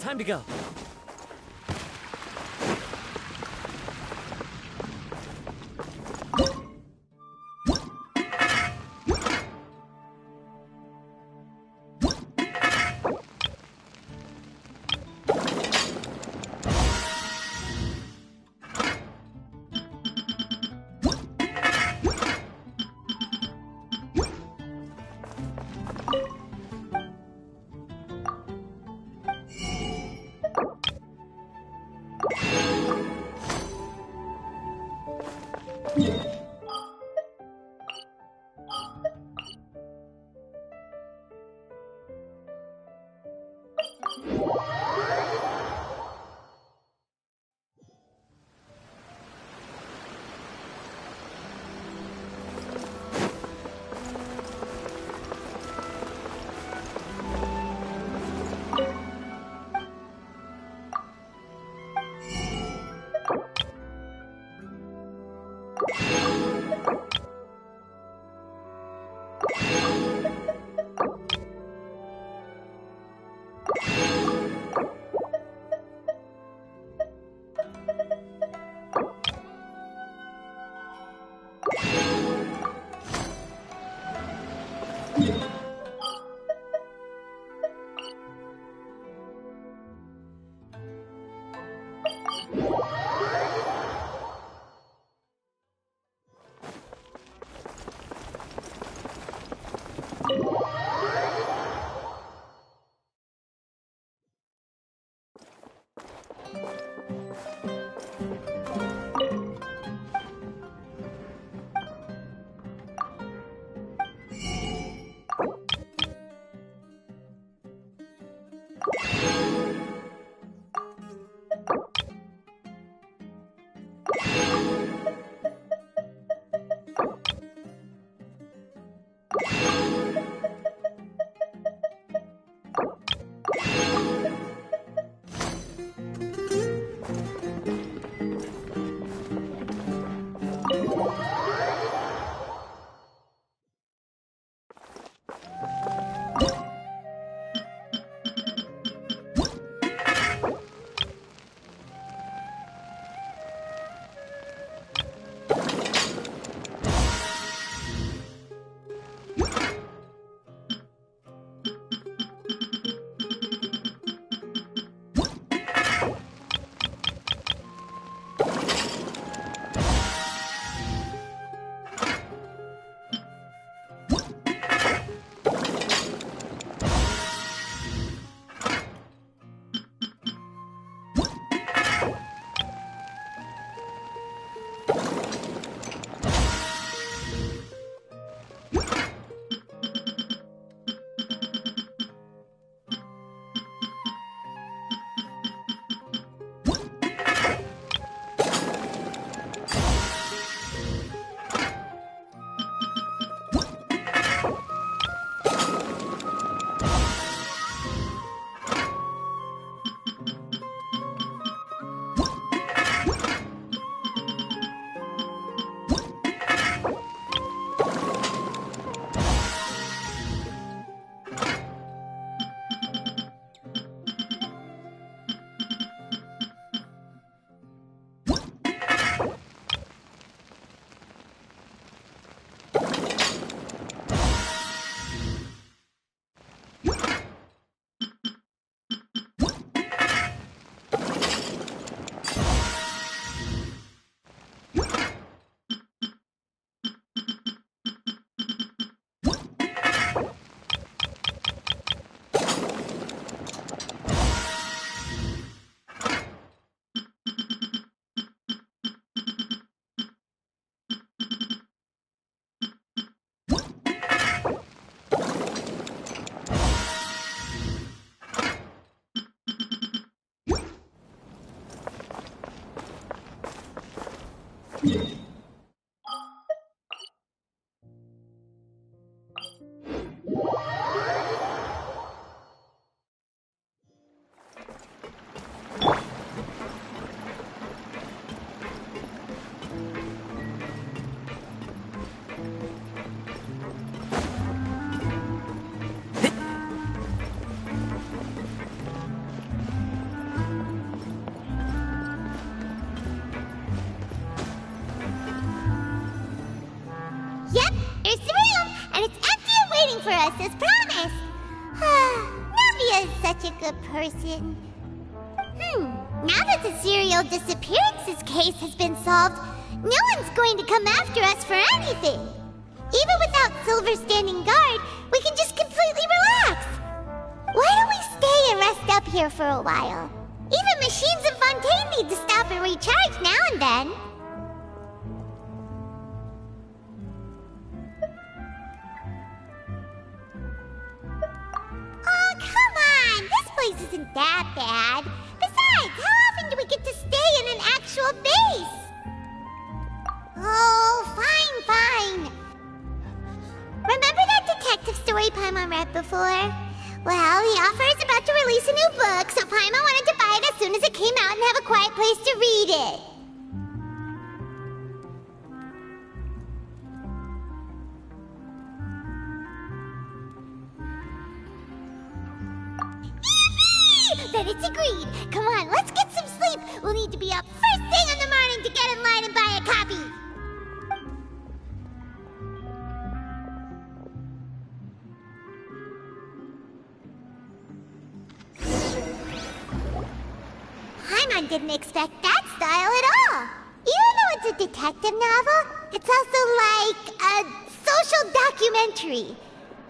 Time to go. us as promised. Navia is such a good person. Now that the serial disappearances case has been solved, no one's going to come after us for anything. Even without Silver standing guard, we can just completely relax. Why don't we stay and rest up here for a while? Even machines in Fontaine need to stop and recharge now and then. Oh, come on! This place isn't that bad. Besides, how often do we get to stay in an actual base? Oh, fine. Remember that detective story Paimon read before? Well, the author is about to release a new book, so Paimon wanted to buy it as soon as it came out and have a quiet place to read it. Yippee! Then it's agreed. Come on, let's get some sleep. We'll need to be up first thing in the morning to get in line and buy a copy. Paimon didn't expect that style at all. Even though it's a detective novel, it's also like a social documentary.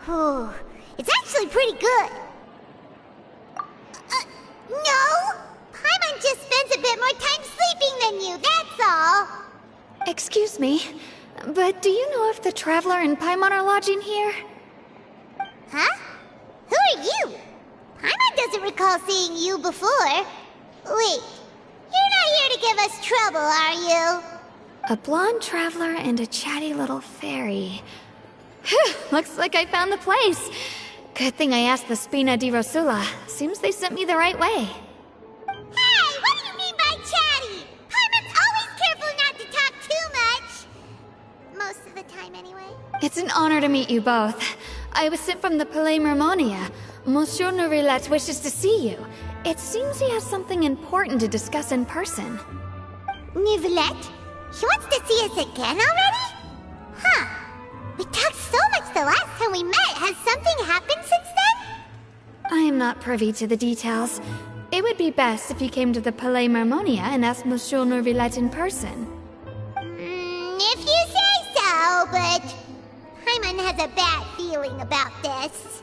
Whew, it's actually pretty good. No! Paimon just spends a bit more time sleeping than you, that's all. Excuse me, but do you know if the Traveler and Paimon are lodging here? Huh? Who are you? Paimon doesn't recall seeing you before. Wait, you're not here to give us trouble, are you? A blonde traveler and a chatty little fairy. Phew, looks like I found the place. Good thing I asked the Spina di Rosula. Seems they sent me the right way. Hey, what do you mean by chatty? Paimon's always careful not to talk too much. Most of the time, anyway. It's an honor to meet you both. I was sent from the Palais Mermonia. Monsieur Nourilette wishes to see you. It seems he has something important to discuss in person. Nourilette? He wants to see us again already? Huh. We talked so much the last time we met. Has something happened since then? I am not privy to the details. It would be best if you came to the Palais Mermonia and asked Monsieur Nourilette in person. If you say so, but Paimon has a bad feeling about this.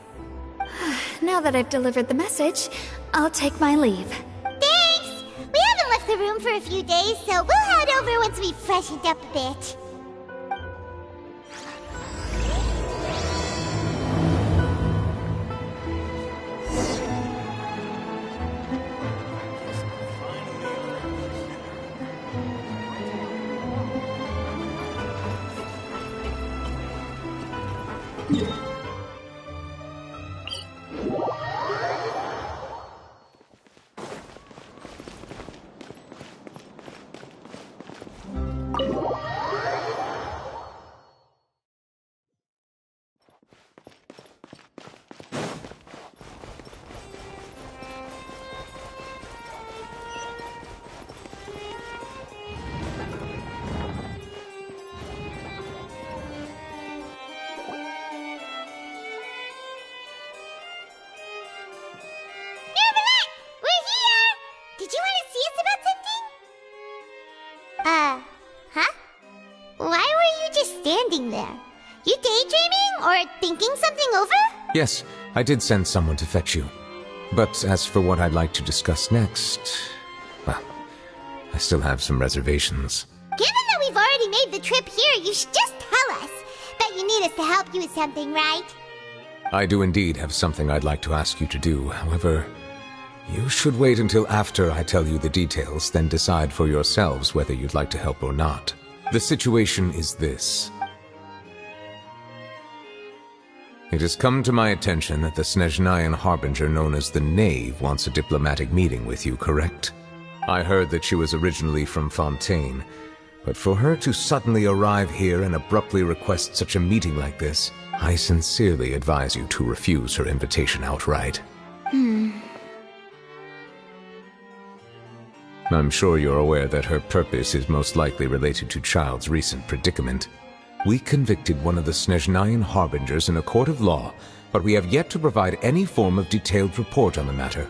Now that I've delivered the message, I'll take my leave. Thanks! We haven't left the room for a few days, so we'll head over once we've freshened up a bit. Huh? Why were you just standing there? You daydreaming or thinking something over? Yes, I did send someone to fetch you. But as for what I'd like to discuss next, well, I still have some reservations. Given that we've already made the trip here, you should just tell us. Bet you need us to help you with something, right? I do indeed have something I'd like to ask you to do. However, you should wait until after I tell you the details, then decide for yourselves whether you'd like to help or not. The situation is this. It has come to my attention that the Snezhnayan Harbinger known as the Knave wants a diplomatic meeting with you, correct? I heard that she was originally from Fontaine, but for her to suddenly arrive here and abruptly request such a meeting like this, I sincerely advise you to refuse her invitation outright. I'm sure you're aware that her purpose is most likely related to Child's recent predicament. We convicted one of the Snezhnayan Harbingers in a court of law, but we have yet to provide any form of detailed report on the matter.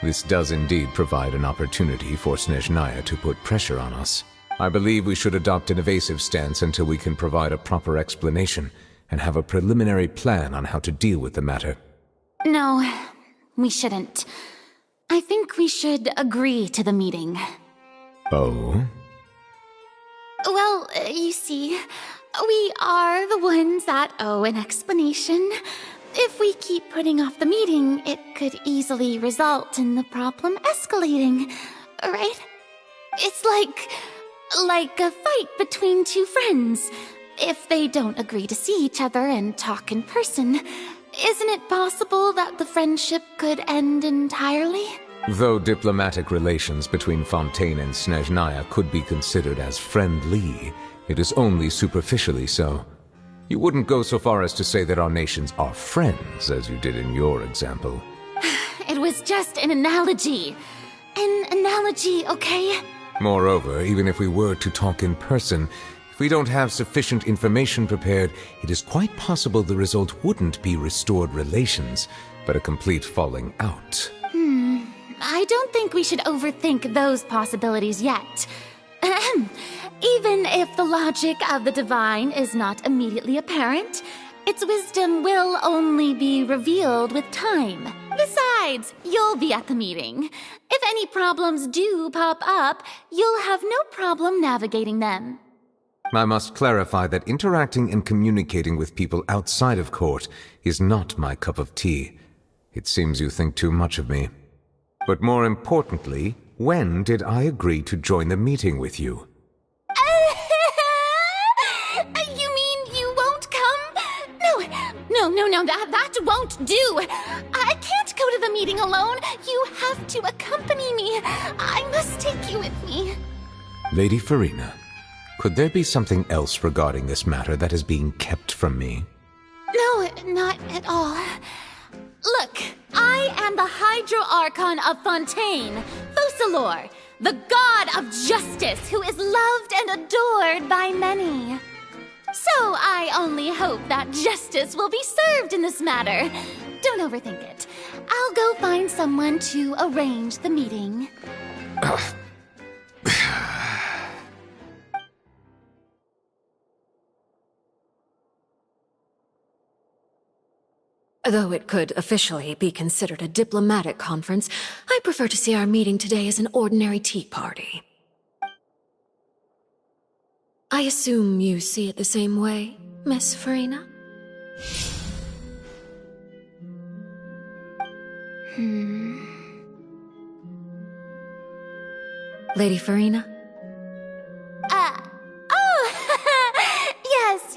This does indeed provide an opportunity for Snezhnaya to put pressure on us. I believe we should adopt an evasive stance until we can provide a proper explanation and have a preliminary plan on how to deal with the matter. No, we shouldn't. I think we should agree to the meeting. Oh? Well, you see, we are the ones that owe an explanation. If we keep putting off the meeting, it could easily result in the problem escalating, right? It's like a fight between two friends. If they don't agree to see each other and talk in person, isn't it possible that the friendship could end entirely? Though diplomatic relations between Fontaine and Snezhnaya could be considered as friendly, it is only superficially so. You wouldn't go so far as to say that our nations are friends, as you did in your example. It was just an analogy. An analogy, okay? Moreover, even if we were to talk in person, if we don't have sufficient information prepared, it is quite possible the result wouldn't be restored relations, but a complete falling out. I don't think we should overthink those possibilities yet. Even if the logic of the divine is not immediately apparent, its wisdom will only be revealed with time. Besides, you'll be at the meeting. If any problems do pop up, you'll have no problem navigating them. I must clarify that interacting and communicating with people outside of court is not my cup of tea. It seems you think too much of me. But more importantly, when did I agree to join the meeting with you? You mean you won't come? No, that won't do. I can't go to the meeting alone. You have to accompany me. I must take you with me. Lady Farina, could there be something else regarding this matter that is being kept from me? No, not at all. Look, I am the Hydro Archon of Fontaine, Focalor, the god of justice who is loved and adored by many. So I only hope that justice will be served in this matter. Don't overthink it. I'll go find someone to arrange the meeting. Though it could officially be considered a diplomatic conference, I prefer to see our meeting today as an ordinary tea party. I assume you see it the same way, Miss Farina? Lady Farina?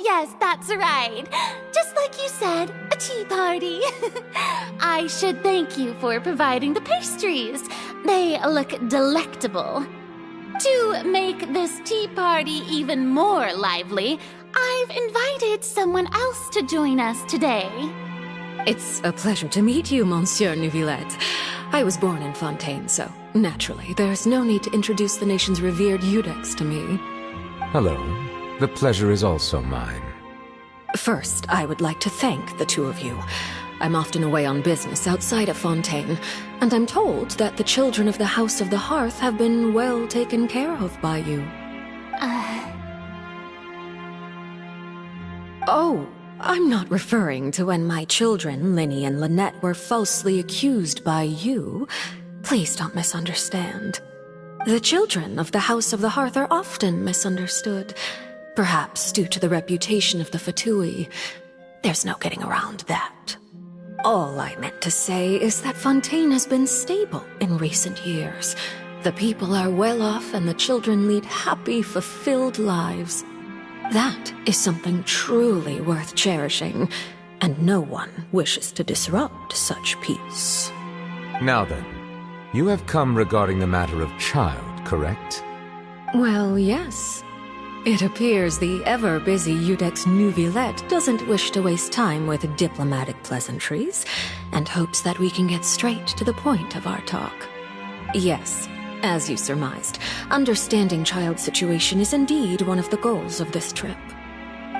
Yes, that's right. Just like you said, a tea party. I should thank you for providing the pastries. They look delectable. To make this tea party even more lively, I've invited someone else to join us today. It's a pleasure to meet you, Monsieur Neuvillette. I was born in Fontaine, so naturally, there's no need to introduce the nation's revered Eudex to me. Hello. The pleasure is also mine. First, I would like to thank the two of you. I'm often away on business outside of Fontaine, and I'm told that the children of the House of the Hearth have been well taken care of by you. Oh, I'm not referring to when my children, Linny and Lynette, were falsely accused by you. Please don't misunderstand. The children of the House of the Hearth are often misunderstood. Perhaps due to the reputation of the Fatui. There's no getting around that. All I meant to say is that Fontaine has been stable in recent years. The people are well off and the children lead happy, fulfilled lives. That is something truly worth cherishing, and no one wishes to disrupt such peace. Now then, you have come regarding the matter of child, correct? Well, yes. It appears the ever-busy Eudex Neuvillette doesn't wish to waste time with diplomatic pleasantries, and hopes that we can get straight to the point of our talk. Yes, as you surmised, understanding child's situation is indeed one of the goals of this trip.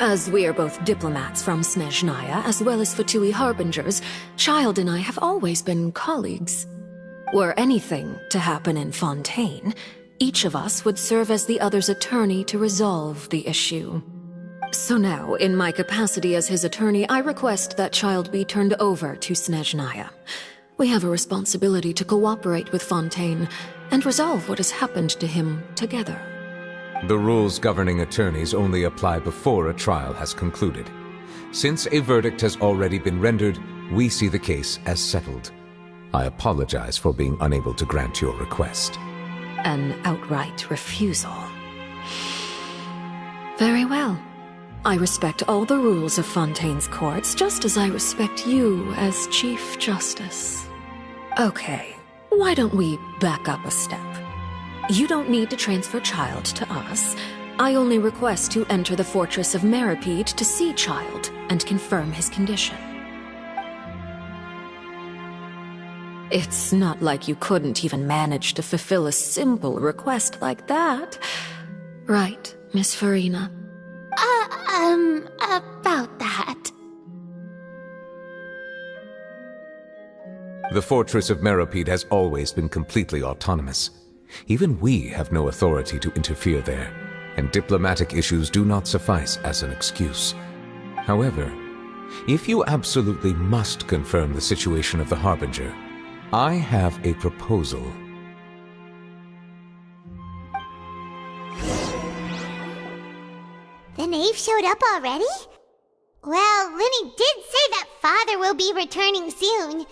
As we are both diplomats from Snezhnaya, as well as Fatui Harbingers, Child and I have always been colleagues. Were anything to happen in Fontaine, each of us would serve as the other's attorney to resolve the issue. So now, in my capacity as his attorney, I request that Child be turned over to Snezhnaya. We have a responsibility to cooperate with Fontaine and resolve what has happened to him together. The rules governing attorneys only apply before a trial has concluded. Since a verdict has already been rendered, we see the case as settled. I apologize for being unable to grant your request. An outright refusal. Very well. I respect all the rules of Fontaine's courts, just as I respect you as Chief Justice. Okay, why don't we back up a step? You don't need to transfer Child to us. I only request to enter the fortress of Meripede to see Child and confirm his condition. It's not like you couldn't even manage to fulfill a simple request like that. Right, Miss Farina? About that. The fortress of Meripede has always been completely autonomous. Even we have no authority to interfere there, and diplomatic issues do not suffice as an excuse. However, if you absolutely must confirm the situation of the Harbinger, I have a proposal. The knave showed up already? Well, Linny did say that Father will be returning soon.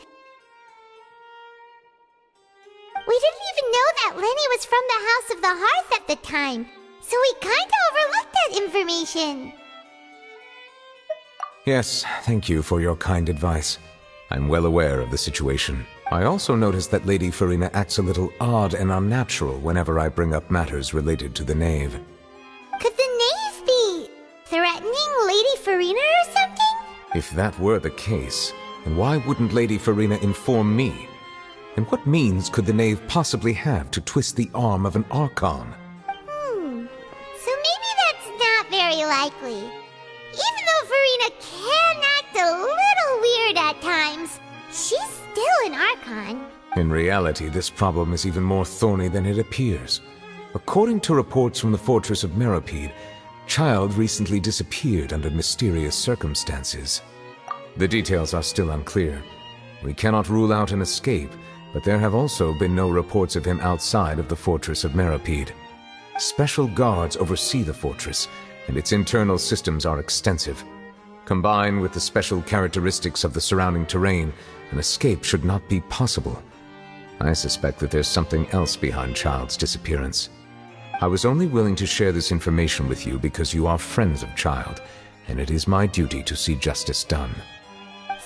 We didn't even know that Lenny was from the House of the Hearth at the time, so we kinda overlooked that information. Yes, thank you for your kind advice. I'm well aware of the situation. I also noticed that Lady Farina acts a little odd and unnatural whenever I bring up matters related to the knave. Could the knave be threatening Lady Farina or something? If that were the case, then why wouldn't Lady Farina inform me? And what means could the knave possibly have to twist the arm of an Archon? So maybe that's not very likely. Even though Farina can act a little weird at times, she's still an Archon. In reality, this problem is even more thorny than it appears. According to reports from the fortress of Meripede, Child recently disappeared under mysterious circumstances. The details are still unclear. We cannot rule out an escape, but there have also been no reports of him outside of the fortress of Meripede. Special guards oversee the fortress, and its internal systems are extensive. Combined with the special characteristics of the surrounding terrain, an escape should not be possible. I suspect that there's something else behind Child's disappearance. I was only willing to share this information with you because you are friends of Child, and it is my duty to see justice done.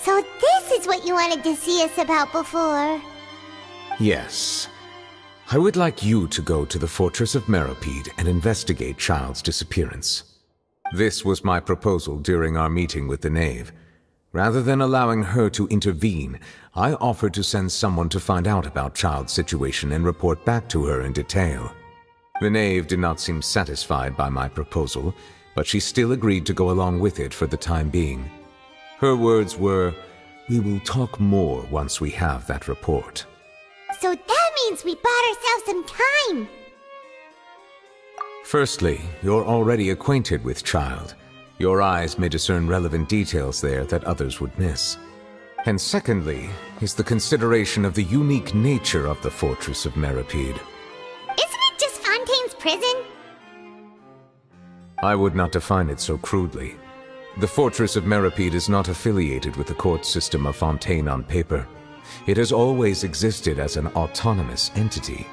So this is what you wanted to see us about before. Yes. I would like you to go to the fortress of Meripede and investigate Child's disappearance. This was my proposal during our meeting with the knave. Rather than allowing her to intervene, I offered to send someone to find out about Child's situation and report back to her in detail. The knave did not seem satisfied by my proposal, but she still agreed to go along with it for the time being. Her words were, "We will talk more once we have that report." So that means we bought ourselves some time. Firstly, you're already acquainted with Child. Your eyes may discern relevant details there that others would miss. And secondly, is the consideration of the unique nature of the fortress of Meripede. Isn't it just Fontaine's prison? I would not define it so crudely. The fortress of Meripede is not affiliated with the court system of Fontaine on paper. It has always existed as an autonomous entity.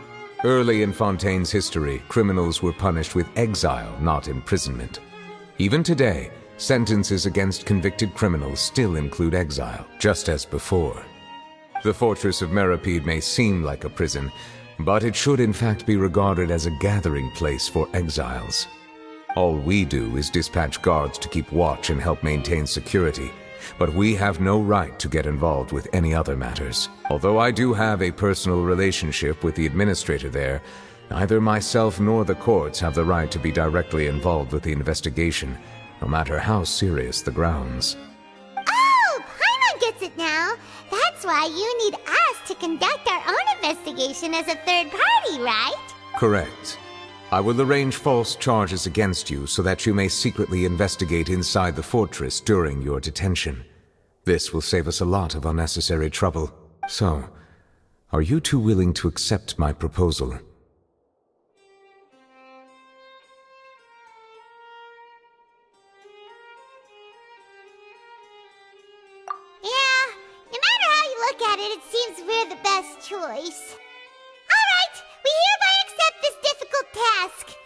Early in Fontaine's history, criminals were punished with exile, not imprisonment. Even today, sentences against convicted criminals still include exile, just as before. The fortress of Meripede may seem like a prison, but it should in fact be regarded as a gathering place for exiles. All we do is dispatch guards to keep watch and help maintain security, but we have no right to get involved with any other matters. Although I do have a personal relationship with the administrator there, neither myself nor the courts have the right to be directly involved with the investigation, no matter how serious the grounds. Oh, Paimon gets it now. That's why you need us to conduct our own investigation as a third party, right? Correct. I will arrange false charges against you so that you may secretly investigate inside the fortress during your detention. This will save us a lot of unnecessary trouble. So, are you two willing to accept my proposal? Yeah, no matter how you look at it, it seems we're the best choice. Alright, we hereby accept this difficult task.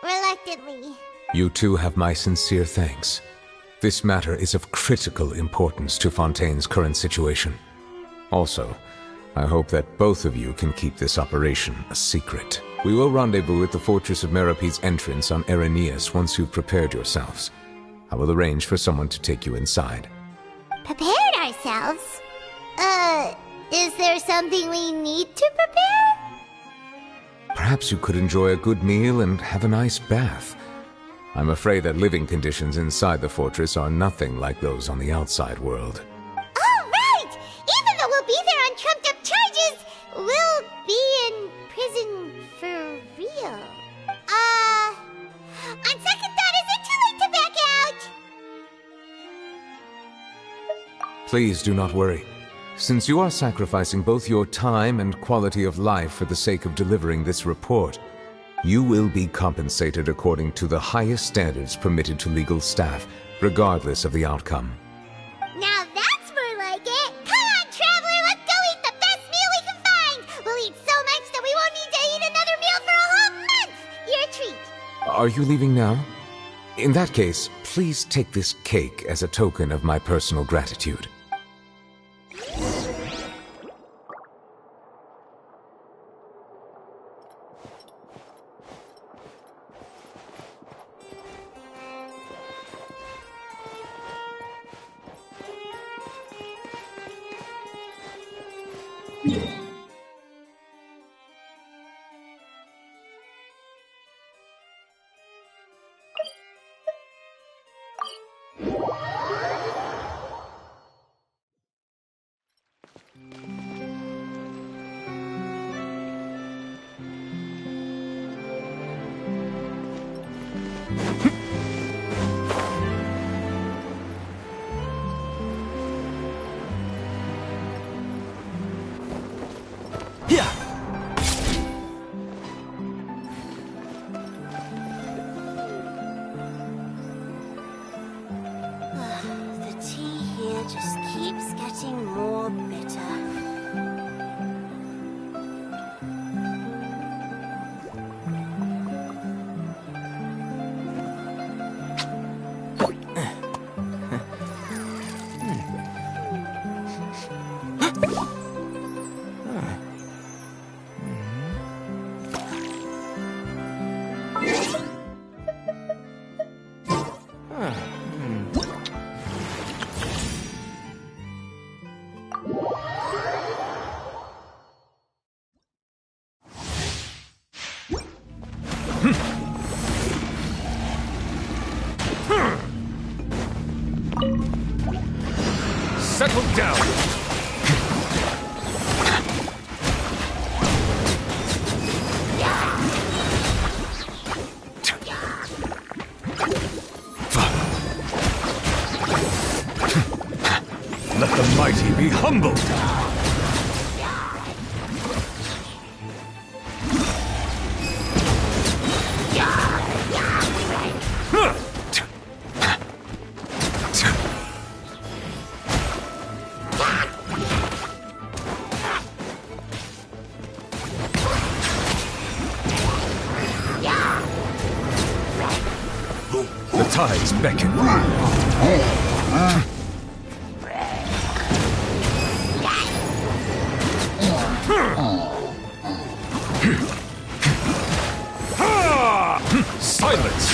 Reluctantly. You two have my sincere thanks. This matter is of critical importance to Fontaine's current situation. Also, I hope that both of you can keep this operation a secret. We will rendezvous at the Fortress of Merope's entrance on Erinius once you've prepared yourselves. I will arrange for someone to take you inside. Prepared ourselves? Is there something we need to prepare? Perhaps you could enjoy a good meal and have a nice bath. I'm afraid that living conditions inside the fortress are nothing like those on the outside world. Oh, right! Even though we'll be there on trumped-up charges, we'll be in prison for real. On second thought, is it too late to back out? Please do not worry. Since you are sacrificing both your time and quality of life for the sake of delivering this report, you will be compensated according to the highest standards permitted to legal staff, regardless of the outcome. Now that's more like it! Come on, Traveler, let's go eat the best meal we can find! We'll eat so much that we won't need to eat another meal for a whole month! Your treat! Are you leaving now? In that case, please take this cake as a token of my personal gratitude. The tea here just keeps getting more bitter. Settle down! Let the mighty be humbled! The tides beckon. Silence!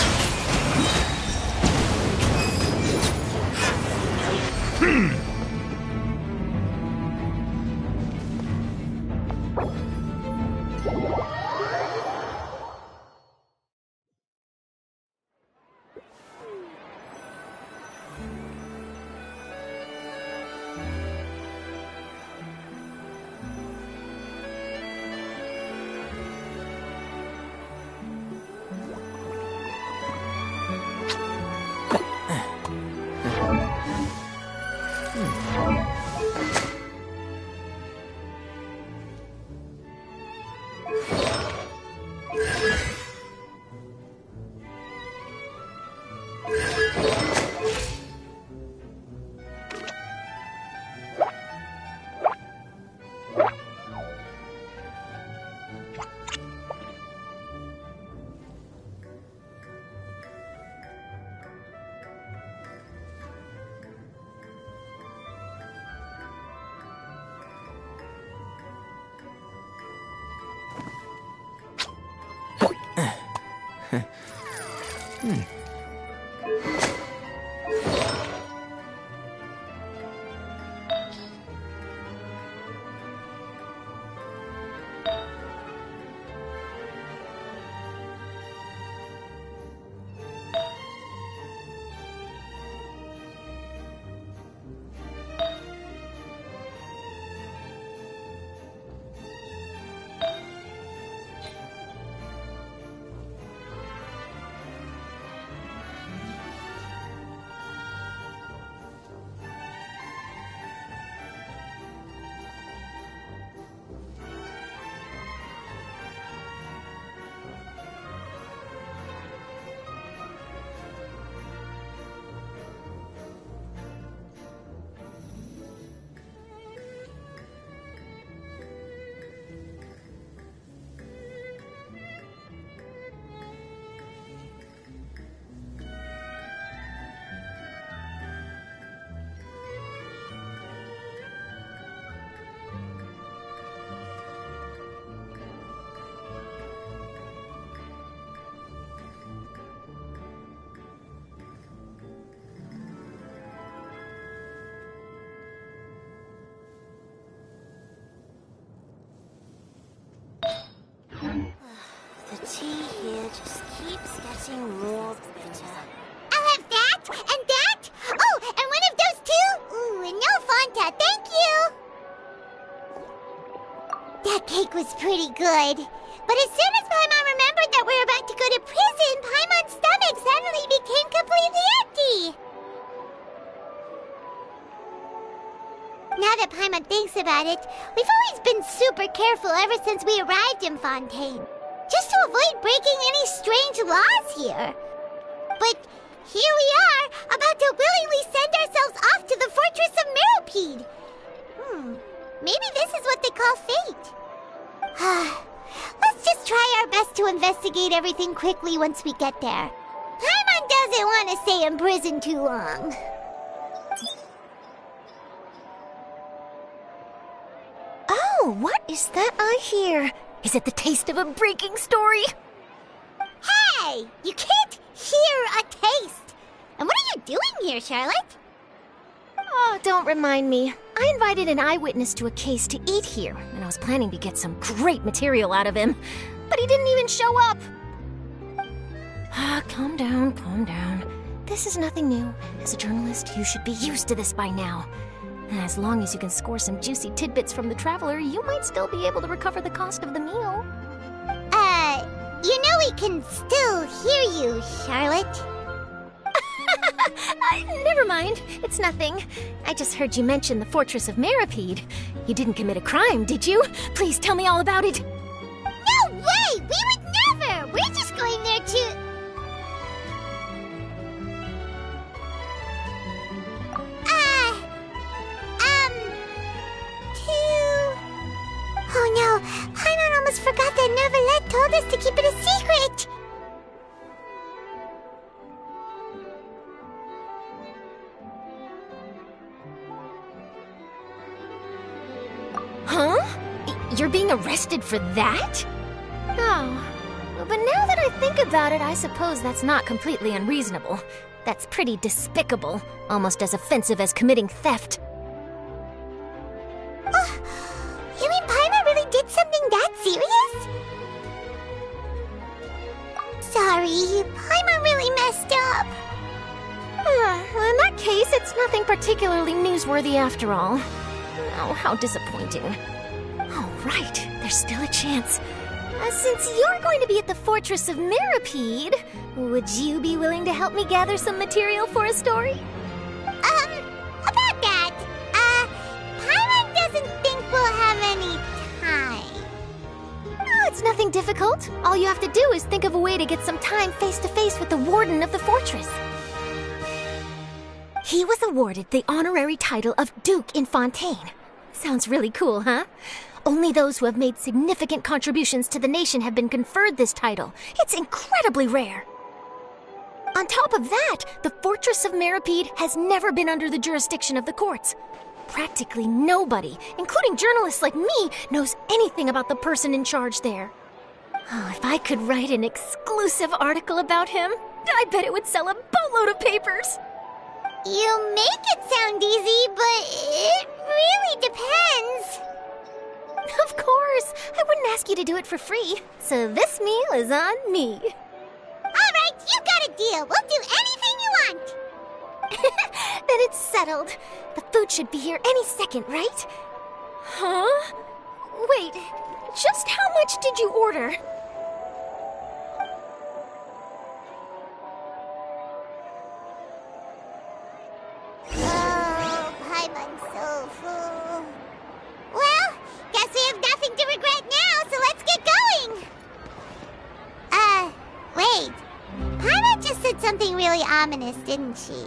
Getting more bitter. I'll have that, and that! Oh, and one of those two! Ooh, and no Fanta, thank you! That cake was pretty good. But as soon as Paimon remembered that we're about to go to prison, Paimon's stomach suddenly became completely empty! Now that Paimon thinks about it, we've always been super careful ever since we arrived in Fontaine. Just to avoid breaking any strange laws here. But here we are, about to willingly send ourselves off to the Fortress of Meropide. Maybe this is what they call fate. Let's just try our best to investigate everything quickly once we get there. Paimon doesn't want to stay in prison too long. Oh, what is that I hear? Is it the taste of a breaking story? Hey! You can't hear a taste! And what are you doing here, Charlotte? Oh, don't remind me. I invited an eyewitness to a case to eat here, and I was planning to get some great material out of him. But he didn't even show up. Calm down, calm down. This is nothing new. As a journalist, you should be used to this by now. And as long as you can score some juicy tidbits from the Traveler, you might still be able to recover the cost of the meal. You know we can still hear you, Charlotte. Never mind. It's nothing. I just heard you mention the Fortress of Meropide. You didn't commit a crime, did you? Please tell me all about it. No way! We would never! We're just going there to... Oh no! Paimon almost forgot that Neverlet told us to keep it a secret! Huh? You're being arrested for that? Oh. But now that I think about it, I suppose that's not completely unreasonable. That's pretty despicable, almost as offensive as committing theft. You mean Paimon really did something that serious? Sorry, Paimon really messed up. In that case, it's nothing particularly newsworthy after all. Oh, how disappointing. All right, there's still a chance. Since you're going to be at the Fortress of Meropide, would you be willing to help me gather some material for a story? About that, Paimon doesn't think we'll have any time. Oh, it's nothing difficult. All you have to do is think of a way to get some time face-to-face with the warden of the fortress. He was awarded the honorary title of Duke in Fontaine. Sounds really cool, huh? Only those who have made significant contributions to the nation have been conferred this title. It's incredibly rare. On top of that, the Fortress of Meropide has never been under the jurisdiction of the courts. Practically nobody, including journalists like me, knows anything about the person in charge there. Oh, if I could write an exclusive article about him, I bet it would sell a boatload of papers. You make it sound easy, but it really depends. Of course, I wouldn't ask you to do it for free, so this meal is on me. All right, you got a deal. We'll do anything you want. Then it's settled. The food should be here any second, right? Huh? Wait, just how much did you order? Oh, Paimon's so full. Well, guess we have nothing to regret now, so let's get going. Wait. Paimon just said something really ominous, didn't she?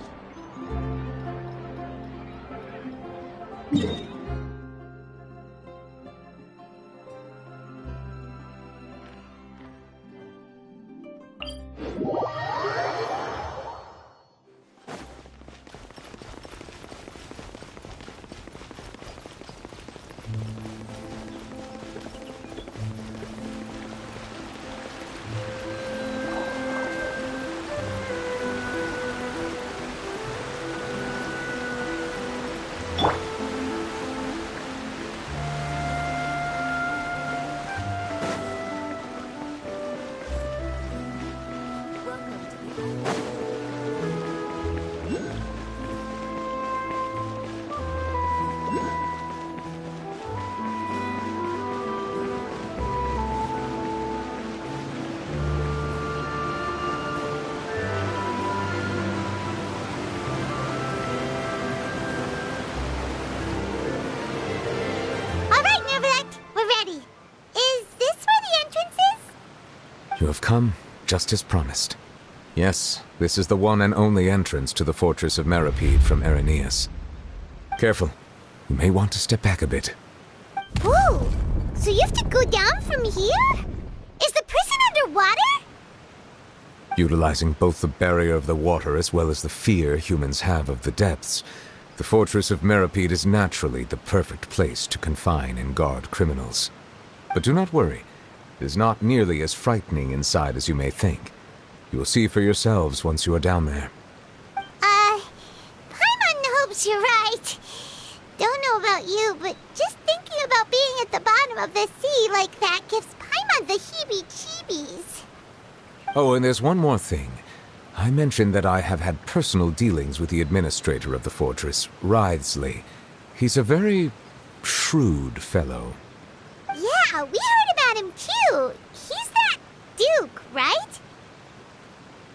You have come, just as promised. Yes, this is the one and only entrance to the fortress of Meripede from Erinius. Careful. You may want to step back a bit. Whoa! So you have to go down from here? Is the prison underwater? Utilizing both the barrier of the water as well as the fear humans have of the depths, the fortress of Meripede is naturally the perfect place to confine and guard criminals. But do not worry. It is not nearly as frightening inside as you may think. You will see for yourselves once you are down there. Paimon hopes you're right. Don't know about you, but just thinking about being at the bottom of the sea like that gives Paimon the heebie-jeebies. Oh, and there's one more thing. I mentioned that I have had personal dealings with the administrator of the fortress, Writhsley. He's a very shrewd fellow. Yeah, we heard about him too. He's that Duke, right?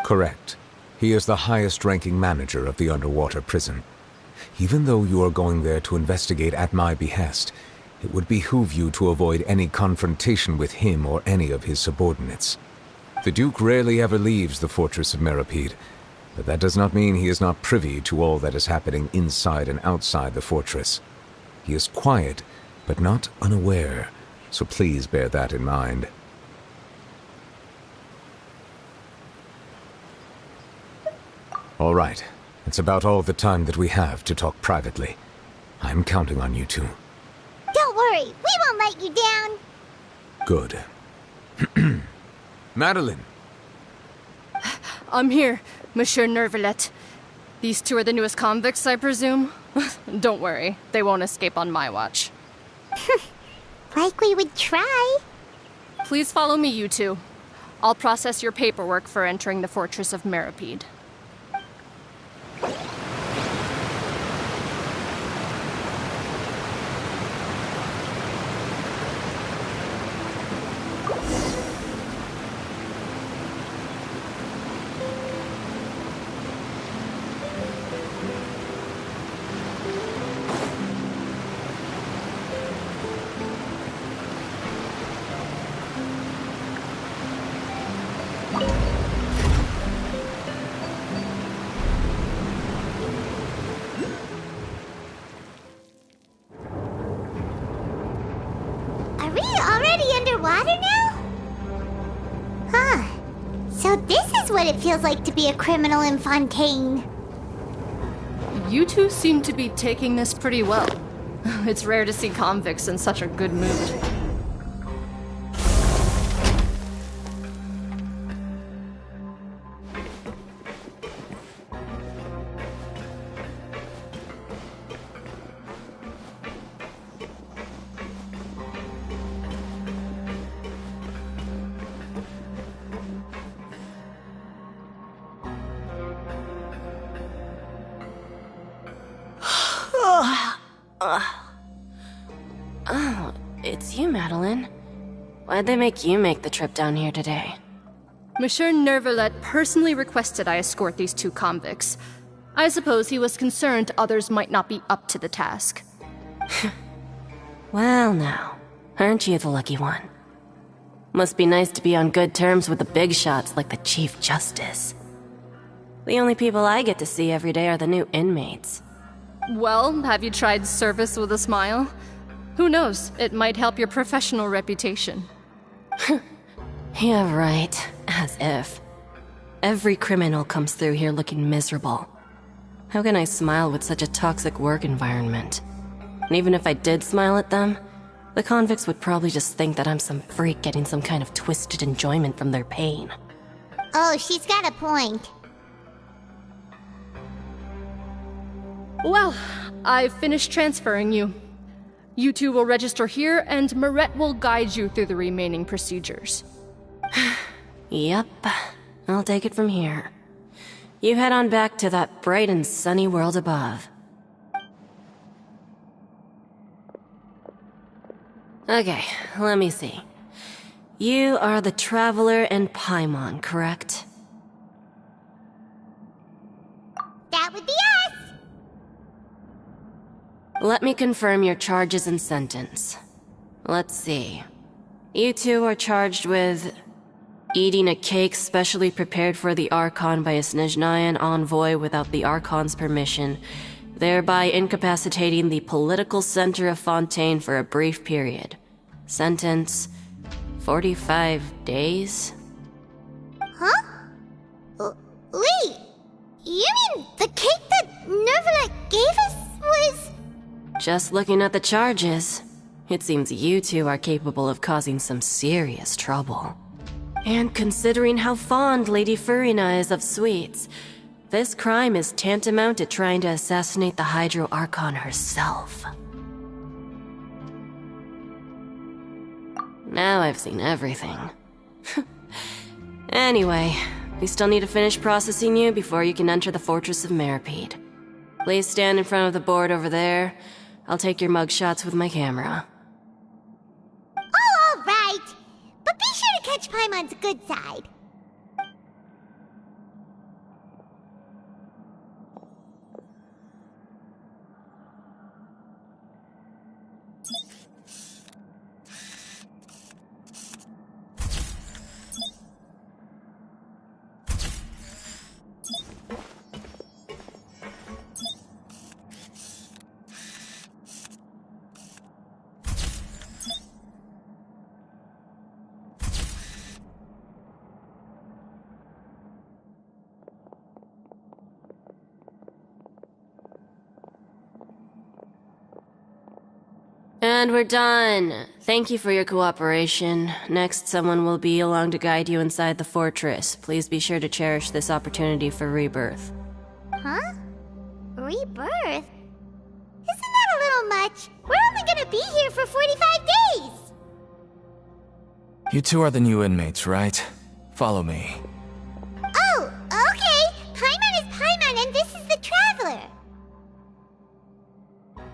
Correct. He is the highest-ranking manager of the underwater prison. Even though you are going there to investigate at my behest, it would behoove you to avoid any confrontation with him or any of his subordinates. The Duke rarely ever leaves the fortress of Meripede, but that does not mean he is not privy to all that is happening inside and outside the fortress. He is quiet, but not unaware, so please bear that in mind. All right, it's about all the time that we have to talk privately. I'm counting on you two. Don't worry, we won't let you down. Good. Madeline! I'm here, Monsieur Nervalet. These two are the newest convicts, I presume? Don't worry, they won't escape on my watch. Like we would try. Please follow me, you two. I'll process your paperwork for entering the fortress of Meripede. Are we already underwater now? Huh. So this is what it feels like to be a criminal in Fontaine. You two seem to be taking this pretty well. It's rare to see convicts in such a good mood. Oh, it's you, Madeline. Why'd they make you make the trip down here today? Monsieur Nervalet personally requested I escort these two convicts. I suppose he was concerned others might not be up to the task. Well now, aren't you the lucky one? Must be nice to be on good terms with the big shots like the Chief Justice. The only people I get to see every day are the new inmates. Well, have you tried service with a smile? Who knows, it might help your professional reputation. Yeah, right. As if. Every criminal comes through here looking miserable. How can I smile with such a toxic work environment? And even if I did smile at them, the convicts would probably just think that I'm some freak getting some kind of twisted enjoyment from their pain. Oh, she's got a point. Well, I've finished transferring you. You two will register here, and Marette will guide you through the remaining procedures. Yep, I'll take it from here. You head on back to that bright and sunny world above. Okay, let me see. You are the Traveler and Paimon, correct? That would be us. Let me confirm your charges and sentence. Let's see. You two are charged with Eating a cake specially prepared for the Archon by a Snezhnayan envoy without the Archon's permission, thereby incapacitating the political center of Fontaine for a brief period. Sentence: 45 days? Huh? Wait, you mean the cake that Nervalek gave us was... Just looking at the charges, it seems you two are capable of causing some serious trouble. And considering how fond Lady Furina is of sweets, this crime is tantamount to trying to assassinate the Hydro Archon herself. Now I've seen everything. Anyway, we still need to finish processing you before you can enter the Fortress of Meripede. Please stand in front of the board over there. I'll take your mugshots with my camera. Oh, all right. But be sure to catch Paimon's good side. And we're done. Thank you for your cooperation. Next, someone will be along to guide you inside the fortress. Please be sure to cherish this opportunity for rebirth. Huh? Rebirth? Isn't that a little much? We're only gonna be here for 45 days! You two are the new inmates, right? Follow me. Oh, okay! Paimon is Paimon and this is the Traveler!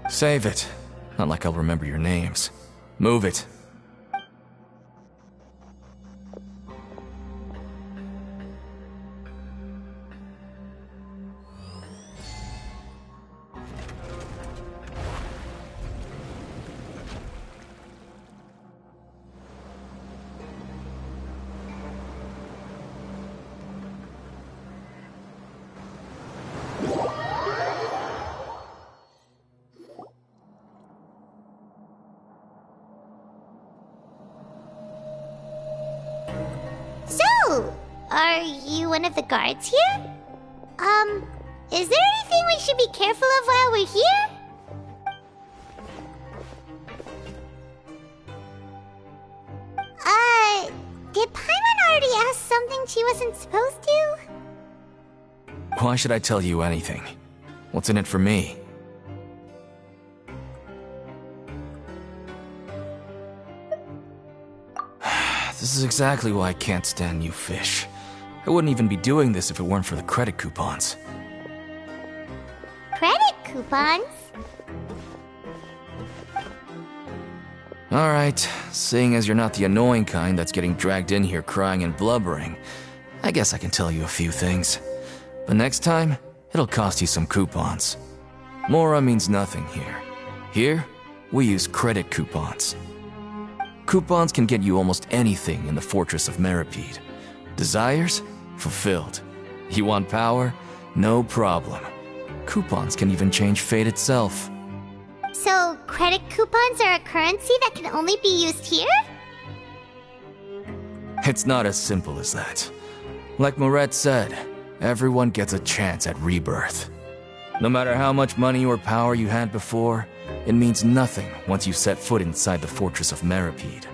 Save it. Not like I'll remember your names. Move it. So, are you one of the guards here? Is there anything we should be careful of while we're here? Did Paimon already ask something she wasn't supposed to? Why should I tell you anything? What's in it for me? This is exactly why I can't stand you fish. I wouldn't even be doing this if it weren't for the credit coupons. Credit coupons? Alright, seeing as you're not the annoying kind that's getting dragged in here crying and blubbering, I guess I can tell you a few things. But next time, it'll cost you some coupons. Mora means nothing here. Here, we use credit coupons. Coupons can get you almost anything in the Fortress of Meripede. Desires? Fulfilled. You want power? No problem. Coupons can even change fate itself. So, credit coupons are a currency that can only be used here? It's not as simple as that. Like Moret said, everyone gets a chance at rebirth. No matter how much money or power you had before, it means nothing once you set foot inside the Fortress of Meripede.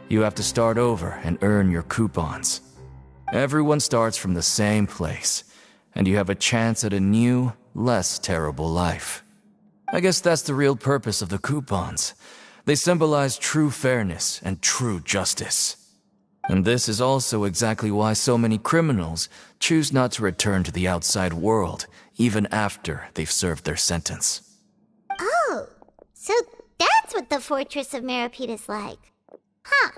You have to start over and earn your coupons. Everyone starts from the same place, and you have a chance at a new, less terrible life. I guess that's the real purpose of the coupons. They symbolize true fairness and true justice. And this is also exactly why so many criminals choose not to return to the outside world, even after they've served their sentence. Oh, so that's what the Fortress of Meripede is like. Huh.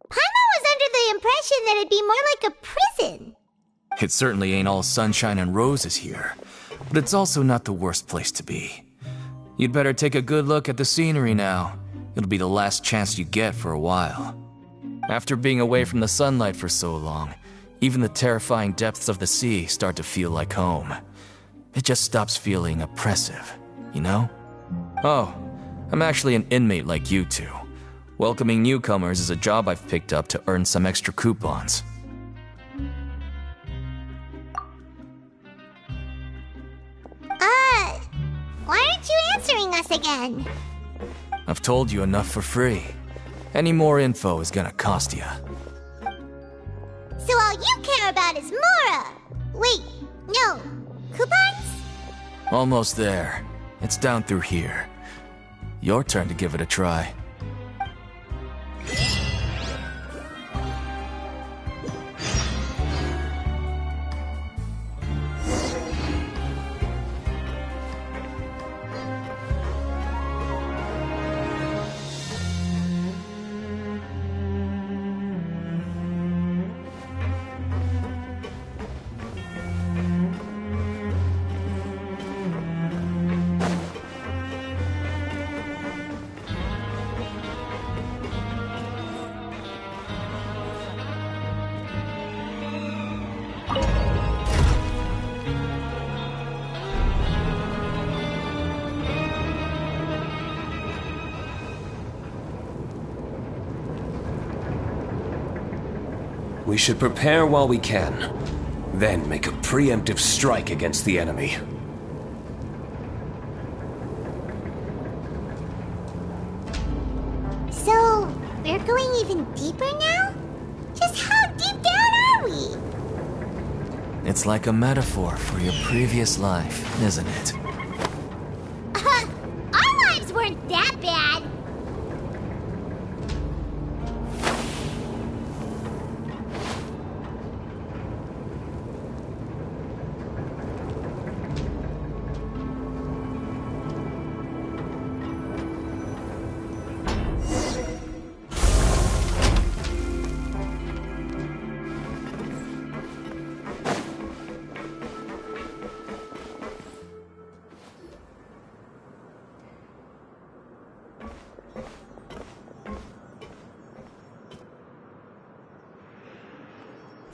Paimon was under the impression that it'd be more like a prison. It certainly ain't all sunshine and roses here, but it's also not the worst place to be. You'd better take a good look at the scenery now. It'll be the last chance you get for a while. After being away from the sunlight for so long, even the terrifying depths of the sea start to feel like home. It just stops feeling oppressive, you know? Oh, I'm actually an inmate like you two. Welcoming newcomers is a job I've picked up to earn some extra coupons. Why aren't you answering us again? I've told you enough for free. Any more info is gonna cost you. So all you care about is Mora! Wait, no. Coupons? Almost there. It's down through here. Your turn to give it a try. We should prepare while we can, then make a preemptive strike against the enemy. So, we're going even deeper now? Just how deep down are we? It's like a metaphor for your previous life, isn't it? Our lives weren't that bad.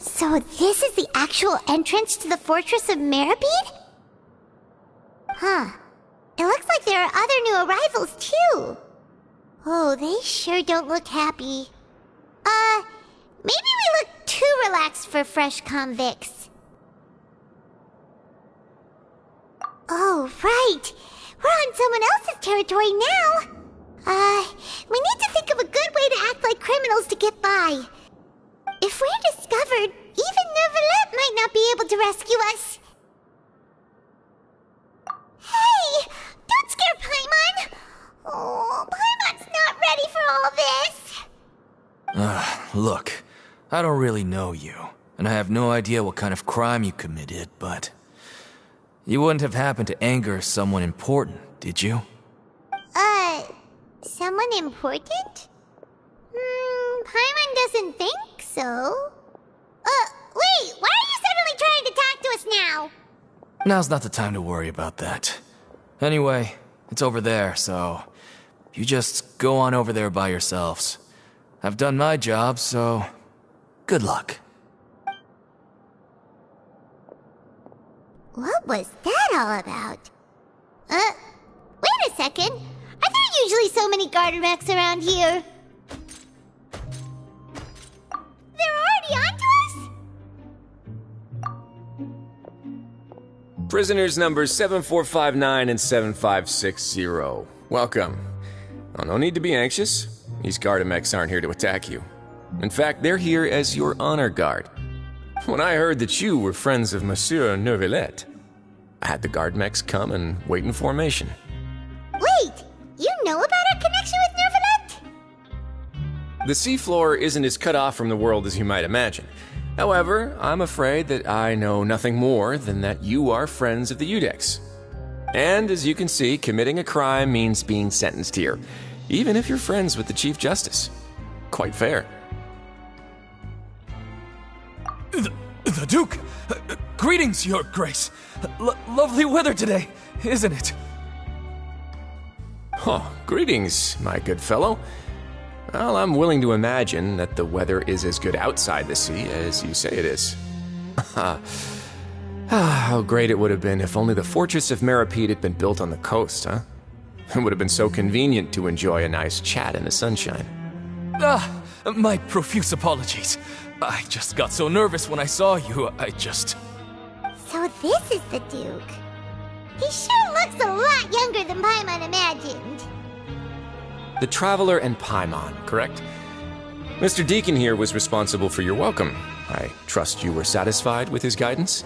So this is the actual entrance to the Fortress of Meribed? Huh. It looks like there are other new arrivals, too. Oh, they sure don't look happy. Maybe we look too relaxed for fresh convicts. Oh, right. We're on someone else's territory now. We need to think of a good way to act like criminals to get by. If we're discovered, even Nervalette might not be able to rescue us. Hey! Don't scare Paimon! Oh, Paimon's not ready for all this! Look, I don't really know you, and I have no idea what kind of crime you committed, but... You wouldn't have happened to anger someone important, did you? Someone important? Paimon doesn't think so. Wait, why are you suddenly trying to talk to us now? Now's not the time to worry about that. Anyway, it's over there, so... You just go on over there by yourselves. I've done my job, so... Good luck. What was that all about? Wait a second. Are there usually so many garter mechs around here? They're already onto us? Prisoners numbers 7459 and 7560. Welcome. Oh, no need to be anxious. These Gardamex aren't here to attack you. In fact, they're here as your honor guard. When I heard that you were friends of Monsieur Nervalette, I had the Gardamex come and wait in formation. Wait, you know about our connection with Nervalette? The seafloor isn't as cut off from the world as you might imagine. However, I'm afraid that I know nothing more than that you are friends of the Udex. And as you can see, committing a crime means being sentenced here, even if you're friends with the Chief Justice. Quite fair. The Duke! Greetings, Your Grace! Lovely weather today, isn't it? Oh, greetings, my good fellow. Well, I'm willing to imagine that the weather is as good outside the sea as you say it is. How great it would have been if only the Fortress of Meripede had been built on the coast, huh? It would have been so convenient to enjoy a nice chat in the sunshine. My profuse apologies. I just got so nervous when I saw you, So this is the Duke. He sure looks a lot younger than Paimon imagined. The Traveler and Paimon, correct? Mr. Deacon here was responsible for your welcome. I trust you were satisfied with his guidance?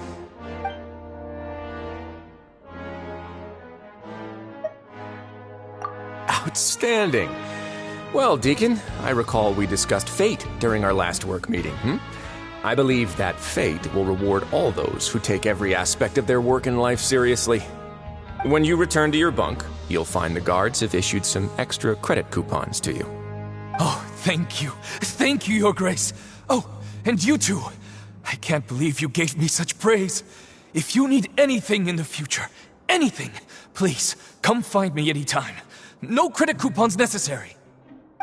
Outstanding! Well, Deacon, I recall we discussed fate during our last work meeting, I believe that fate will reward all those who take every aspect of their work in life seriously. When you return to your bunk, you'll find the guards have issued some extra credit coupons to you. Oh, thank you. Thank you, Your Grace. Oh, and you too. I can't believe you gave me such praise. If you need anything in the future, anything, please, come find me anytime. No credit coupons necessary.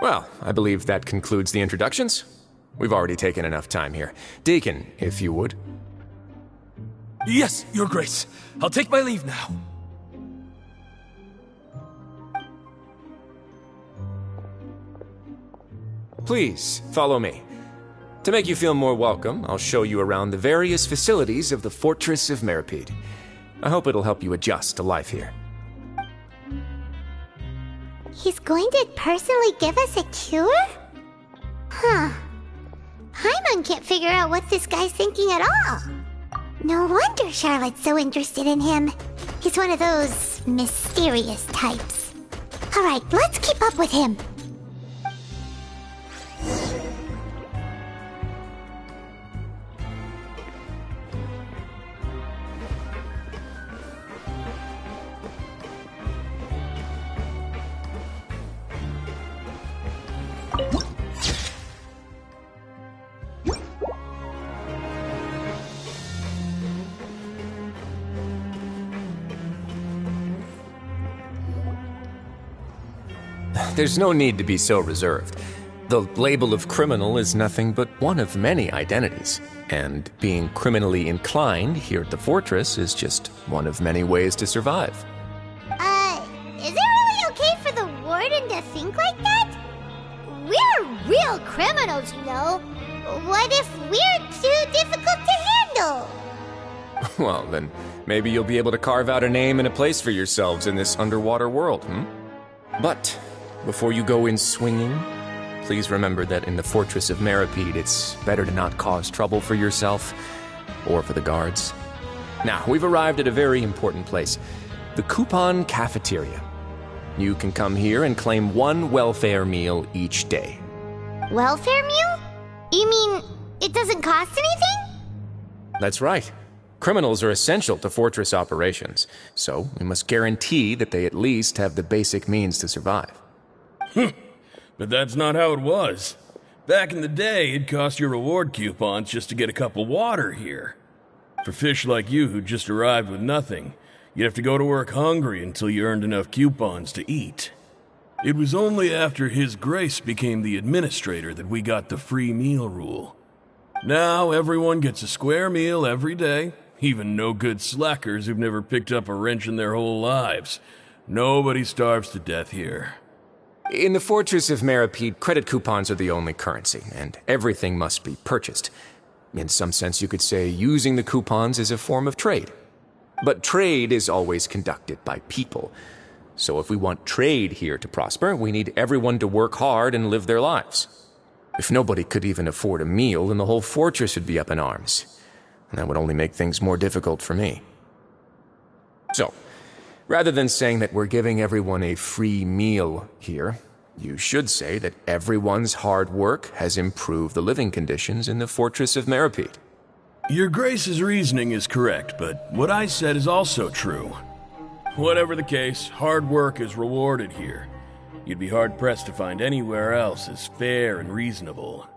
Well, I believe that concludes the introductions. We've already taken enough time here. Deacon, if you would. Yes, Your Grace. I'll take my leave now. Please, follow me. To make you feel more welcome, I'll show you around the various facilities of the Fortress of Meripede. I hope it'll help you adjust to life here. He's going to personally give us a cure? Huh. Paimon can't figure out what this guy's thinking at all. No wonder Charlotte's so interested in him. He's one of those mysterious types. Alright, let's keep up with him. There's no need to be so reserved. The label of criminal is nothing but one of many identities, and being criminally inclined here at the Fortress is just one of many ways to survive. Is it really okay for the Warden to think like that? We're real criminals, you know. What if we're too difficult to handle? Well, then maybe you'll be able to carve out a name and a place for yourselves in this underwater world, But before you go in swinging, please remember that in the Fortress of Meripede, it's better to not cause trouble for yourself or for the guards. Now, we've arrived at a very important place, the Coupon Cafeteria. You can come here and claim one welfare meal each day. Welfare meal? You mean it doesn't cost anything? That's right. Criminals are essential to Fortress operations, so we must guarantee that they at least have the basic means to survive. But that's not how it was. Back in the day, it cost your reward coupons just to get a cup of water here. For fish like you who just arrived with nothing, you'd have to go to work hungry until you earned enough coupons to eat. It was only after His Grace became the administrator that we got the free meal rule. Now everyone gets a square meal every day, even no-good slackers who've never picked up a wrench in their whole lives. Nobody starves to death here. In the Fortress of Meripede, credit coupons are the only currency, and everything must be purchased. In some sense, you could say using the coupons is a form of trade. But trade is always conducted by people. So if we want trade here to prosper, we need everyone to work hard and live their lives. If nobody could even afford a meal, then the whole fortress would be up in arms. And that would only make things more difficult for me. So, rather than saying that we're giving everyone a free meal here, you should say that everyone's hard work has improved the living conditions in the Fortress of Meripede. Your Grace's reasoning is correct, but what I said is also true. Whatever the case, hard work is rewarded here. You'd be hard-pressed to find anywhere else as fair and reasonable.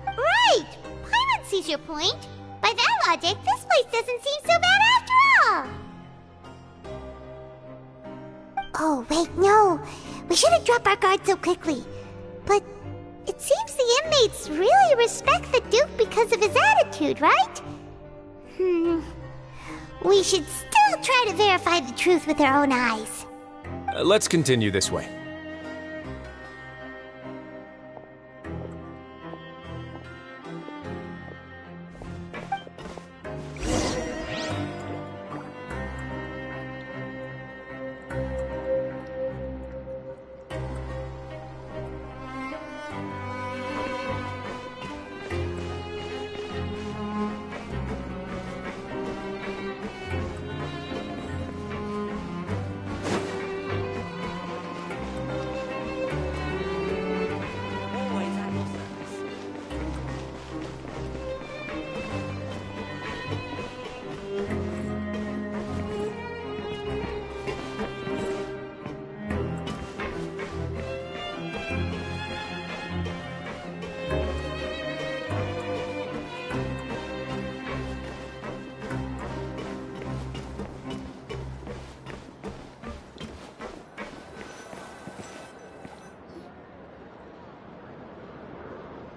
Right! Paimon sees your point. By that logic, this place doesn't seem so bad after all. Oh, wait, no. We shouldn't drop our guard so quickly. But It seems the inmates really respect the Duke because of his attitude, right? We should still try to verify the truth with our own eyes. Let's continue this way.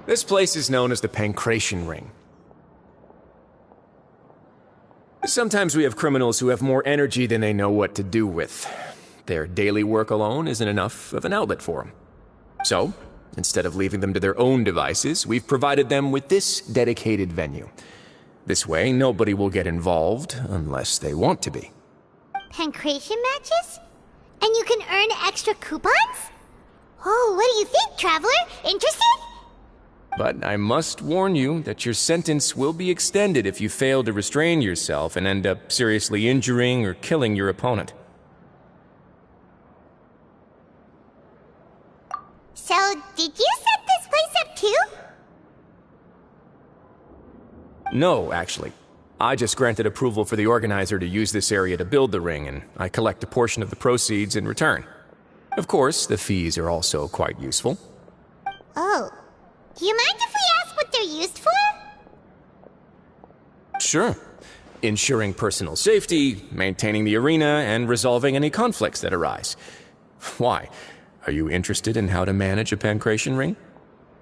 This place is known as the Pancration Ring. Sometimes we have criminals who have more energy than they know what to do with. Their daily work alone isn't enough of an outlet for them. So, instead of leaving them to their own devices, we've provided them with this dedicated venue. This way, nobody will get involved unless they want to be. Pancration matches? And you can earn extra coupons? Oh, what do you think, Traveler? Interested? But I must warn you that your sentence will be extended if you fail to restrain yourself and end up seriously injuring or killing your opponent. So, did you set this place up too? No, actually. I just granted approval for the organizer to use this area to build the ring, and I collect a portion of the proceeds in return. Of course, the fees are also quite useful. Oh. Do you mind if we ask what they're used for? Sure. Ensuring personal safety, maintaining the arena, and resolving any conflicts that arise. Why? Are you interested in how to manage a pancration ring?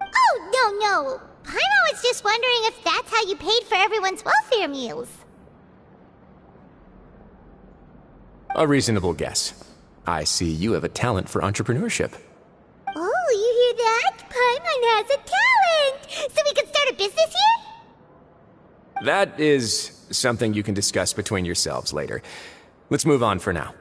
Oh, no. Paimon was just wondering if that's how you paid for everyone's welfare meals. A reasonable guess. I see you have a talent for entrepreneurship. Oh, you hear that? Paimon has a talent! So we can start a business here? That is something you can discuss between yourselves later. Let's move on for now.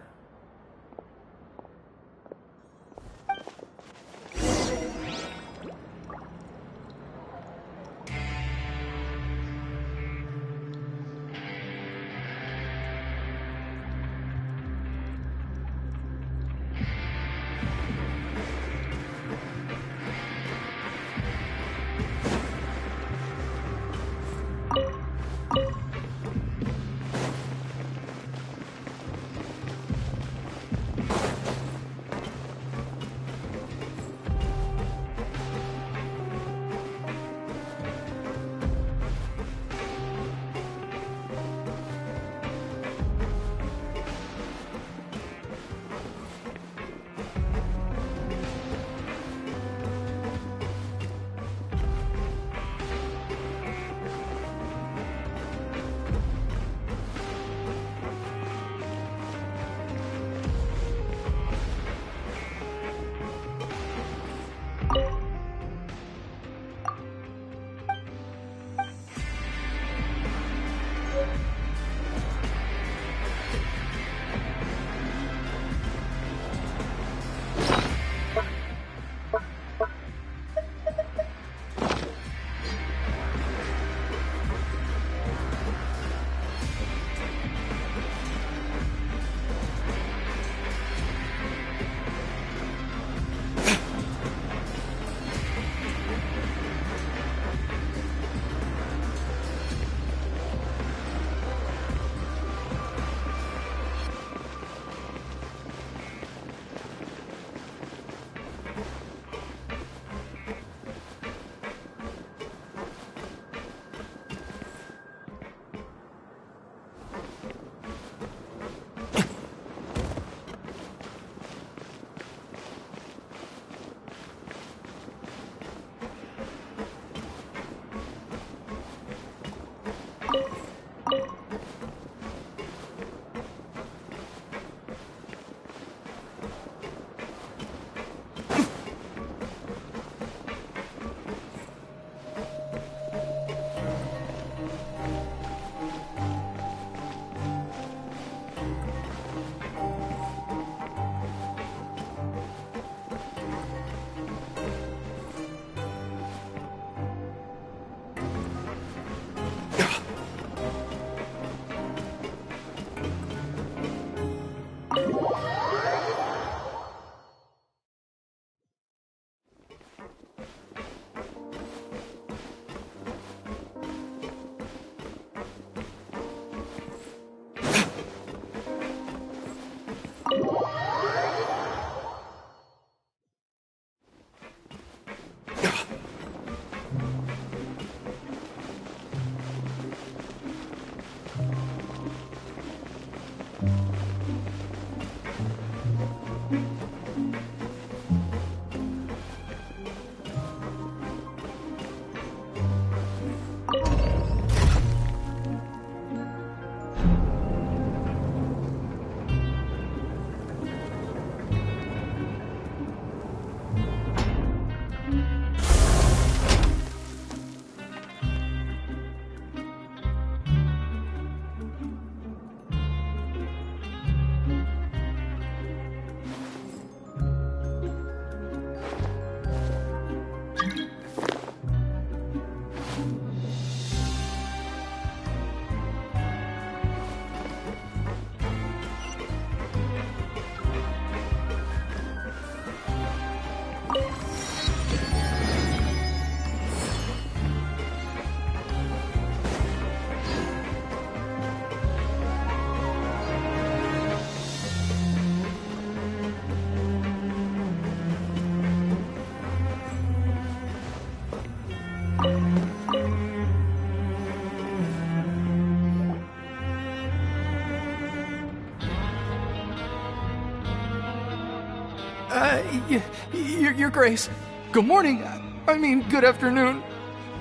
Your Grace. Good morning. I mean, good afternoon.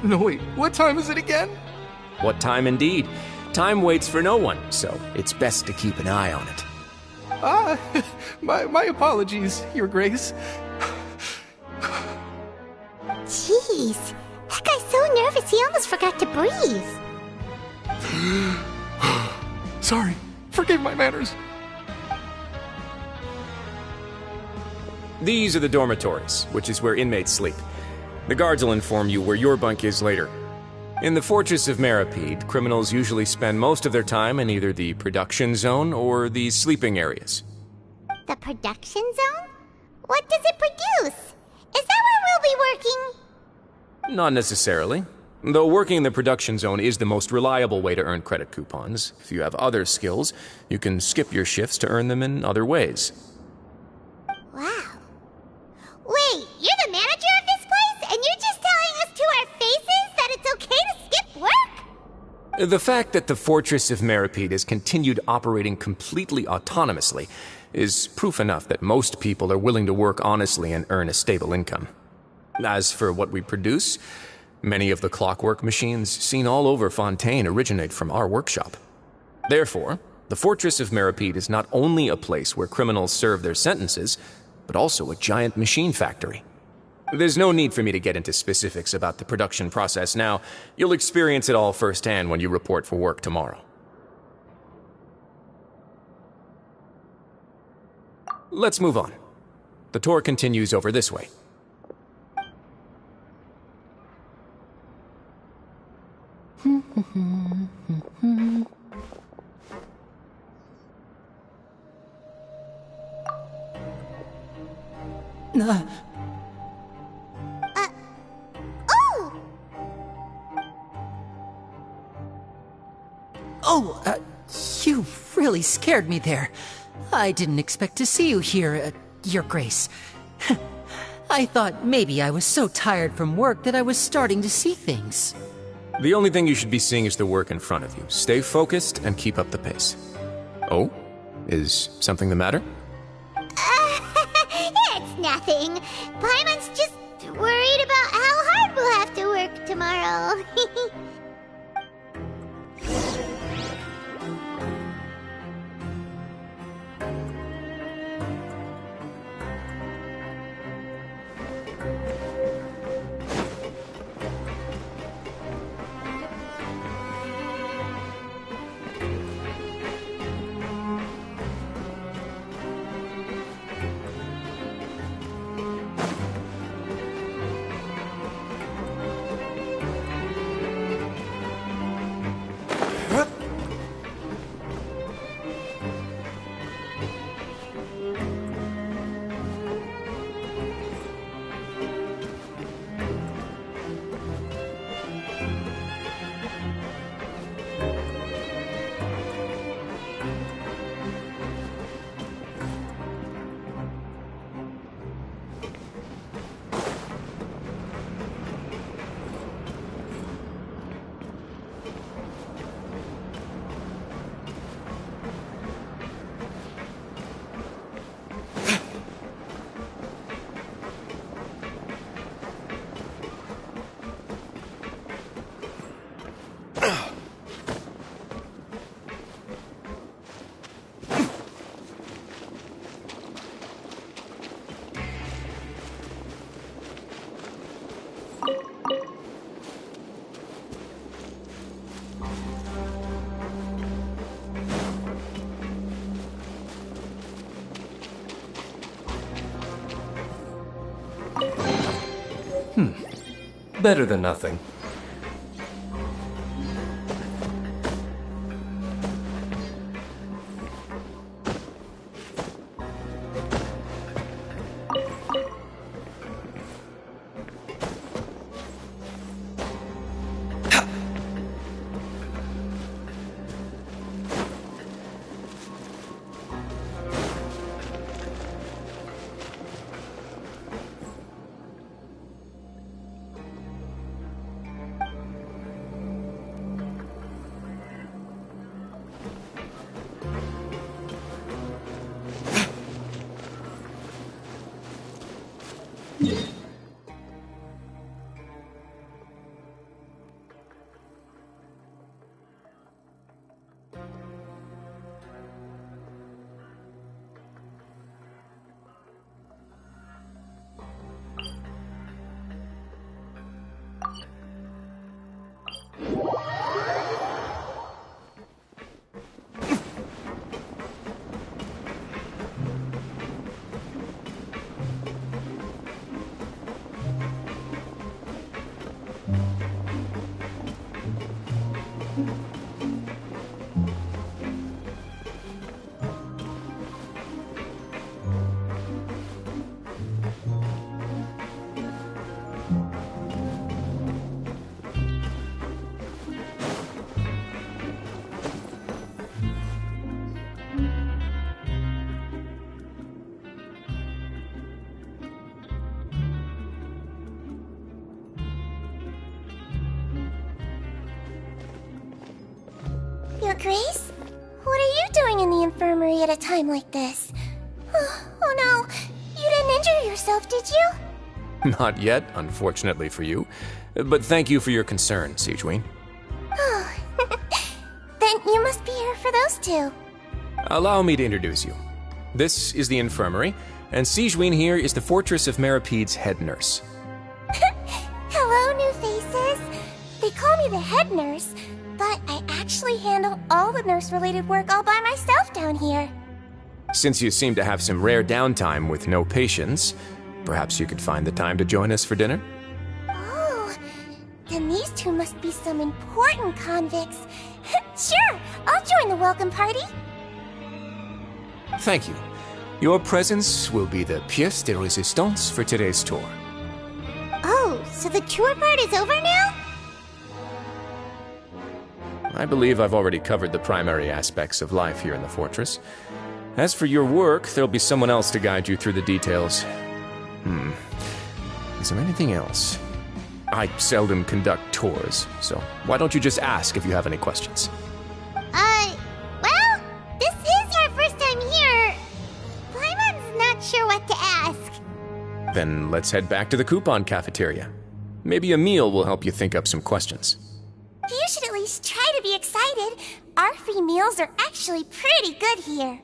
No, wait, what time is it again? What time indeed? Time waits for no one, so it's best to keep an eye on it. My apologies, Your Grace. Jeez, that guy's so nervous he almost forgot to breathe. Sorry, forgive my manners. These are the dormitories, which is where inmates sleep. The guards will inform you where your bunk is later. In the Fortress of Meripede, criminals usually spend most of their time in either the production zone or the sleeping areas. The production zone? What does it produce? Is that where we'll be working? Not necessarily. Though working in the production zone is the most reliable way to earn credit coupons, if you have other skills, you can skip your shifts to earn them in other ways. Wow. Wait, you're the manager of this place, and you're just telling us to our faces that it's okay to skip work? The fact that the Fortress of Meripede has continued operating completely autonomously is proof enough that most people are willing to work honestly and earn a stable income. As for what we produce, many of the clockwork machines seen all over Fontaine originate from our workshop. Therefore, the Fortress of Meripede is not only a place where criminals serve their sentences, but also a giant machine factory. There's no need for me to get into specifics about the production process now. You'll experience it all firsthand when you report for work tomorrow. Let's move on. The tour continues over this way. You really scared me there. I didn't expect to see you here, Your Grace. I thought maybe I was so tired from work that I was starting to see things. The only thing you should be seeing is the work in front of you. Stay focused and keep up the pace. Oh? Is something the matter? It's nothing. Paimon's just worried about how hard we'll have to work tomorrow. Better than nothing. Grace? What are you doing in the infirmary at a time like this? Oh no, you didn't injure yourself, did you? Not yet, unfortunately for you. But thank you for your concern, Sigewinne. Oh, then you must be here for those two. Allow me to introduce you. This is the infirmary, and Sigewinne here is the Fortress of Merapede's head nurse. Hello, new faces. They call me the head nurse, but I actually handle all the nurse-related work all by myself down here. Since you seem to have some rare downtime with no patients, perhaps you could find the time to join us for dinner? Oh, then these two must be some important convicts. Sure, I'll join the welcome party. Thank you. Your presence will be the pièce de résistance for today's tour. Oh, so the tour part is over now? I believe I've already covered the primary aspects of life here in the fortress. As for your work, there'll be someone else to guide you through the details. Is there anything else? I seldom conduct tours, so why don't you just ask if you have any questions? Well, this is our first time here. Paimon's not sure what to ask. Then let's head back to the coupon cafeteria. Maybe a meal will help you think up some questions. You should at least try to be excited. Our free meals are actually pretty good here.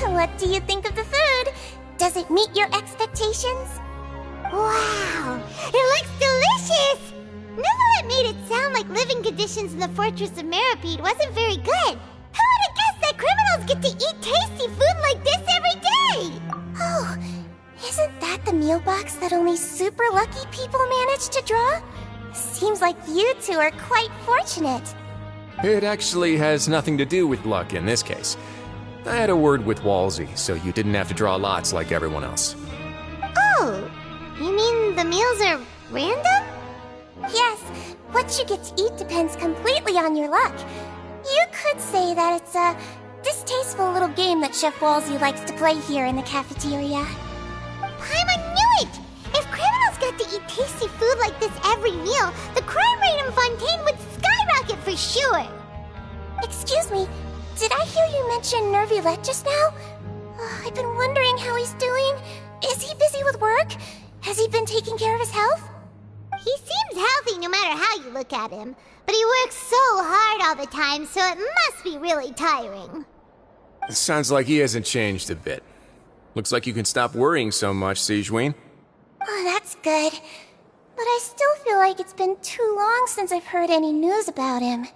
What do you think of the food? Does it meet your expectations? Wow, it looks delicious! Neverlet made it sound like living conditions in the Fortress of Meripede wasn't very good. Who would have guessed that criminals get to eat tasty food like this every day? Oh, isn't that the meal box that only super lucky people manage to draw? Seems like you two are quite fortunate. It actually has nothing to do with luck in this case. I had a word with Walsey, so you didn't have to draw lots like everyone else. Oh, you mean the meals are random? Yes, what you get to eat depends completely on your luck. You could say that it's a distasteful little game that Chef Walsey likes to play here in the cafeteria. Paimon knew it! If criminals got to eat tasty food like this every meal, the crime rate in Fontaine would skyrocket for sure! Excuse me, did I hear you mention Nervulette just now? I've been wondering how he's doing. Is he busy with work? Has he been taking care of his health? He seems healthy no matter how you look at him, but he works so hard all the time, so it must be really tiring. Sounds like he hasn't changed a bit. Looks like you can stop worrying so much, Sigewinne. Oh, that's good. But I still feel like it's been too long since I've heard any news about him.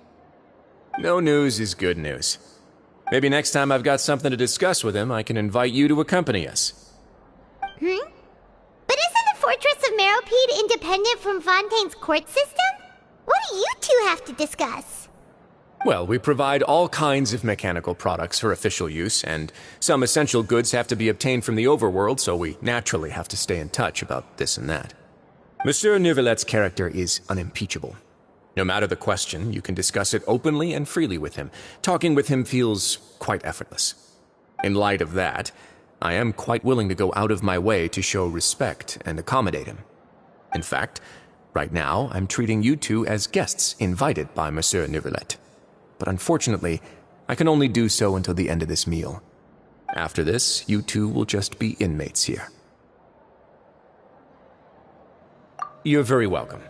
No news is good news. Maybe next time I've got something to discuss with him, I can invite you to accompany us. But isn't the Fortress of Meropede independent from Fontaine's court system? What do you two have to discuss? Well, we provide all kinds of mechanical products for official use, and some essential goods have to be obtained from the overworld, so we naturally have to stay in touch about this and that. Monsieur Nervulette's character is unimpeachable. No matter the question, you can discuss it openly and freely with him. Talking with him feels quite effortless. In light of that, I am quite willing to go out of my way to show respect and accommodate him. In fact, right now, I'm treating you two as guests invited by Monsieur Nervulette. But unfortunately, I can only do so until the end of this meal. After this, you two will just be inmates here. You're very welcome.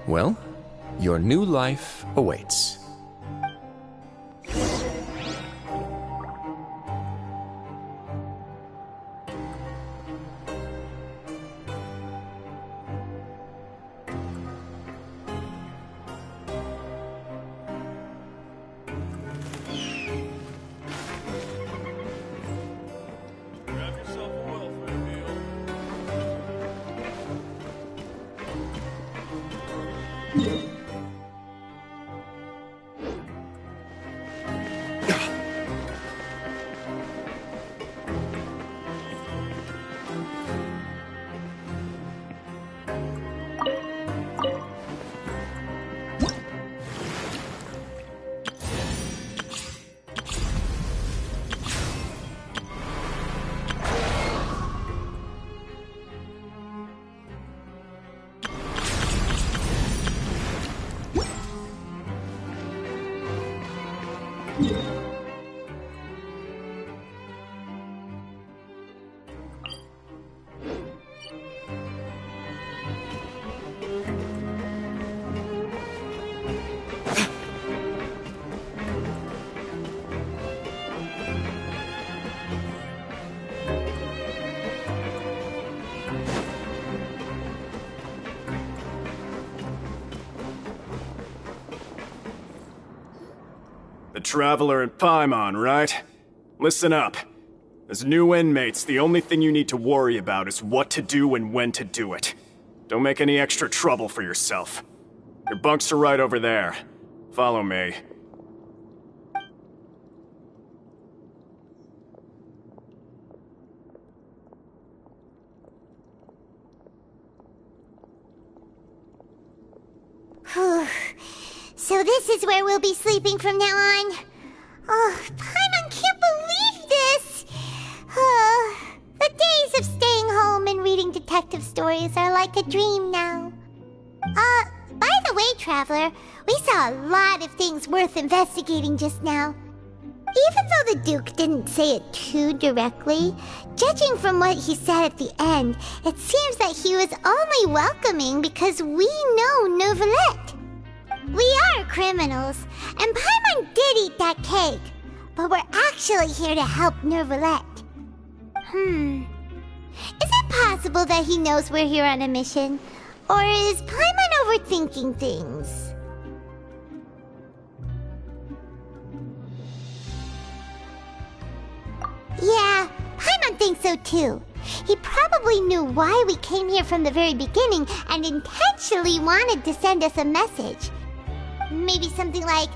Well, Your new life awaits. The Traveler and Paimon, right? Listen up. As new inmates, the only thing you need to worry about is what to do and when to do it. Don't make any extra trouble for yourself. Your bunks are right over there. Follow me. So this is where we'll be sleeping from now on. Oh, Paimon can't believe this! The days of staying home and reading detective stories are like a dream now. By the way, Traveler, we saw a lot of things worth investigating just now. Even though the Duke didn't say it too directly, judging from what he said at the end, it seems that he was only welcoming because we know Neuvillette. We are criminals, and Paimon did eat that cake, but we're actually here to help Neuvillette. Is it possible that he knows we're here on a mission? Or is Paimon overthinking things? Yeah, Paimon thinks so too. He probably knew why we came here from the very beginning and intentionally wanted to send us a message. Maybe something like,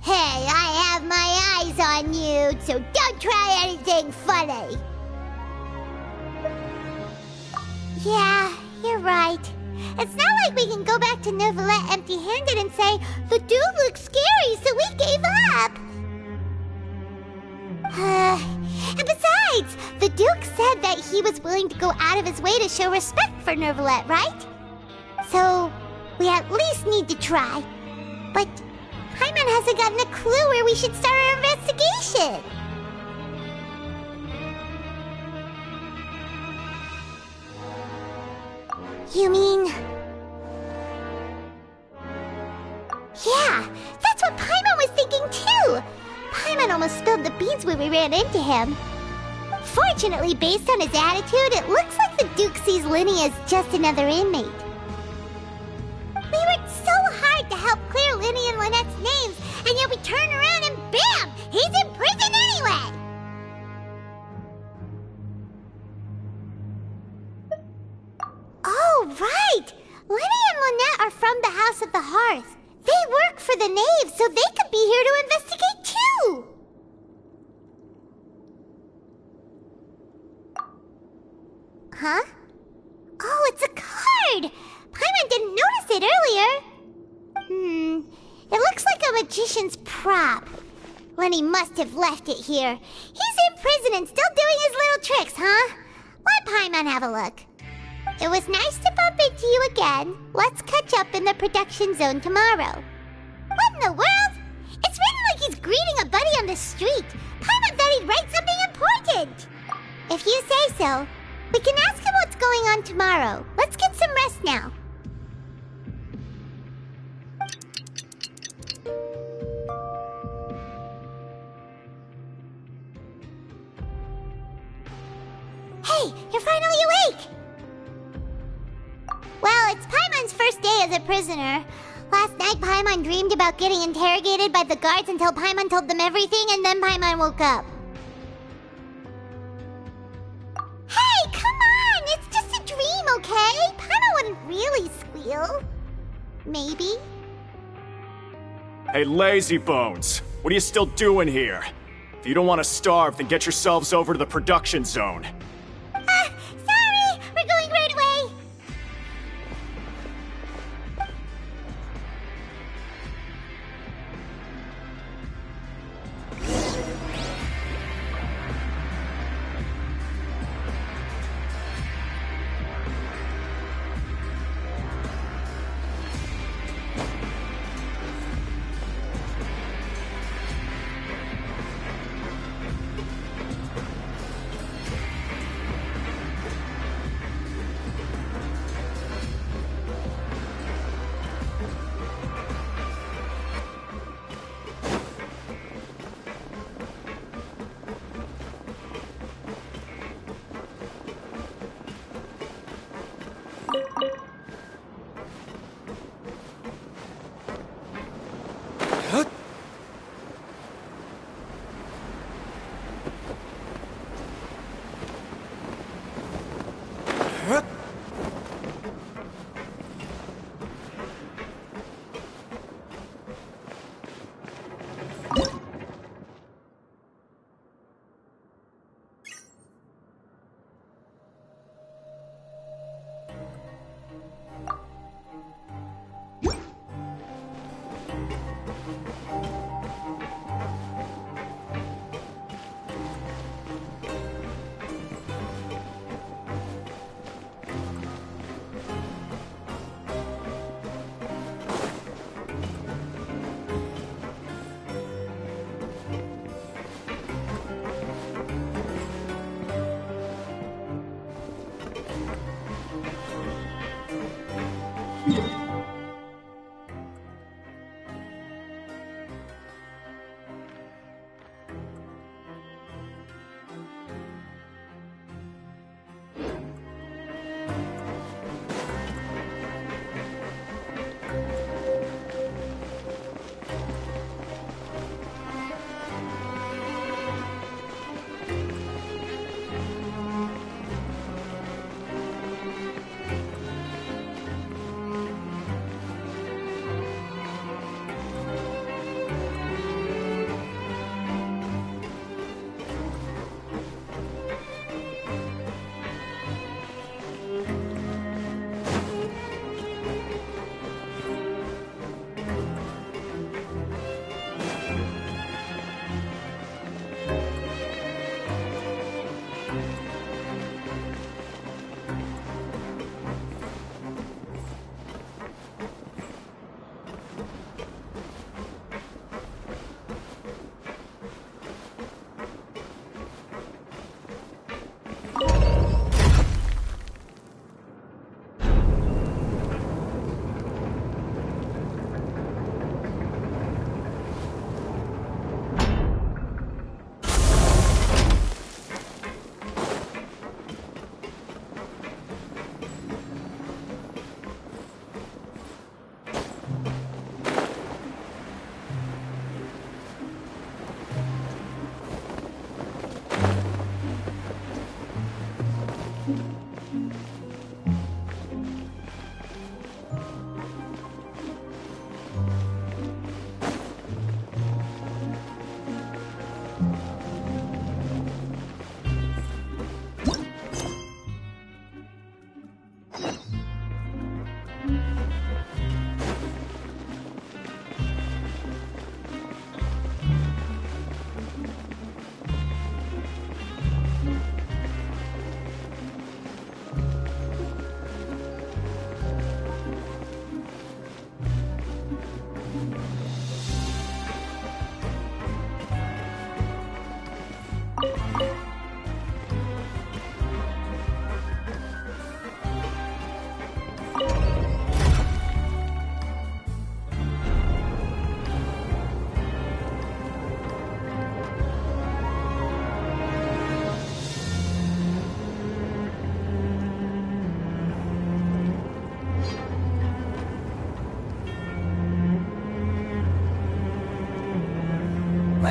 "Hey, I have my eyes on you, so don't try anything funny." Yeah, you're right. It's not like we can go back to Neuvillette empty-handed and say, "The dude looks scary, so we gave up." And besides, the Duke said that he was willing to go out of his way to show respect for Neuvillette, right? So, we at least need to try. But Paimon hasn't gotten a clue where we should start our investigation. You mean... Yeah, that's what Paimon was thinking too! Paimon almost spilled the beans when we ran into him. Fortunately, based on his attitude, it looks like the Duke sees Lyney as just another inmate. We worked so hard to help clear Lyney and Lynette's names, and yet we turn around and bam! He's in prison anyway! Oh, right! Lyney and Lynette are from the House of the Hearth. They work for the Knave, so they could be here to investigate too! Huh? Oh, it's a card! Paimon didn't notice it earlier. It looks like a magician's prop. Lyney must have left it here. He's in prison and still doing his little tricks, huh? Let Paimon have a look. It was nice to bump into you again. Let's catch up in the production zone tomorrow. What in the world? It's written like he's greeting a buddy on the street. Paimon thought he'd write something important. If you say so, we can ask him what's going on tomorrow. Let's get some rest now. finally awake! Well, it's Paimon's first day as a prisoner. Last night, Paimon dreamed about getting interrogated by the guards until Paimon told them everything, and then Paimon woke up. Hey, come on! It's just a dream, okay? Paimon wouldn't really squeal. Maybe? Hey, lazy bones! What are you still doing here? If you don't want to starve, then get yourselves over to the production zone. Sorry! We're going right away!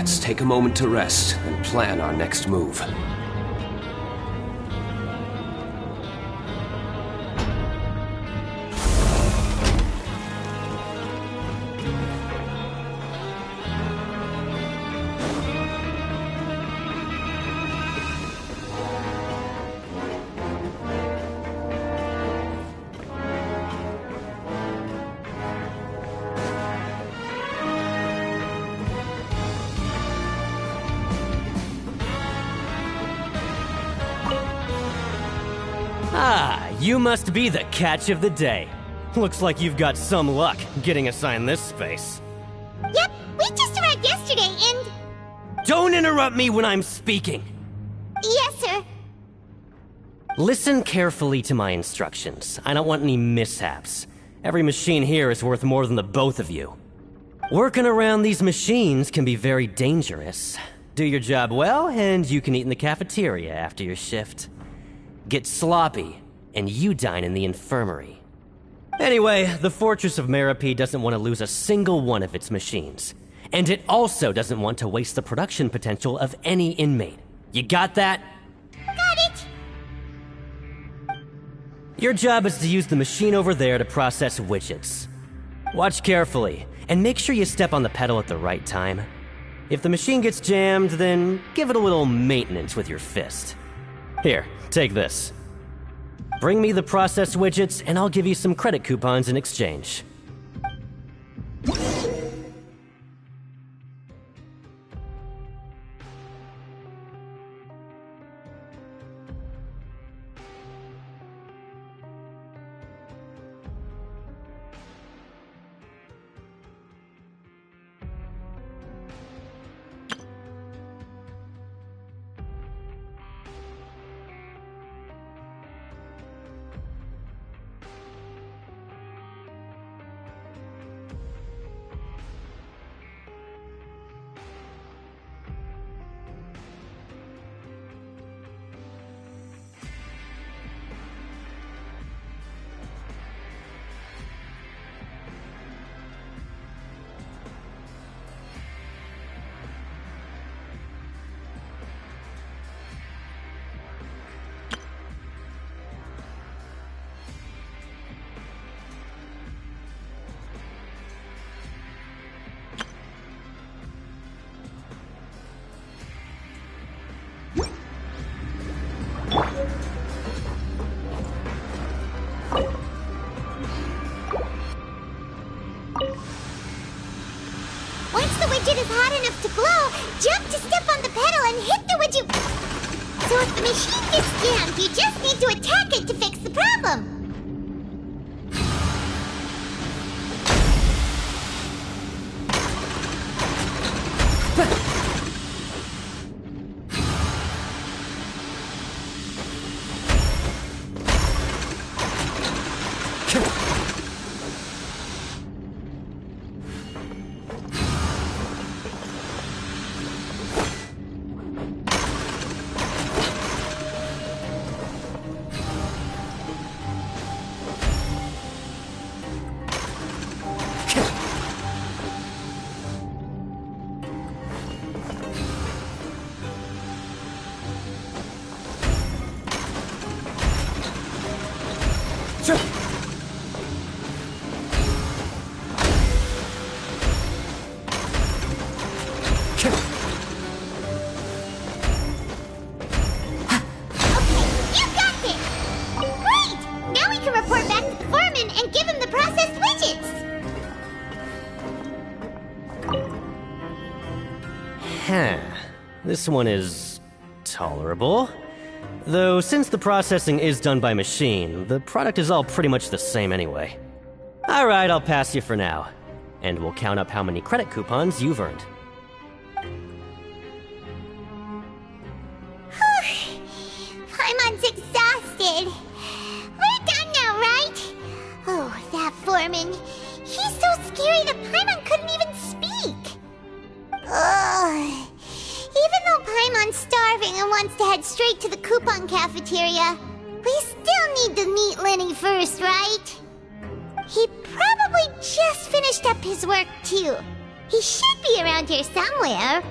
Let's take a moment to rest and plan our next move. Ah, you must be the catch of the day. Looks like you've got some luck getting assigned this space. Yep, we just arrived yesterday and... Don't interrupt me when I'm speaking! Yes, sir. Listen carefully to my instructions. I don't want any mishaps. Every machine here is worth more than the both of you. Working around these machines can be very dangerous. Do your job well, and you can eat in the cafeteria after your shift. Get sloppy, and you dine in the infirmary. Anyway, the Fortress of Merope doesn't want to lose a single one of its machines. And it also doesn't want to waste the production potential of any inmate. You got that? Got it! Your job is to use the machine over there to process widgets. Watch carefully, and make sure you step on the pedal at the right time. If the machine gets jammed, then give it a little maintenance with your fist. Here, take this. Bring me the processed widgets, and I'll give you some credit coupons in exchange. Once the widget is hot enough to glow, jump to step on the pedal and hit the widget. So if the machine gets jammed, you just need to attack it to fix the problem. This one is tolerable. Though since the processing is done by machine, the product is all pretty much the same anyway. Alright, I'll pass you for now. And we'll count up how many credit coupons you've earned. Paimon's exhausted. We're done now, right? Oh, that foreman. He's so scary that Paimon couldn't even speak. Ugh. Even though Paimon's starving and wants to head straight to the coupon cafeteria, we still need to meet Lenny first, right? He probably just finished up his work, too. He should be around here somewhere.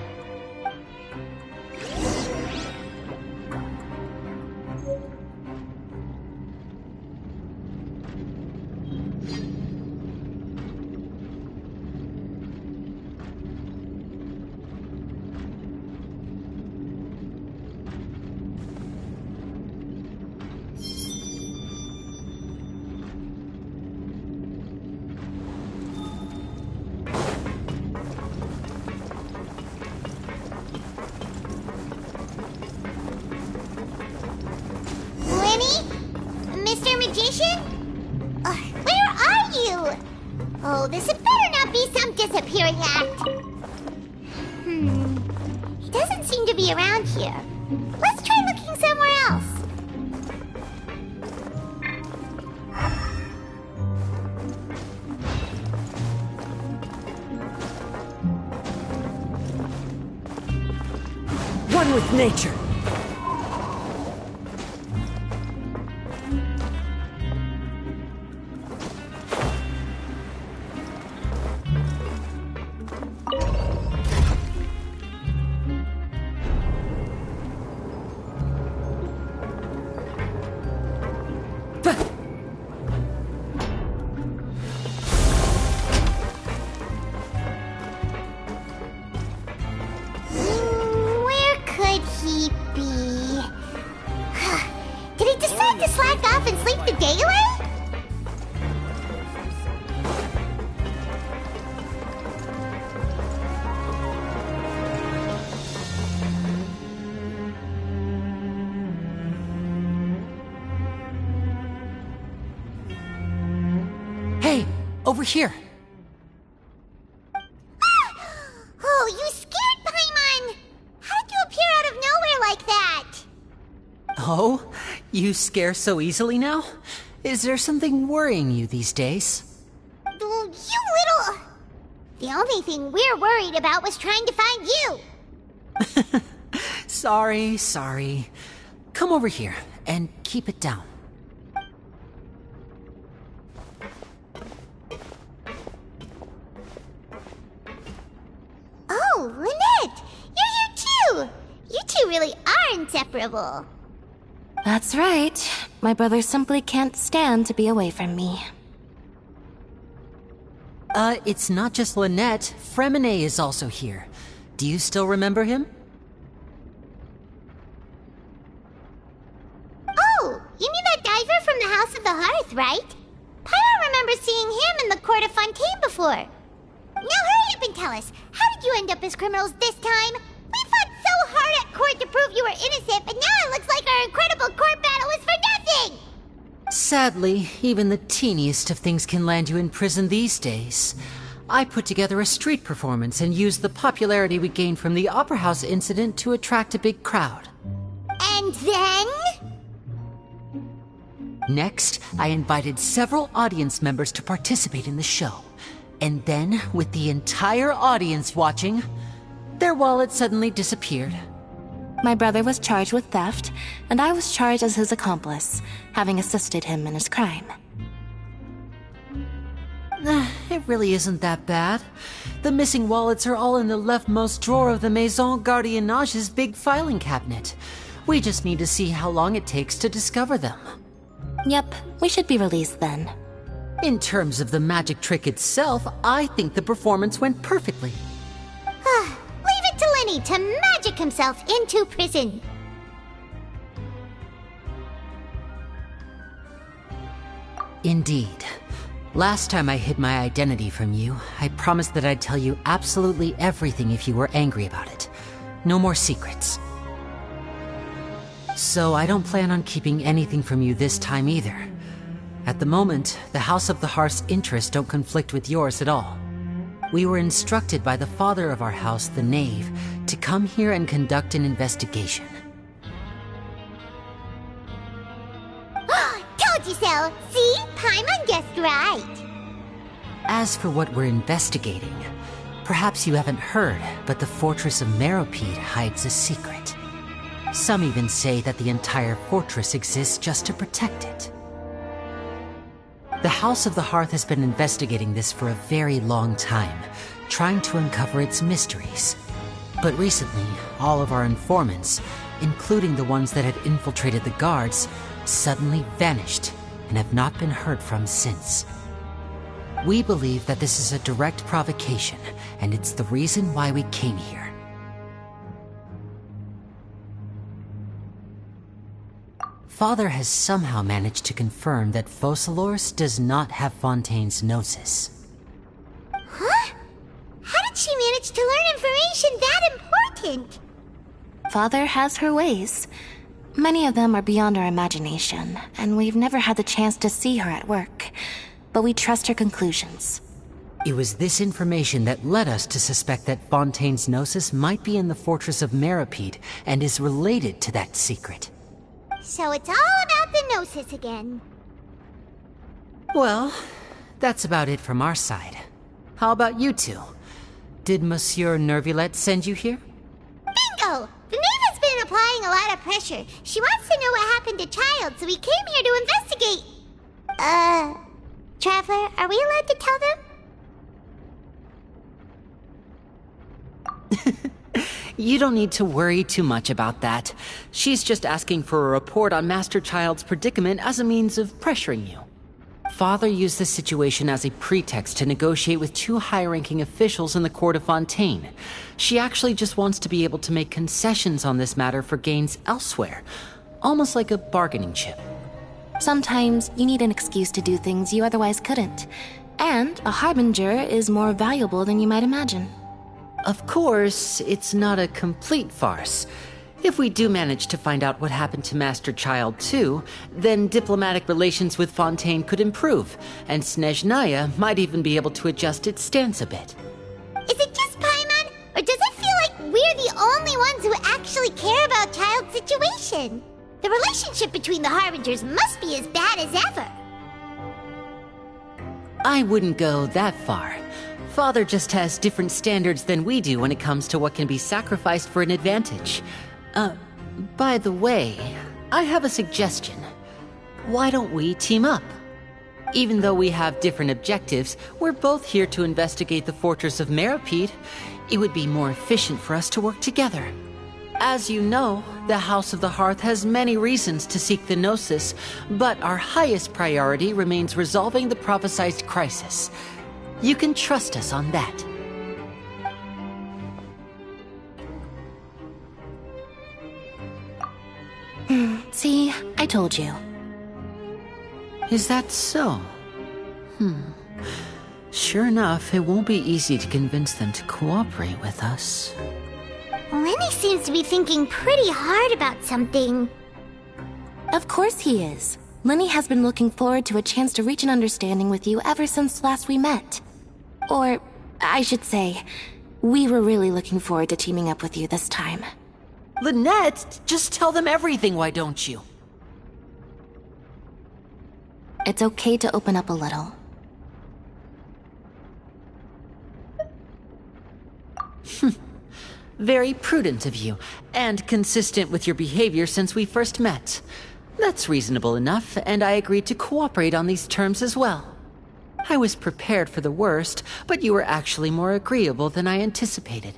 Mr. Magician? Where are you? Oh, this had better not be some disappearing act. He doesn't seem to be around here. Let's try looking somewhere else. One with nature. Where could he be? Did he decide to slack off and sleep the day away? Hey, over here. Oh, you scared Paimon! How did you appear out of nowhere like that? Oh, you scare so easily now? Is there something worrying you these days? You little... The only thing we're worried about was trying to find you. Sorry. Come over here and keep it down. Oh, Lynette! You're here too! You two really are inseparable. That's right. My brother simply can't stand to be away from me. It's not just Lynette. Fremine is also here. Do you still remember him? Oh, you mean that diver from the House of the Hearth, right? Pyro remembers seeing him in the court of Fontaine before. Now hurry up and tell us, how did you end up as criminals this time? We fought so hard at court to prove you were innocent, but now it looks like our incredible court battle was for nothing! Sadly, even the teeniest of things can land you in prison these days. I put together a street performance and used the popularity we gained from the Opera House incident to attract a big crowd. And then? Next, I invited several audience members to participate in the show. And then, with the entire audience watching, their wallet suddenly disappeared. My brother was charged with theft, and I was charged as his accomplice, having assisted him in his crime. It really isn't that bad. The missing wallets are all in the leftmost drawer of the Maison Gardiennage's big filing cabinet. We just need to see how long it takes to discover them. Yep, we should be released then. In terms of the magic trick itself, I think the performance went perfectly. Leave it to Lenny to magic himself into prison. Indeed. Last time I hid my identity from you, I promised that I'd tell you absolutely everything if you were angry about it. No more secrets. So I don't plan on keeping anything from you this time either. At the moment, the House of the Hearth's interests don't conflict with yours at all. We were instructed by the father of our house, the Knave, to come here and conduct an investigation. Told you so! See? Paimon guessed right. As for what we're investigating, perhaps you haven't heard, but the fortress of Meropide hides a secret. Some even say that the entire fortress exists just to protect it. The House of the Hearth has been investigating this for a very long time, trying to uncover its mysteries. But recently, all of our informants, including the ones that had infiltrated the guards, suddenly vanished and have not been heard from since. We believe that this is a direct provocation, and it's the reason why we came here. Father has somehow managed to confirm that Focalors does not have Fontaine's Gnosis. Huh? How did she manage to learn information that important? Father has her ways. Many of them are beyond our imagination, and we've never had the chance to see her at work. But we trust her conclusions. It was this information that led us to suspect that Fontaine's Gnosis might be in the fortress of Meripede and is related to that secret. So it's all about the Gnosis again. Well, that's about it from our side. How about you two? Did Monsieur Nervulette send you here? Bingo! The Knave has been applying a lot of pressure. She wants to know what happened to Child, so we came here to investigate. Traveler, are we allowed to tell them? You don't need to worry too much about that. She's just asking for a report on Master Child's predicament as a means of pressuring you. Father used this situation as a pretext to negotiate with two high-ranking officials in the court of Fontaine. She actually just wants to be able to make concessions on this matter for gains elsewhere, almost like a bargaining chip. Sometimes you need an excuse to do things you otherwise couldn't. And a harbinger is more valuable than you might imagine. Of course, it's not a complete farce. If we do manage to find out what happened to Master Child too, then diplomatic relations with Fontaine could improve, and Snezhnaya might even be able to adjust its stance a bit. Is it just Paimon, or does it feel like we're the only ones who actually care about Child's situation? The relationship between the Harbingers must be as bad as ever. I wouldn't go that far. Father just has different standards than we do when it comes to what can be sacrificed for an advantage. By the way, I have a suggestion. Why don't we team up? Even though we have different objectives, we're both here to investigate the fortress of Meripede. It would be more efficient for us to work together. As you know, the House of the Hearth has many reasons to seek the Gnosis, but our highest priority remains resolving the prophesized crisis. You can trust us on that. See, I told you. Is that so? Sure enough, it won't be easy to convince them to cooperate with us. Lenny seems to be thinking pretty hard about something. Of course he is. Lenny has been looking forward to a chance to reach an understanding with you ever since last we met. Or, I should say, we were really looking forward to teaming up with you this time. Lynette, just tell them everything, why don't you? It's okay to open up a little. Very prudent of you, and consistent with your behavior since we first met. That's reasonable enough, and I agreed to cooperate on these terms as well. I was prepared for the worst, but you were actually more agreeable than I anticipated.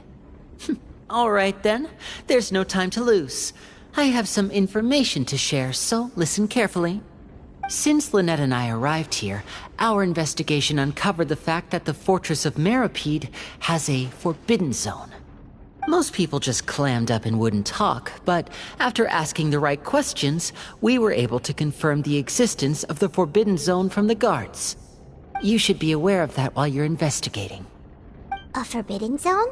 All right then, there's no time to lose. I have some information to share, so listen carefully. Since Lynette and I arrived here, our investigation uncovered the fact that the Fortress of Meripede has a forbidden zone. Most people just clammed up and wouldn't talk, but after asking the right questions, we were able to confirm the existence of the forbidden zone from the guards. You should be aware of that while you're investigating. A forbidden zone?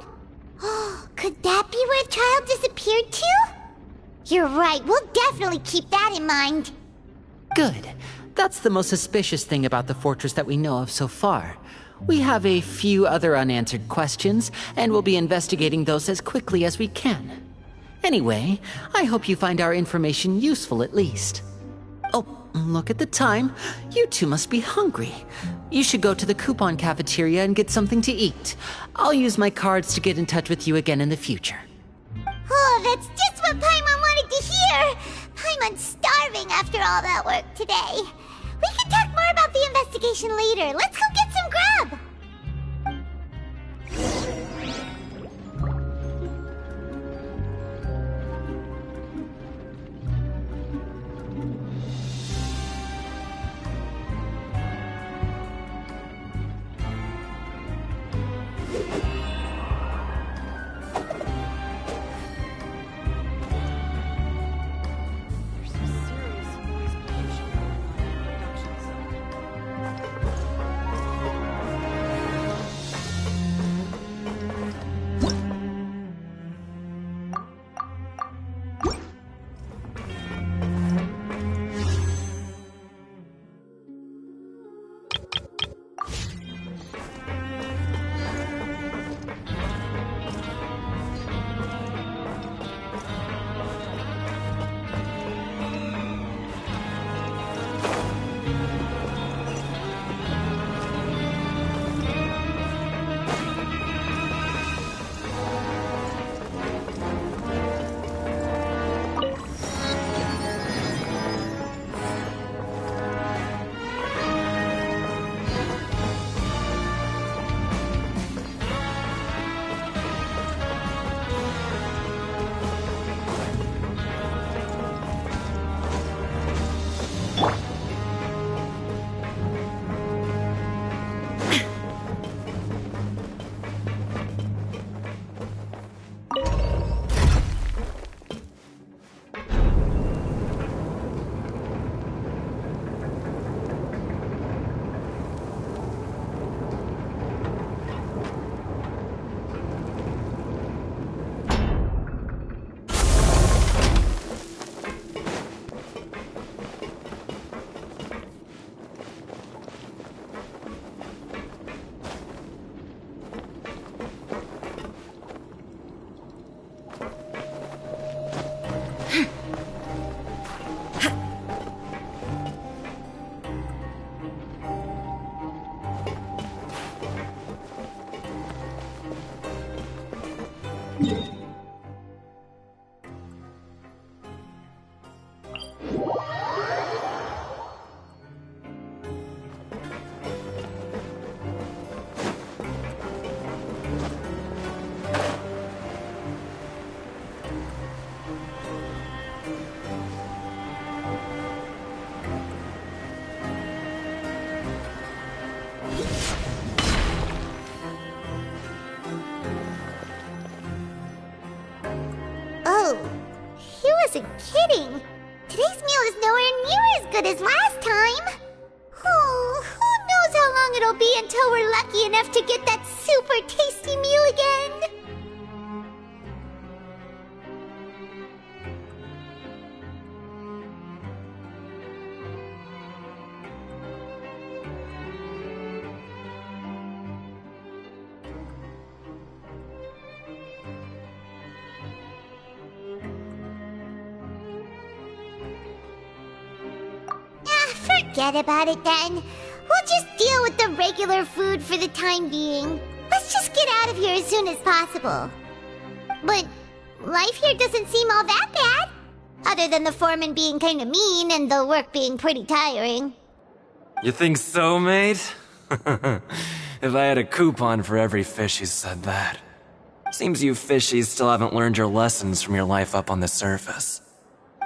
Could that be where Child disappeared to? You're right, we'll definitely keep that in mind. Good. That's the most suspicious thing about the fortress that we know of so far. We have a few other unanswered questions, and we'll be investigating those as quickly as we can. Anyway, I hope you find our information useful at least. Oh, look at the time. You two must be hungry. You should go to the coupon cafeteria and get something to eat. I'll use my cards to get in touch with you again in the future. Oh, that's just what Paimon wanted to hear! Paimon's starving after all that work today. We can talk more about the investigation later. Let's go get some grub! wasn't kidding. Today's meal is nowhere near as good as last time. Oh, who knows how long it'll be until we're lucky enough to get that super tasty meal again. Forget about it then. We'll just deal with the regular food for the time being. Let's just get out of here as soon as possible. But life here doesn't seem all that bad. Other than the foreman being kinda mean and the work being pretty tiring. You think so, mate? If I had a coupon for every fish who said that. Seems you fishies still haven't learned your lessons from your life up on the surface.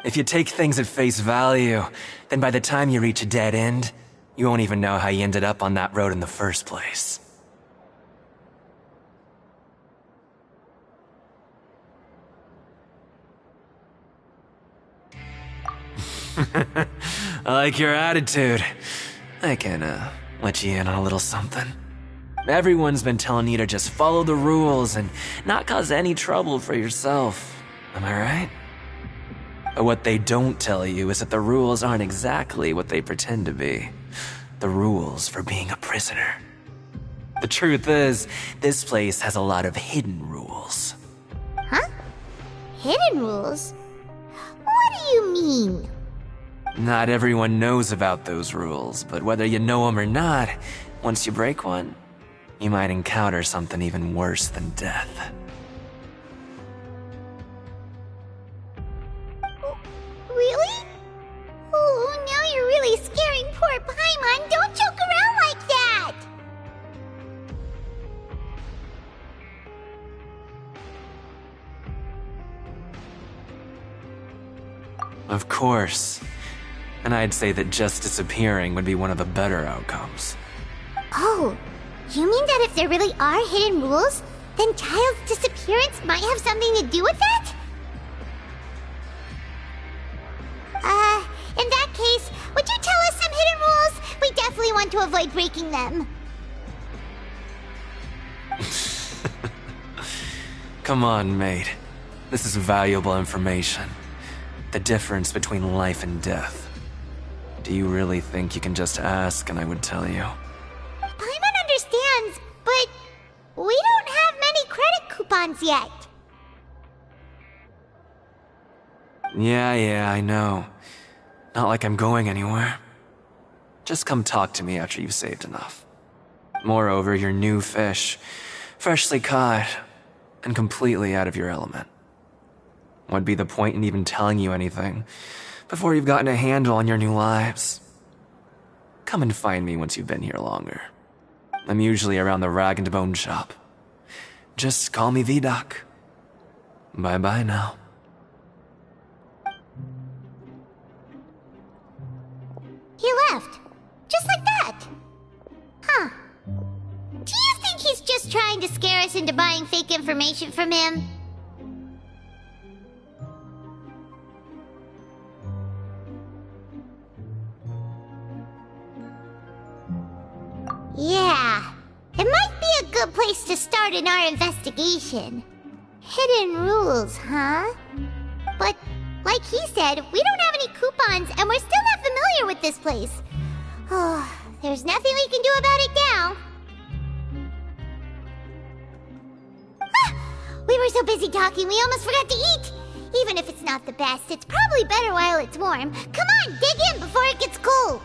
If you take things at face value, then by the time you reach a dead end, you won't even know how you ended up on that road in the first place. I like your attitude. I can, let you in on a little something. Everyone's been telling you to just follow the rules and not cause any trouble for yourself. Am I right? But what they don't tell you is that the rules aren't exactly what they pretend to be. The rules for being a prisoner. The truth is, this place has a lot of hidden rules. Huh? Hidden rules? What do you mean? Not everyone knows about those rules, but whether you know them or not, once you break one, you might encounter something even worse than death. Really? Oh, now you're really scaring poor Paimon. Don't joke around like that! Of course. And I'd say that just disappearing would be one of the better outcomes. Oh, you mean that if there really are hidden rules, then Child's disappearance might have something to do with that? In that case, would you tell us some hidden rules? We definitely want to avoid breaking them. Come on, mate. This is valuable information. The difference between life and death. Do you really think you can just ask and I would tell you? Paimon understands, but we don't have many credit coupons yet. Yeah, I know. Not like I'm going anywhere. Just come talk to me after you've saved enough. Moreover, you're new fish, freshly caught, and completely out of your element. What'd be the point in even telling you anything before you've gotten a handle on your new lives? Come and find me once you've been here longer. I'm usually around the rag and bone shop. Just call me Vidoc. Bye-bye now. He left. Just like that. Huh. Do you think he's just trying to scare us into buying fake information from him? Yeah. It might be a good place to start in our investigation. Hidden rules, huh? But like he said, we don't have any coupons, and we're still not familiar with this place. Oh, there's nothing we can do about it now. Ah, we were so busy talking, we almost forgot to eat. Even if it's not the best, it's probably better while it's warm. Come on, dig in before it gets cold.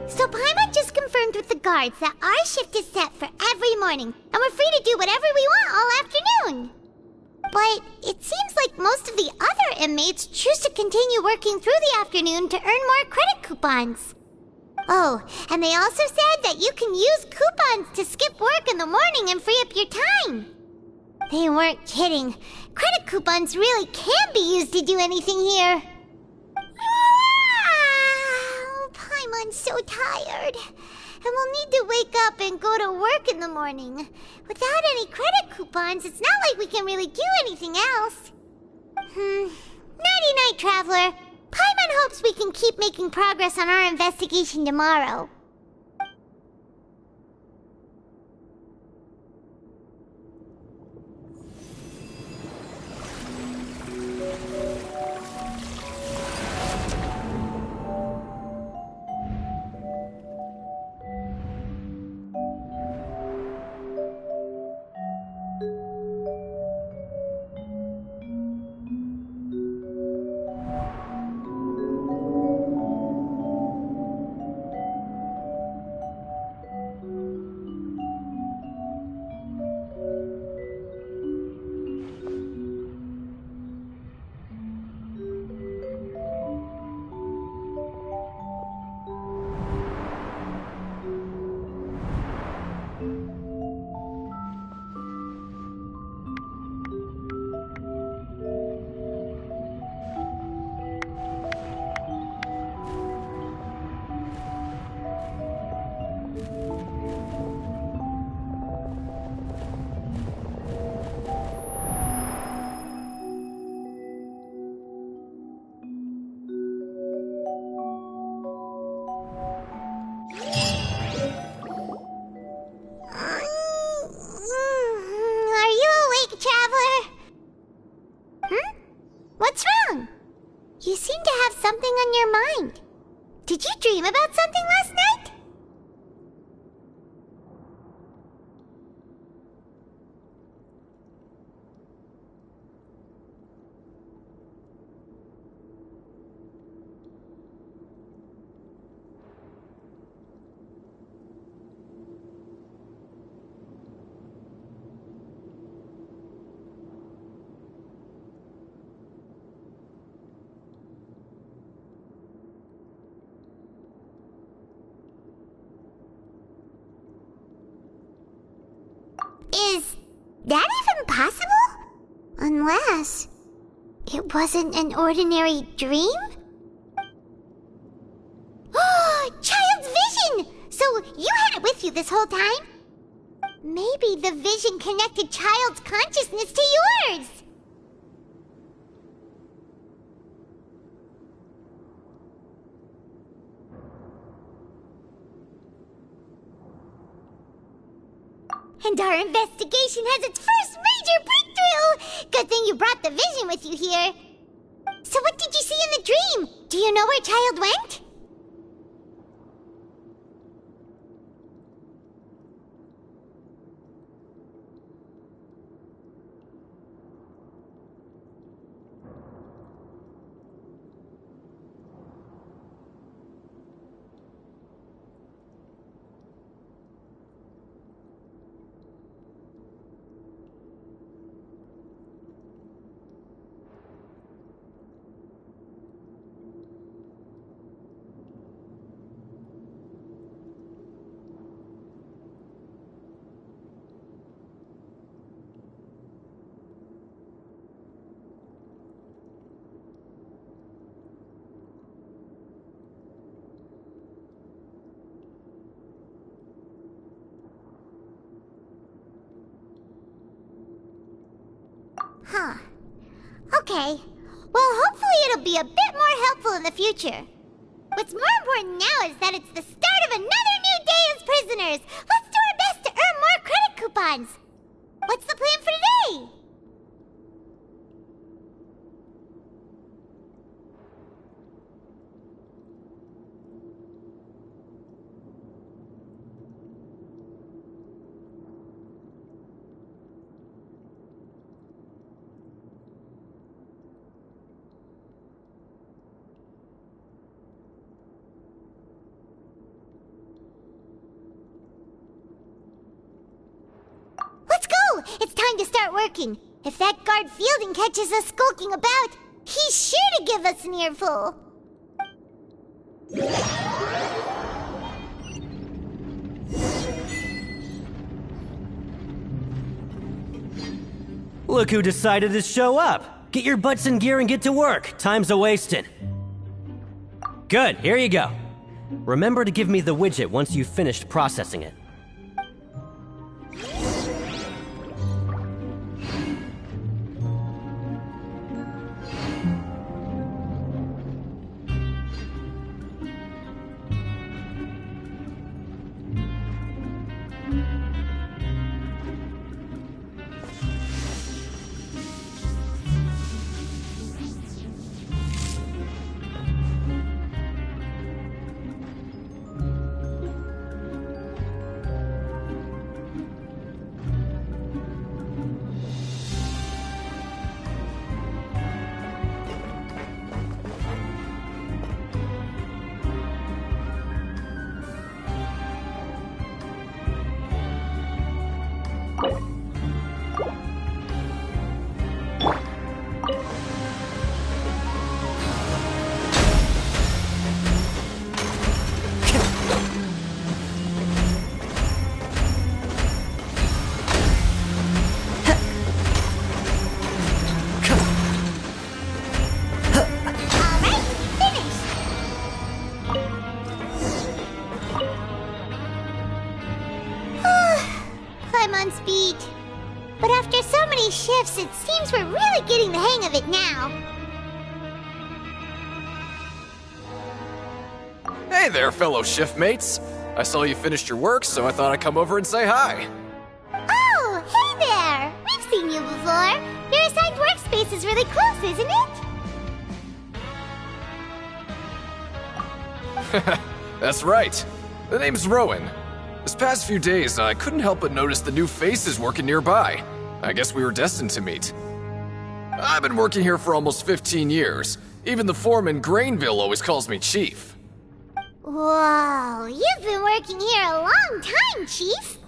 So Paimon just confirmed with the guards that our shift is set for every morning, and we're free to do whatever we want all afternoon. But it seems like most of the other inmates choose to continue working through the afternoon to earn more credit coupons. Oh, and they also said that you can use coupons to skip work in the morning and free up your time. They weren't kidding. Credit coupons really can be used to do anything here. Paimon's so tired. And we'll need to wake up and go to work in the morning. Without any credit coupons, it's not like we can really do anything else. Nighty-night, Traveler. Paimon hopes we can keep making progress on our investigation tomorrow. You seem to have something on your mind. Did you dream about something last night? Is that even possible? Unless it wasn't an ordinary dream? Oh, Child's vision! So you had it with you this whole time? Maybe the vision connected Child's consciousness to yours! And our investigation has its first major breakthrough! Good thing you brought the vision with you here. So what did you see in the dream? Do you know where Child went? Huh. Okay. Well, hopefully it'll be a bit more helpful in the future. What's more important now is that it's the start of another new day as prisoners. Let's do our best to earn more credit coupons. What's the plan for today? It's time to start working. If that guard Fielding catches us skulking about, he's sure to give us an earful. Look who decided to show up. Get your butts in gear and get to work. Time's a-wasting. Good, here you go. Remember to give me the widget once you've finished processing it. Shifts, it seems we're really getting the hang of it now. Hey there, fellow shift mates. I saw you finished your work, so I thought I'd come over and say hi. Oh, hey there! We've seen you before. Your assigned workspace is really close, isn't it? That's right. The name's Rowan. This past few days, I couldn't help but notice the new faces working nearby. I guess we were destined to meet. I've been working here for almost 15 years. Even the foreman, Grainville, always calls me Chief. Whoa, you've been working here a long time, Chief.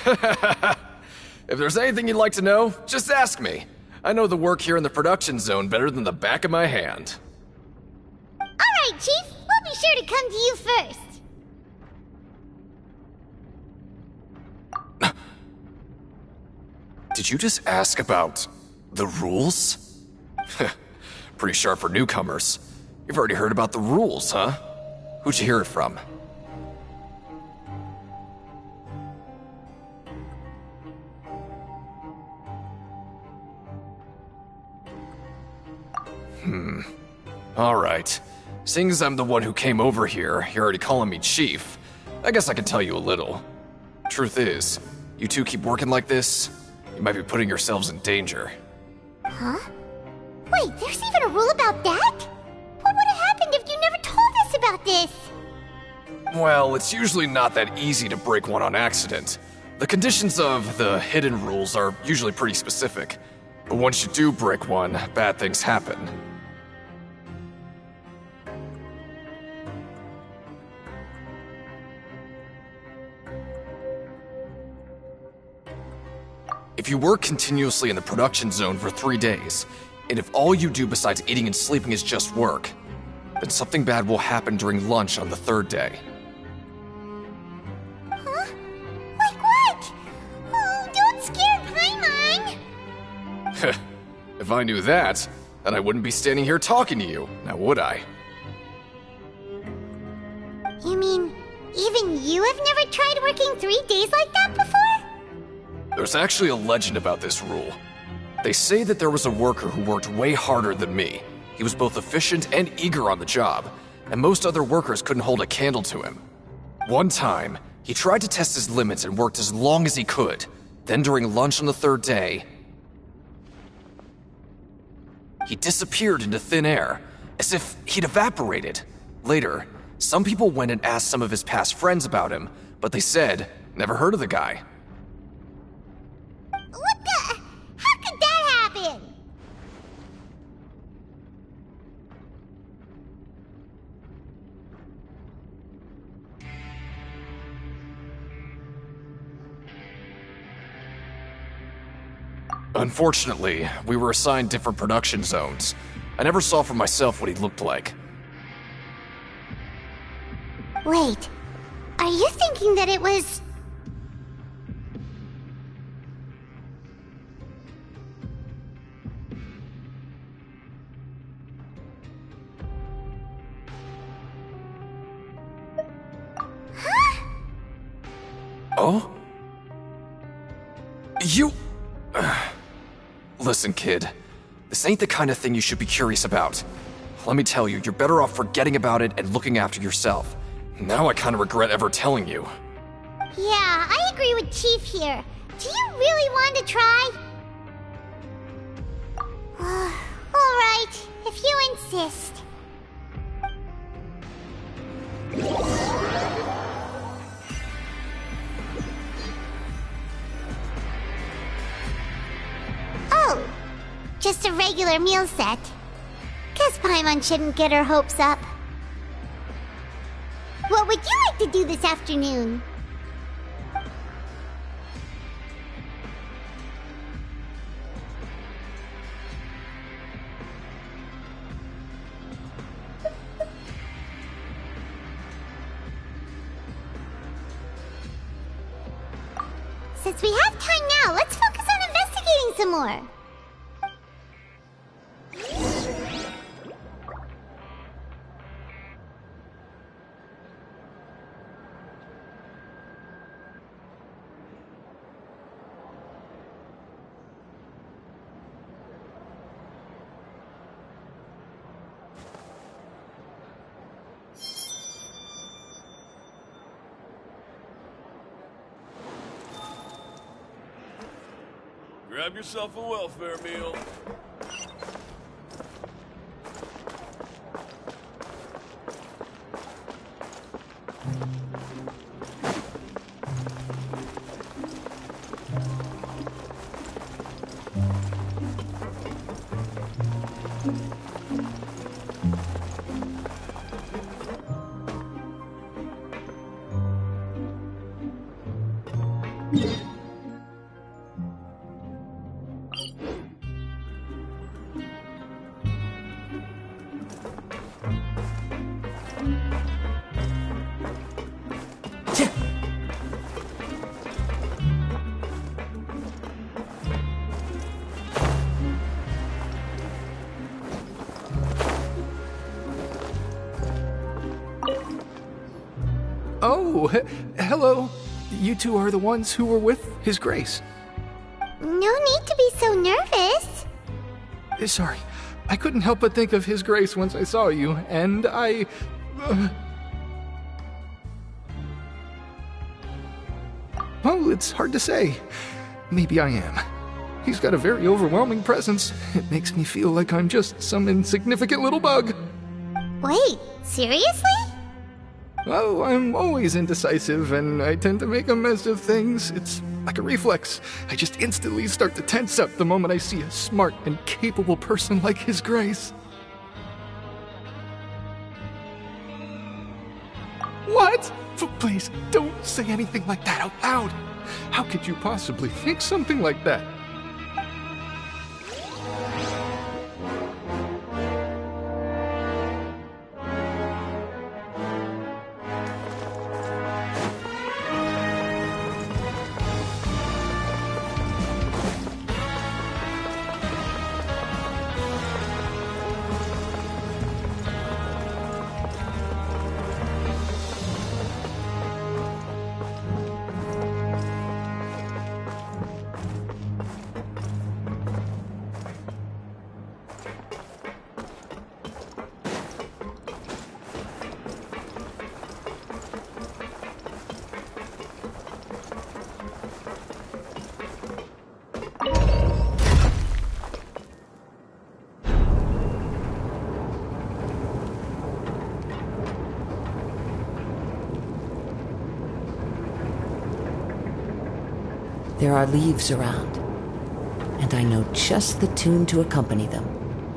If there's anything you'd like to know, just ask me. I know the work here in the production zone better than the back of my hand. All right, Chief. We'll be sure to come to you first. Did you just ask about the rules? Pretty sharp for newcomers. You've already heard about the rules, huh? Who'd you hear it from? Alright. Seeing as I'm the one who came over here, you're already calling me Chief. I guess I can tell you a little. Truth is, you two keep working like this, you might be putting yourselves in danger. Huh? Wait, there's even a rule about that? What would have happened if you never told us about this? Well, it's usually not that easy to break one on accident. The conditions of the hidden rules are usually pretty specific. But once you do break one, bad things happen. If you work continuously in the production zone for 3 days, and if all you do besides eating and sleeping is just work, then something bad will happen during lunch on the 3rd day. Huh? Like what? Oh, don't scare Paimon! If I knew that, then I wouldn't be standing here talking to you, now would I? You mean, even you have never tried working 3 days like that before? There's actually a legend about this rule. They say that there was a worker who worked way harder than me. He was both efficient and eager on the job, and most other workers couldn't hold a candle to him. One time, he tried to test his limits and worked as long as he could. Then during lunch on the third day, he disappeared into thin air, as if he'd evaporated. Later, some people went and asked some of his past friends about him, but they said, never heard of the guy. What the? How could that happen? Unfortunately, we were assigned different production zones. I never saw for myself what he looked like. Wait, are you thinking that it was... Oh? You... Listen, kid. This ain't the kind of thing you should be curious about. Let me tell you, you're better off forgetting about it and looking after yourself. Now I kinda regret ever telling you. Yeah, I agree with Chief here. Do you really want to try? Alright, if you insist. Oh, just a regular meal set. Guess Paimon shouldn't get her hopes up. What would you like to do this afternoon? Since we have time now, let's focus on investigating some more. Grab yourself a welfare meal. Oh, hello. You two are the ones who were with His Grace. No need to be so nervous. Sorry, I couldn't help but think of His Grace once I saw you, and I... Well, it's hard to say. Maybe I am. He's got a very overwhelming presence. It makes me feel like I'm just some insignificant little bug. Wait, seriously? Oh, I'm always indecisive, and I tend to make a mess of things. It's like a reflex. I just instantly start to tense up the moment I see a smart and capable person like His Grace. What? Please, don't say anything like that out loud. How could you possibly think something like that? There are leaves around, and I know just the tune to accompany them,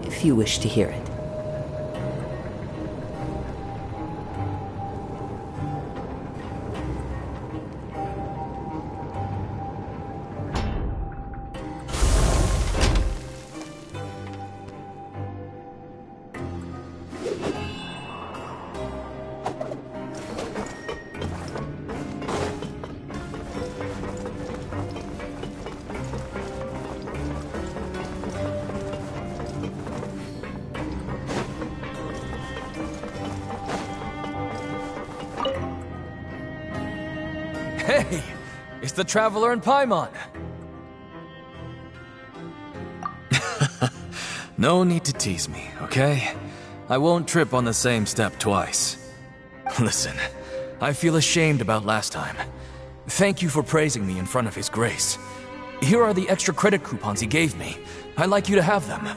if you wish to hear it. Hey, it's the Traveler and Paimon. No need to tease me, okay? I won't trip on the same step twice. Listen, I feel ashamed about last time. Thank you for praising me in front of His Grace. Here are the extra credit coupons he gave me. I'd like you to have them.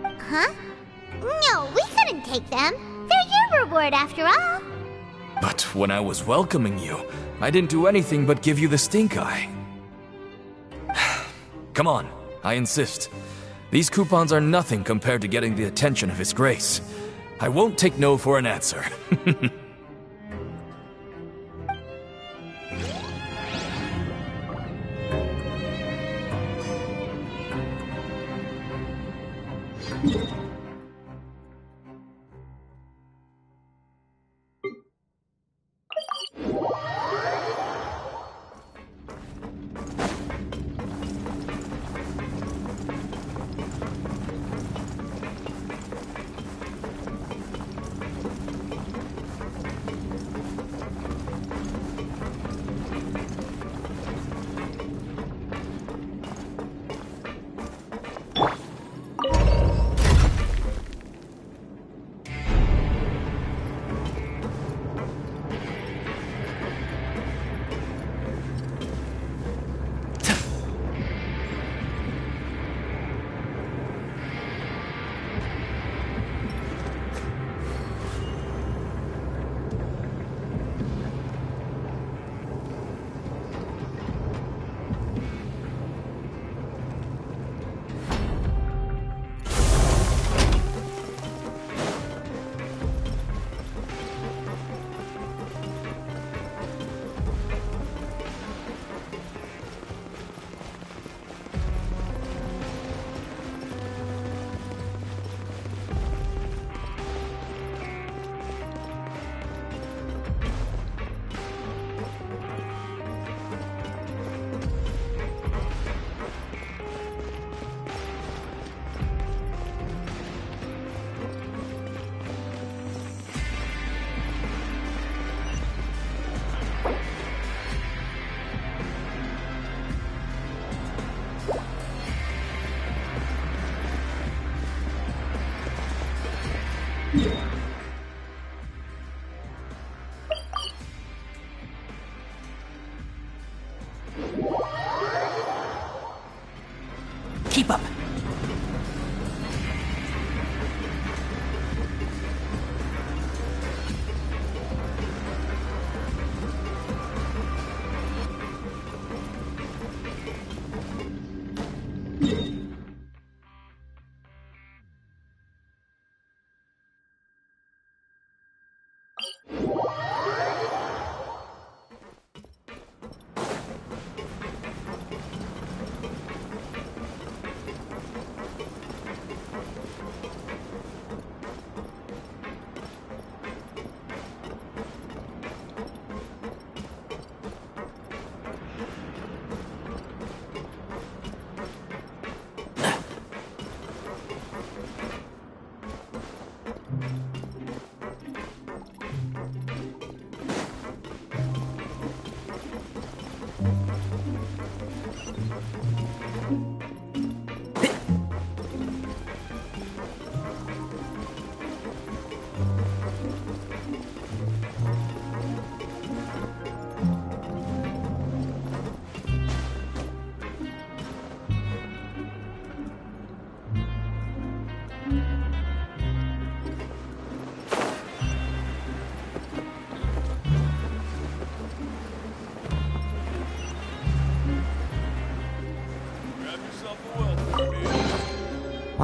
Huh? No, we couldn't take them. They're your reward after all. But when I was welcoming you, I didn't do anything but give you the stink eye. Come on, I insist. These coupons are nothing compared to getting the attention of His Grace. I won't take no for an answer.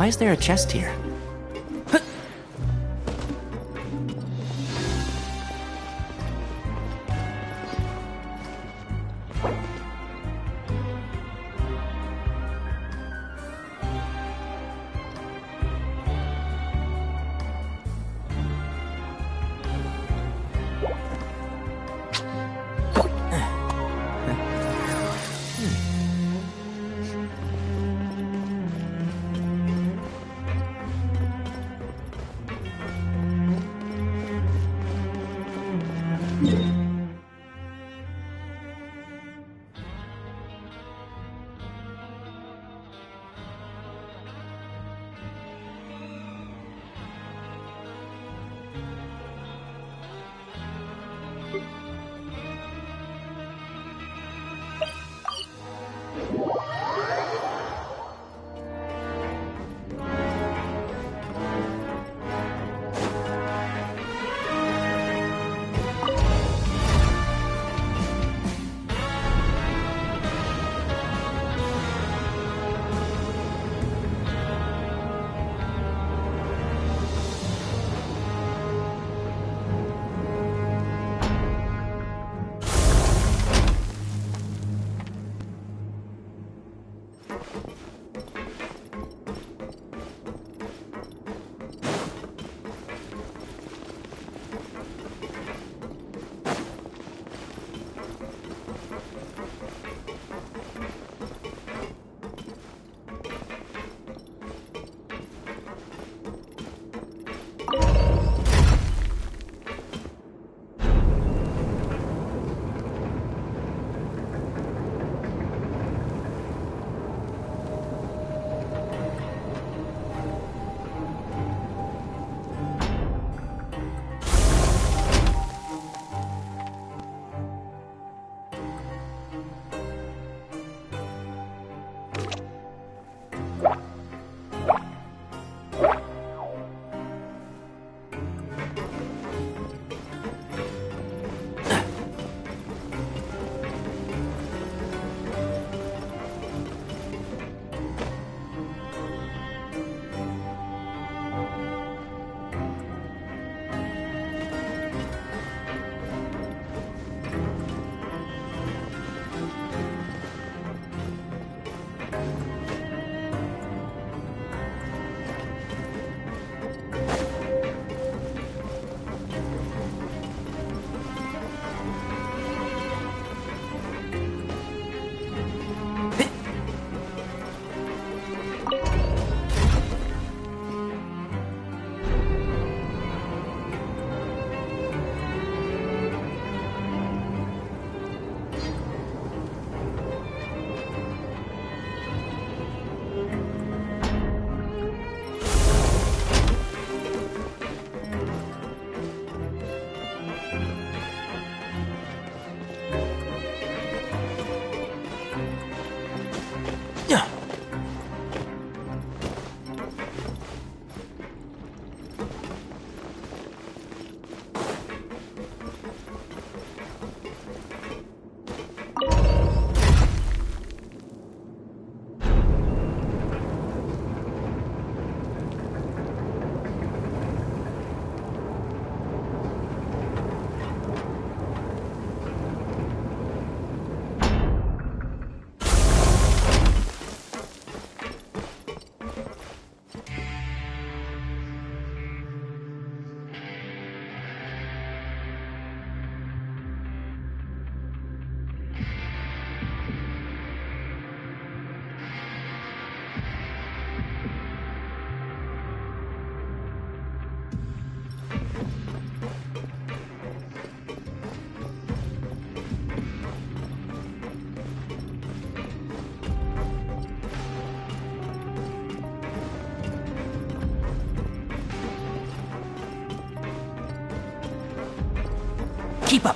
Why is there a chest here? Keep up!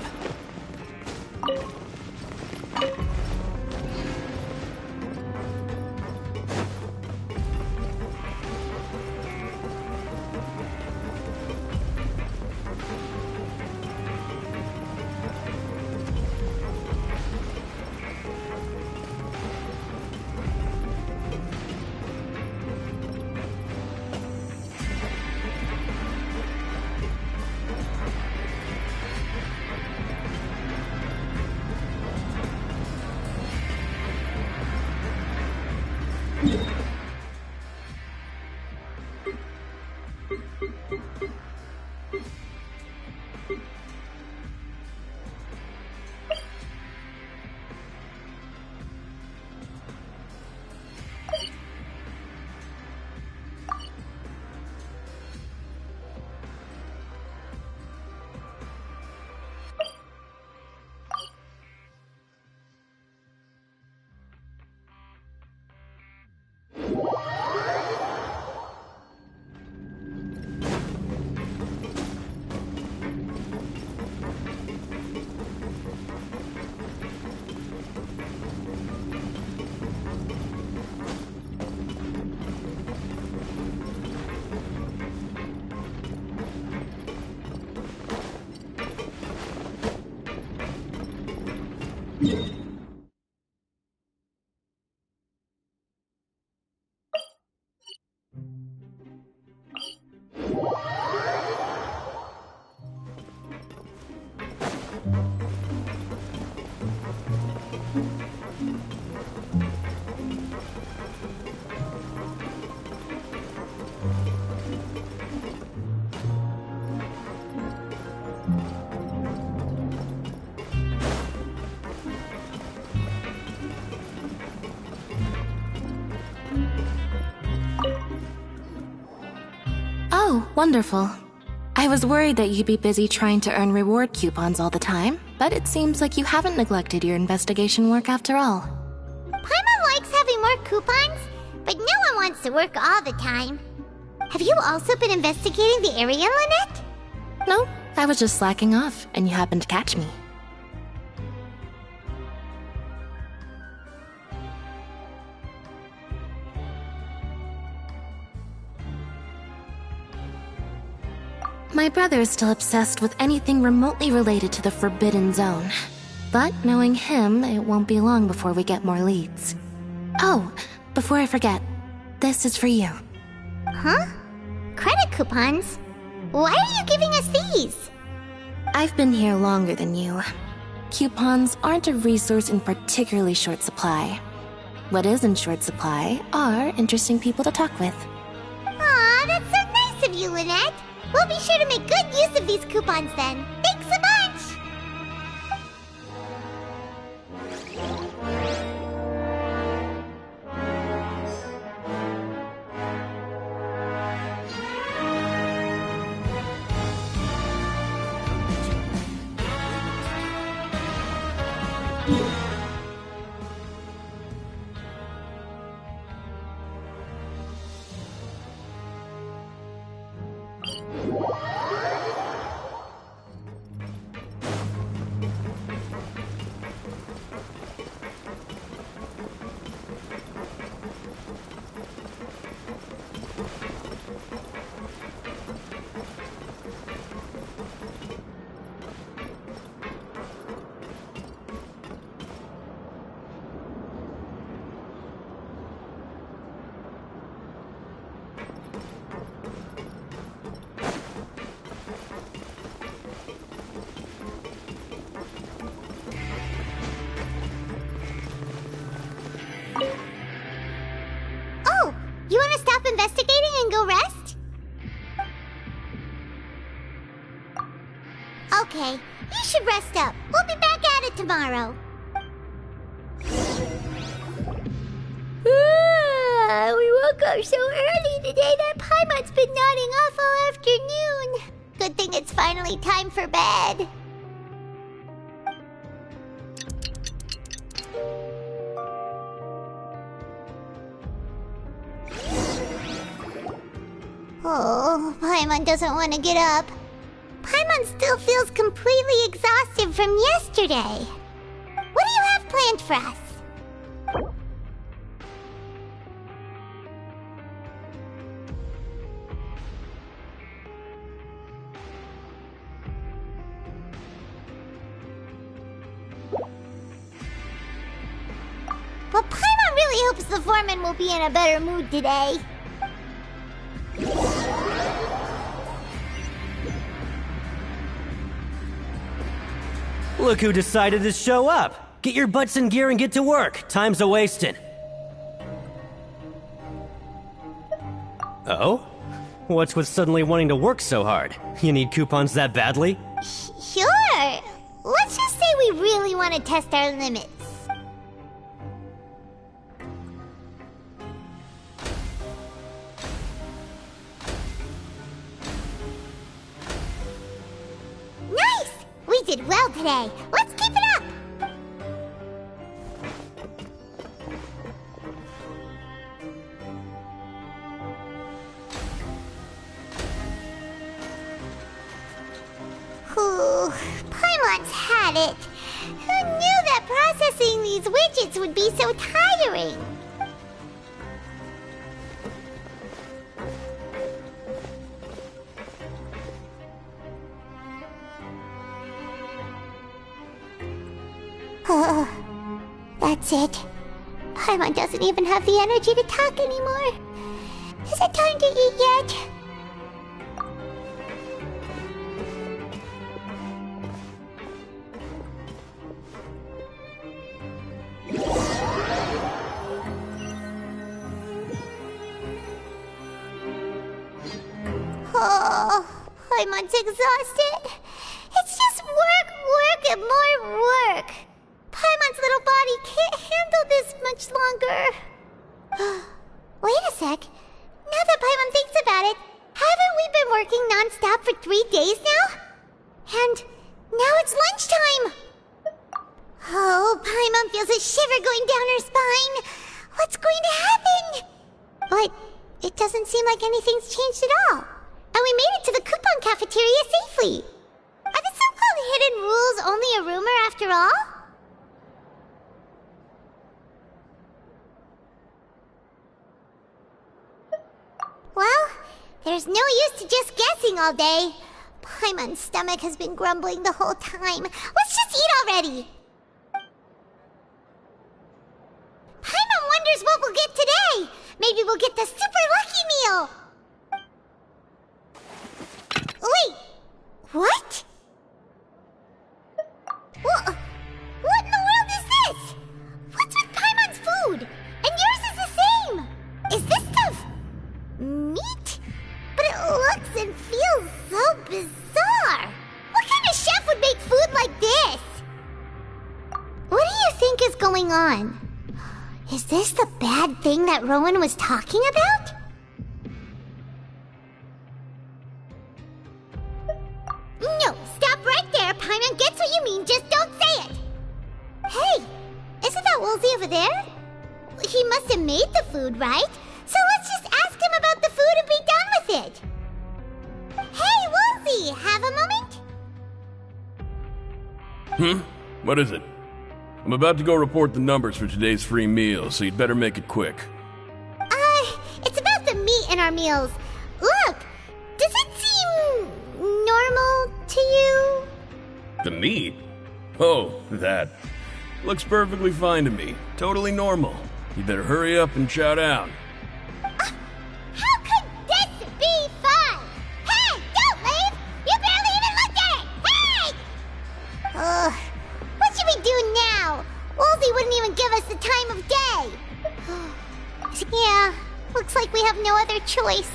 Oh, wonderful. I was worried that you'd be busy trying to earn reward coupons all the time, but it seems like you haven't neglected your investigation work after all. Paimon likes having more coupons, but no one wants to work all the time. Have you also been investigating the area, Lynette? No, I was just slacking off, and you happened to catch me. My brother is still obsessed with anything remotely related to the Forbidden Zone. But knowing him, it won't be long before we get more leads. Oh, before I forget, this is for you. Huh? Credit coupons? Why are you giving us these? I've been here longer than you. Coupons aren't a resource in particularly short supply. What is in short supply are interesting people to talk with. Aw, that's so nice of you, Lynette. We'll be sure to make good use of these coupons then. Thanks a bunch! You want to stop investigating and go rest? Okay, you should rest up. We'll be back at it tomorrow. We woke up so early today that Paimon's been nodding off all afternoon. Good thing it's finally time for bed. Oh, Paimon doesn't want to get up. Paimon still feels completely exhausted from yesterday. What do you have planned for us? Well, Paimon really hopes the foreman will be in a better mood today. Look who decided to show up! Get your butts in gear and get to work. Time's a-wasting. Oh? What's with suddenly wanting to work so hard? You need coupons that badly? Sure. Let's just say we really want to test our limits. Nice! We did well today. Let's keep it up! Ooh, Paimon's had it. Who knew that processing these widgets would be so tiring? That's it. Paimon doesn't even have the energy to talk anymore. Is it time to eat yet? Oh, Paimon's exhausted. It's just work, work, and more work. Paimon's little body can't handle this much longer. Wait a sec. Now that Paimon thinks about it, haven't we been working non-stop for 3 days now? And now it's lunchtime. Oh, Paimon feels a shiver going down her spine. What's going to happen? But it doesn't seem like anything's changed at all. And we made it to the coupon cafeteria safely. Are the so-called hidden rules only a rumor after all? Well, there's no use to just guessing all day. Paimon's stomach has been grumbling the whole time. Let's just eat already. Paimon wonders what we'll get today. Maybe we'll get the super lucky meal. Wait, what? What in the world is this? What's with Paimon's food? And yours is the same. Is this stuff meat? But it looks and feels so bizarre. What kind of chef would make food like this? What do you think is going on? Is this the bad thing that Rowan was talking about? No, stop right there. Paimon gets what you mean, just don't say it. Hey, isn't that Woolsey over there? He must have made the food, right? So let's just ask him about the food and be done with it. Hey, Woolsey, have a moment? What is it? I'm about to go report the numbers for today's free meal, so you'd better make it quick. It's about the meat in our meals. Look, does it seem normal to you? The meat? Oh, that. Looks perfectly fine to me. Totally normal. You better hurry up and chow down. How could this be fun? Hey, don't leave! You barely even looked at it! Hey! What should we do now? Woolsey wouldn't even give us the time of day. Yeah, looks like we have no other choice.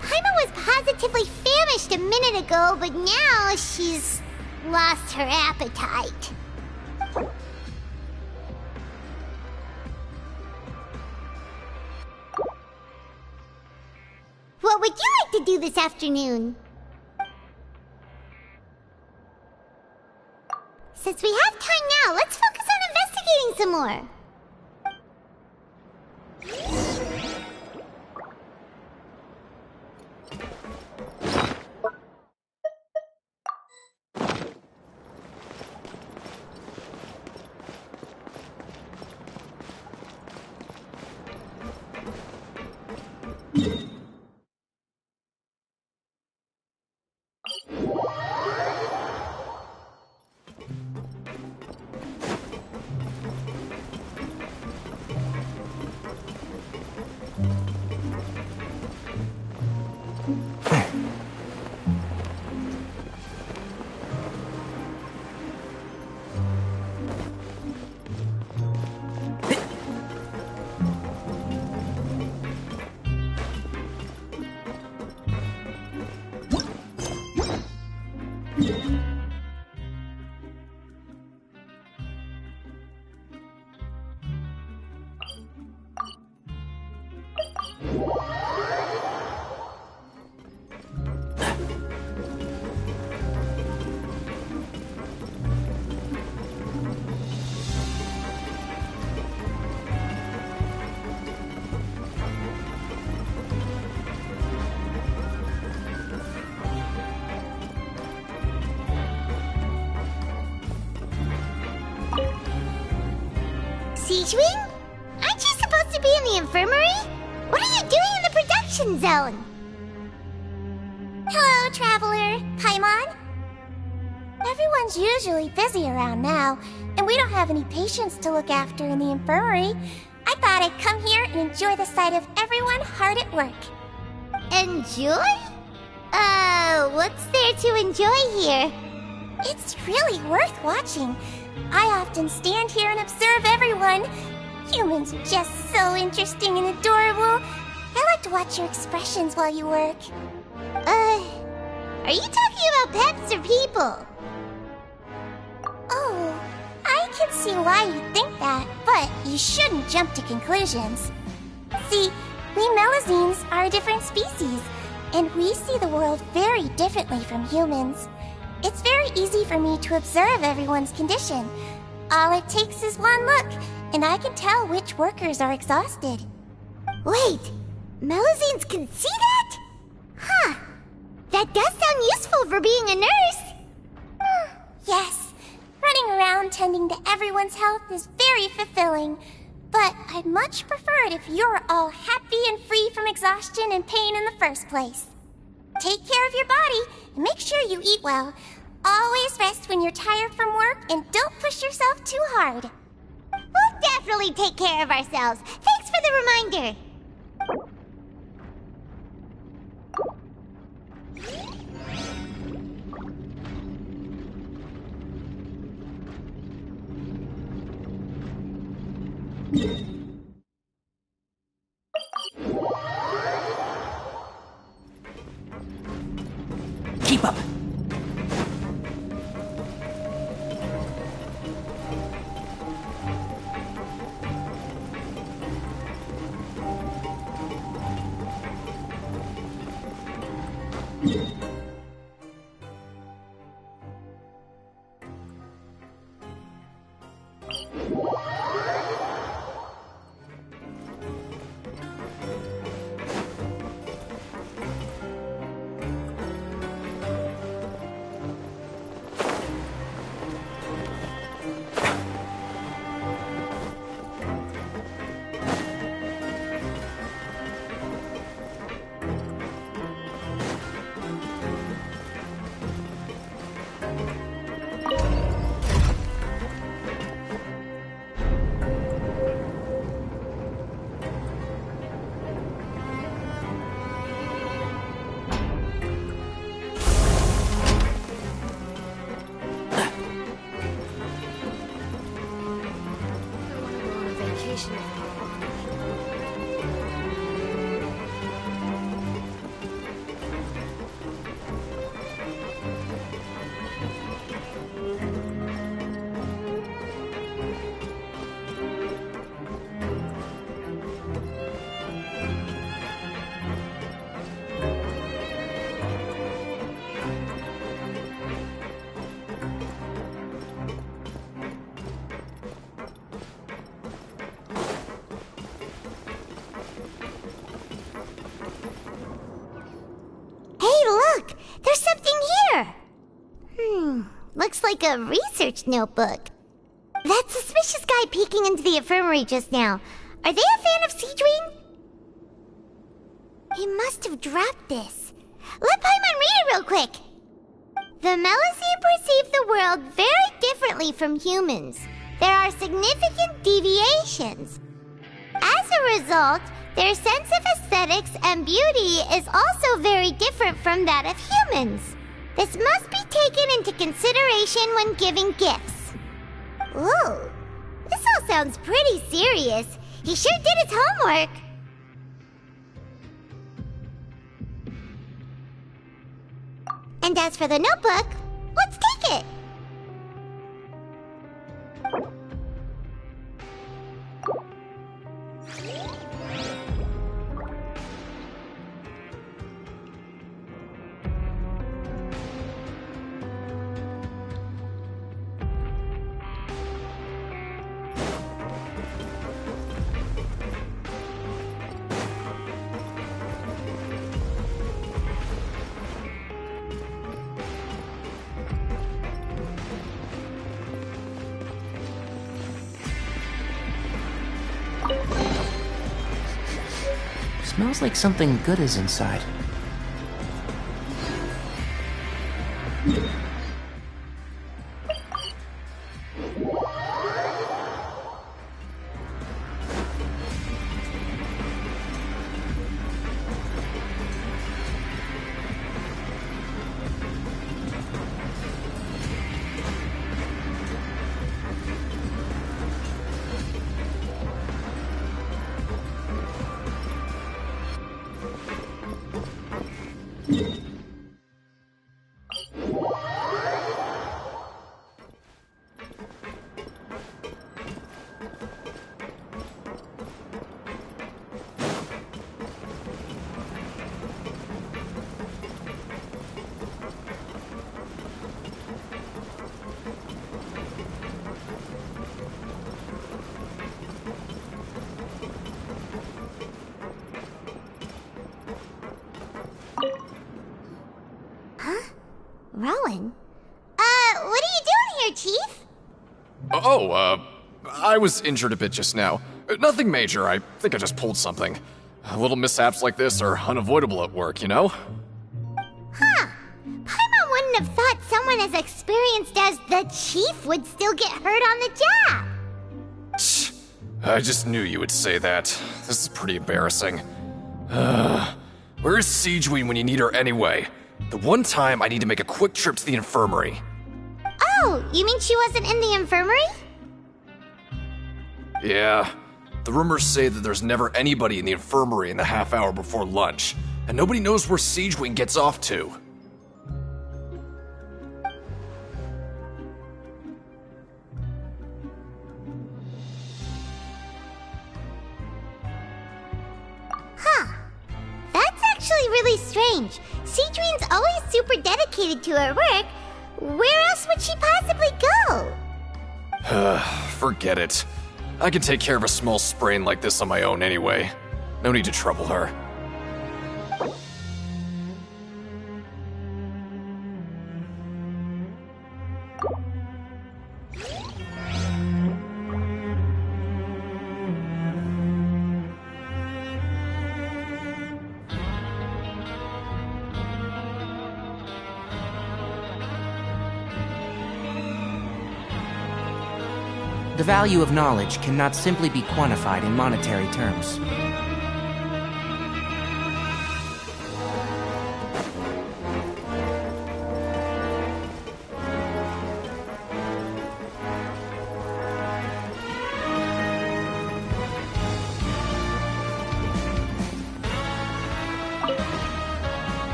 Paimon was positively famished a minute ago, but now she's lost her appetite. What would you like to do this afternoon? Since we have time now, let's focus on investigating some more. Siegewing? Aren't you supposed to be in the infirmary? What are you doing in the production zone? Hello, Traveler. Paimon? Everyone's usually busy around now, and we don't have any patients to look after in the infirmary. I thought I'd come here and enjoy the sight of everyone hard at work. Enjoy? What's there to enjoy here? It's really worth watching. I often stand here and observe everyone. Humans are just so interesting and adorable. I like to watch your expressions while you work. Are you talking about pets or people? Oh, I can see why you think that, but you shouldn't jump to conclusions. See, we Melazines are a different species, and we see the world very differently from humans. It's very easy for me to observe everyone's condition. All it takes is one look, and I can tell which workers are exhausted. Wait, Melazines can see that? Huh. That does sound useful for being a nurse. Yes, running around tending to everyone's health is very fulfilling. But I'd much prefer it if you're all happy and free from exhaustion and pain in the first place. Take care of your body and make sure you eat well. Always rest when you're tired from work and don't push yourself too hard. We'll definitely take care of ourselves. Thanks for the reminder. Keep up. There's something here! Looks like a research notebook. That suspicious guy peeking into the infirmary just now. Are they a fan of Siegewing? He must have dropped this. Let Paimon read it real quick! The Melazine perceive the world very differently from humans. There are significant deviations. As a result, their sense of aesthetics and beauty is also very different from that of humans. This must be taken into consideration when giving gifts. Ooh, this all sounds pretty serious. He sure did his homework. And as for the notebook, Smells like something good is inside. Rowan? What are you doing here, Chief? I was injured a bit just now. Nothing major, I think I just pulled something. Little mishaps like this are unavoidable at work, you know? Huh. Paimon wouldn't have thought someone as experienced as the Chief would still get hurt on the job. I just knew you would say that. This is pretty embarrassing. Where is Siegeween when you need her anyway? The one time I need to make a quick trip to the infirmary. Oh, you mean she wasn't in the infirmary? Yeah. The rumors say that there's never anybody in the infirmary in the half hour before lunch, and nobody knows where Siegeween gets off to. Huh. That's actually really strange. Siegeween's always super dedicated to her work. Where else would she possibly go? Forget it. I can take care of a small sprain like this on my own anyway. No need to trouble her. The value of knowledge cannot simply be quantified in monetary terms.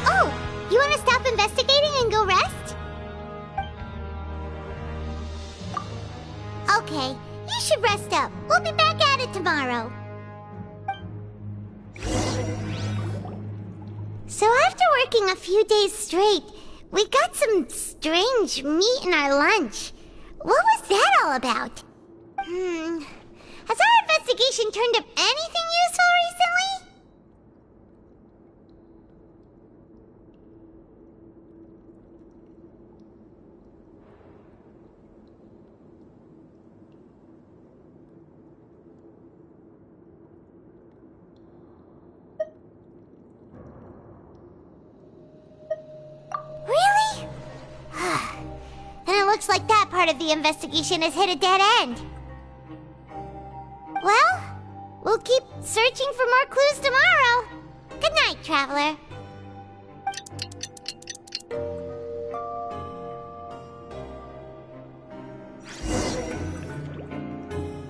Oh, you want to stop investigating and go rest? Okay, you should rest up. We'll be back at it tomorrow. So after working a few days straight, we got some strange meat in our lunch. What was that all about? Has our investigation turned up anything useful recently? Really? Then it looks like that part of the investigation has hit a dead end. Well, we'll keep searching for more clues tomorrow. Good night, Traveler.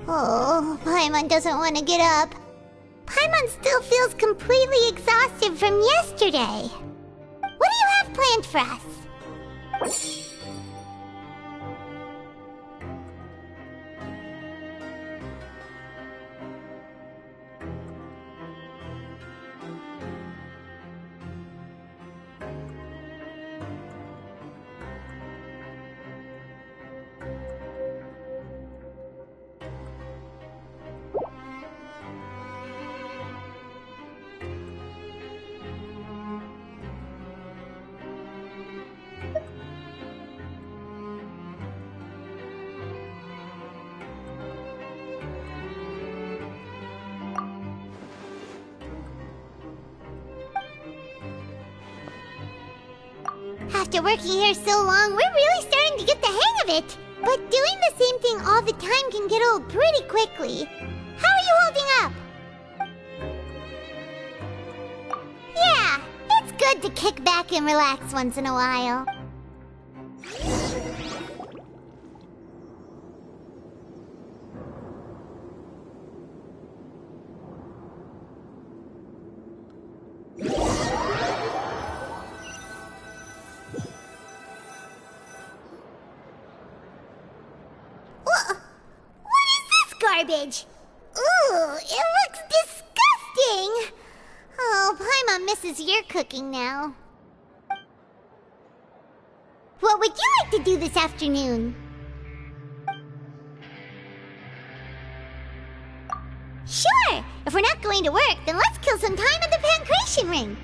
Oh, Paimon doesn't want to get up. Paimon still feels completely exhausted from yesterday. What do you have planned for us? After working here so long, we're really starting to get the hang of it. But doing the same thing all the time can get old pretty quickly. How are you holding up? Yeah, it's good to kick back and relax once in a while. What is this garbage? Ooh, it looks disgusting! Oh, Paimon misses your cooking now. What would you like to do this afternoon? Sure! If we're not going to work, then let's kill some time at the Pancration Ring.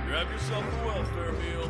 Grab yourself a welfare meal.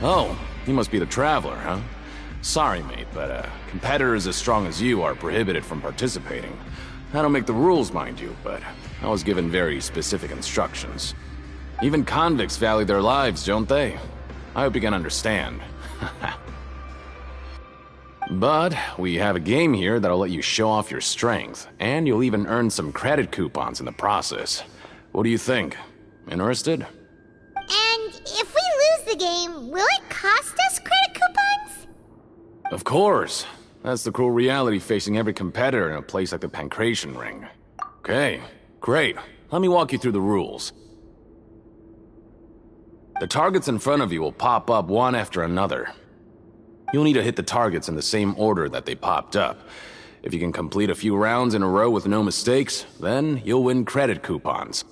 Oh, you must be the Traveler, huh? Sorry, mate, but competitors as strong as you are prohibited from participating. I don't make the rules, mind you, but I was given very specific instructions. Even convicts value their lives, don't they? I hope you can understand. But we have a game here that'll let you show off your strength, and you'll even earn some credit coupons in the process. What do you think? Interested? And if we lose the game, will it cost us credit coupons? Of course. That's the cruel reality facing every competitor in a place like the Pancration Ring. Okay, great. Let me walk you through the rules. The targets in front of you will pop up one after another. You'll need to hit the targets in the same order that they popped up. If you can complete a few rounds in a row with no mistakes, then you'll win credit coupons.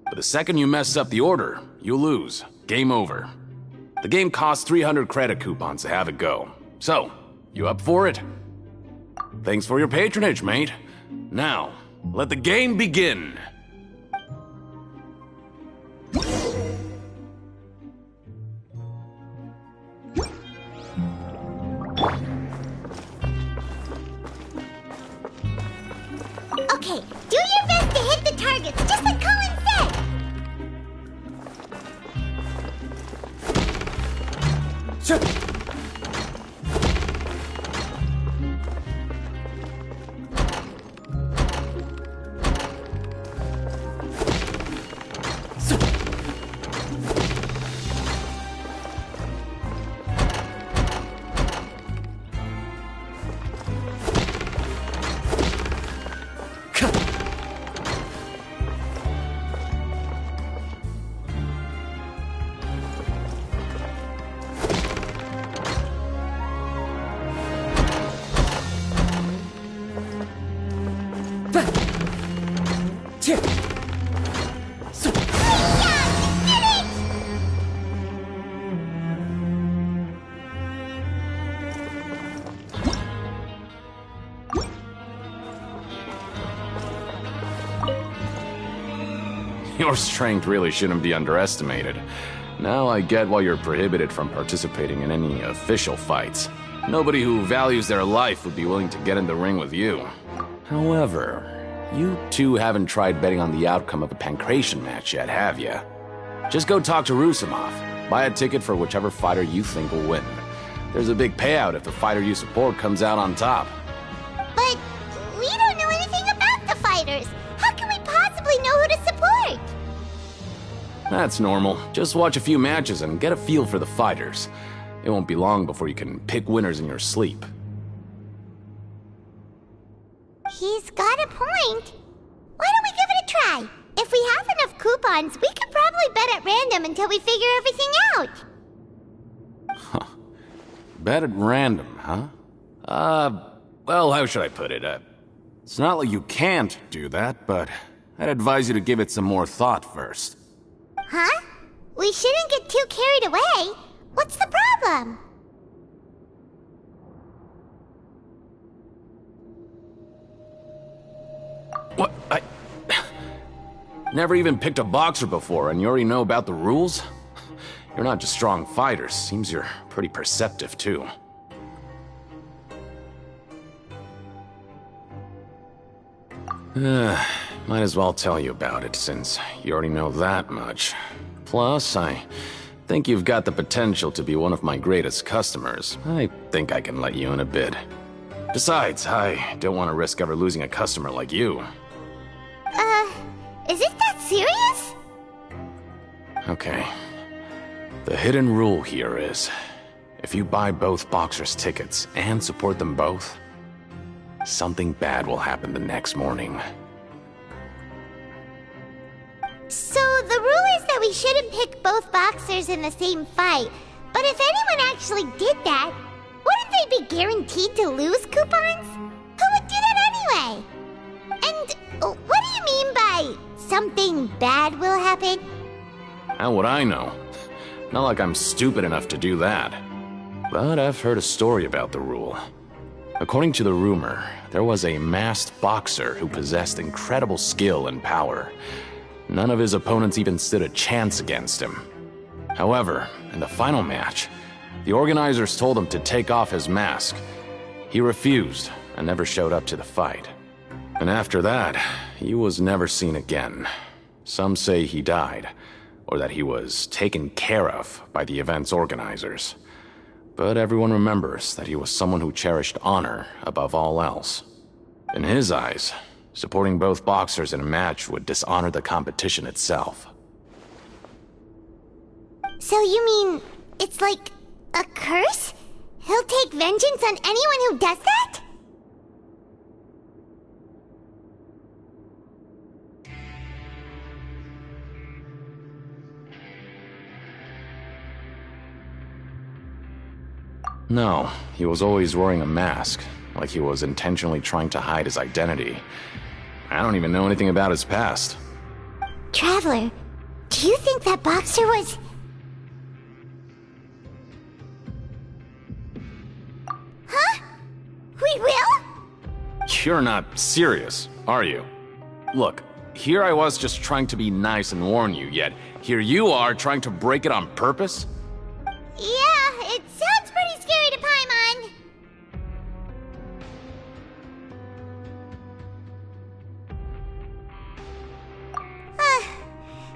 But the second you mess up the order, you'll lose. Game over. The game costs 300 credit coupons to have it go. So, you up for it? Thanks for your patronage, mate. Now, let the game begin. Okay, do your best to hit the targets, just like Colin said! Your strength really shouldn't be underestimated. Now I get why you're prohibited from participating in any official fights. Nobody who values their life would be willing to get in the ring with you. However, you two haven't tried betting on the outcome of a Pancration match yet, have you? Just go talk to Rusimov. Buy a ticket for whichever fighter you think will win. There's a big payout if the fighter you support comes out on top. But we don't know anything about the fighters. How can we possibly know who to support? that's normal. Just watch a few matches and get a feel for the fighters. It won't be long before you can pick winners in your sleep. He's got a point. Why don't we give it a try? If we have enough coupons, we could probably bet at random until we figure everything out. Bet at random, huh? Well, how should I put it? It's not like you can't do that, but I'd advise you to give it some more thought first. Huh? We shouldn't get too carried away. What's the problem? What? I never even picked a boxer before, and you already know about the rules? You're not just strong fighters. Seems you're pretty perceptive, too. Might as well tell you about it, since you already know that much. Plus, I think you've got the potential to be one of my greatest customers. I think I can let you in a bid. Besides, I don't want to risk ever losing a customer like you. Is it that serious? Okay. The hidden rule here is, if you buy both boxers' tickets and support them both, something bad will happen the next morning. So the rule is that we shouldn't pick both boxers in the same fight, but if anyone actually did that, wouldn't they be guaranteed to lose coupons? Who would do that anyway? And what do you mean by something bad will happen? How would I know? Not like I'm stupid enough to do that. But I've heard a story about the rule. According to the rumor, there was a masked boxer who possessed incredible skill and power. None of his opponents even stood a chance against him. However, in the final match, the organizers told him to take off his mask. He refused and never showed up to the fight. And after that, he was never seen again. Some say he died, or that he was taken care of by the event's organizers. But everyone remembers that he was someone who cherished honor above all else. In his eyes, supporting both boxers in a match would dishonor the competition itself. So you mean it's like a curse? He'll take vengeance on anyone who does that? No, he was always wearing a mask, like he was intentionally trying to hide his identity. I don't even know anything about his past. Traveler, do you think that boxer was... Huh? We will? You're not serious, are you? Look, here I was just trying to be nice and warn you, yet here you are trying to break it on purpose? Yeah, it sounds pretty scary to Paimon.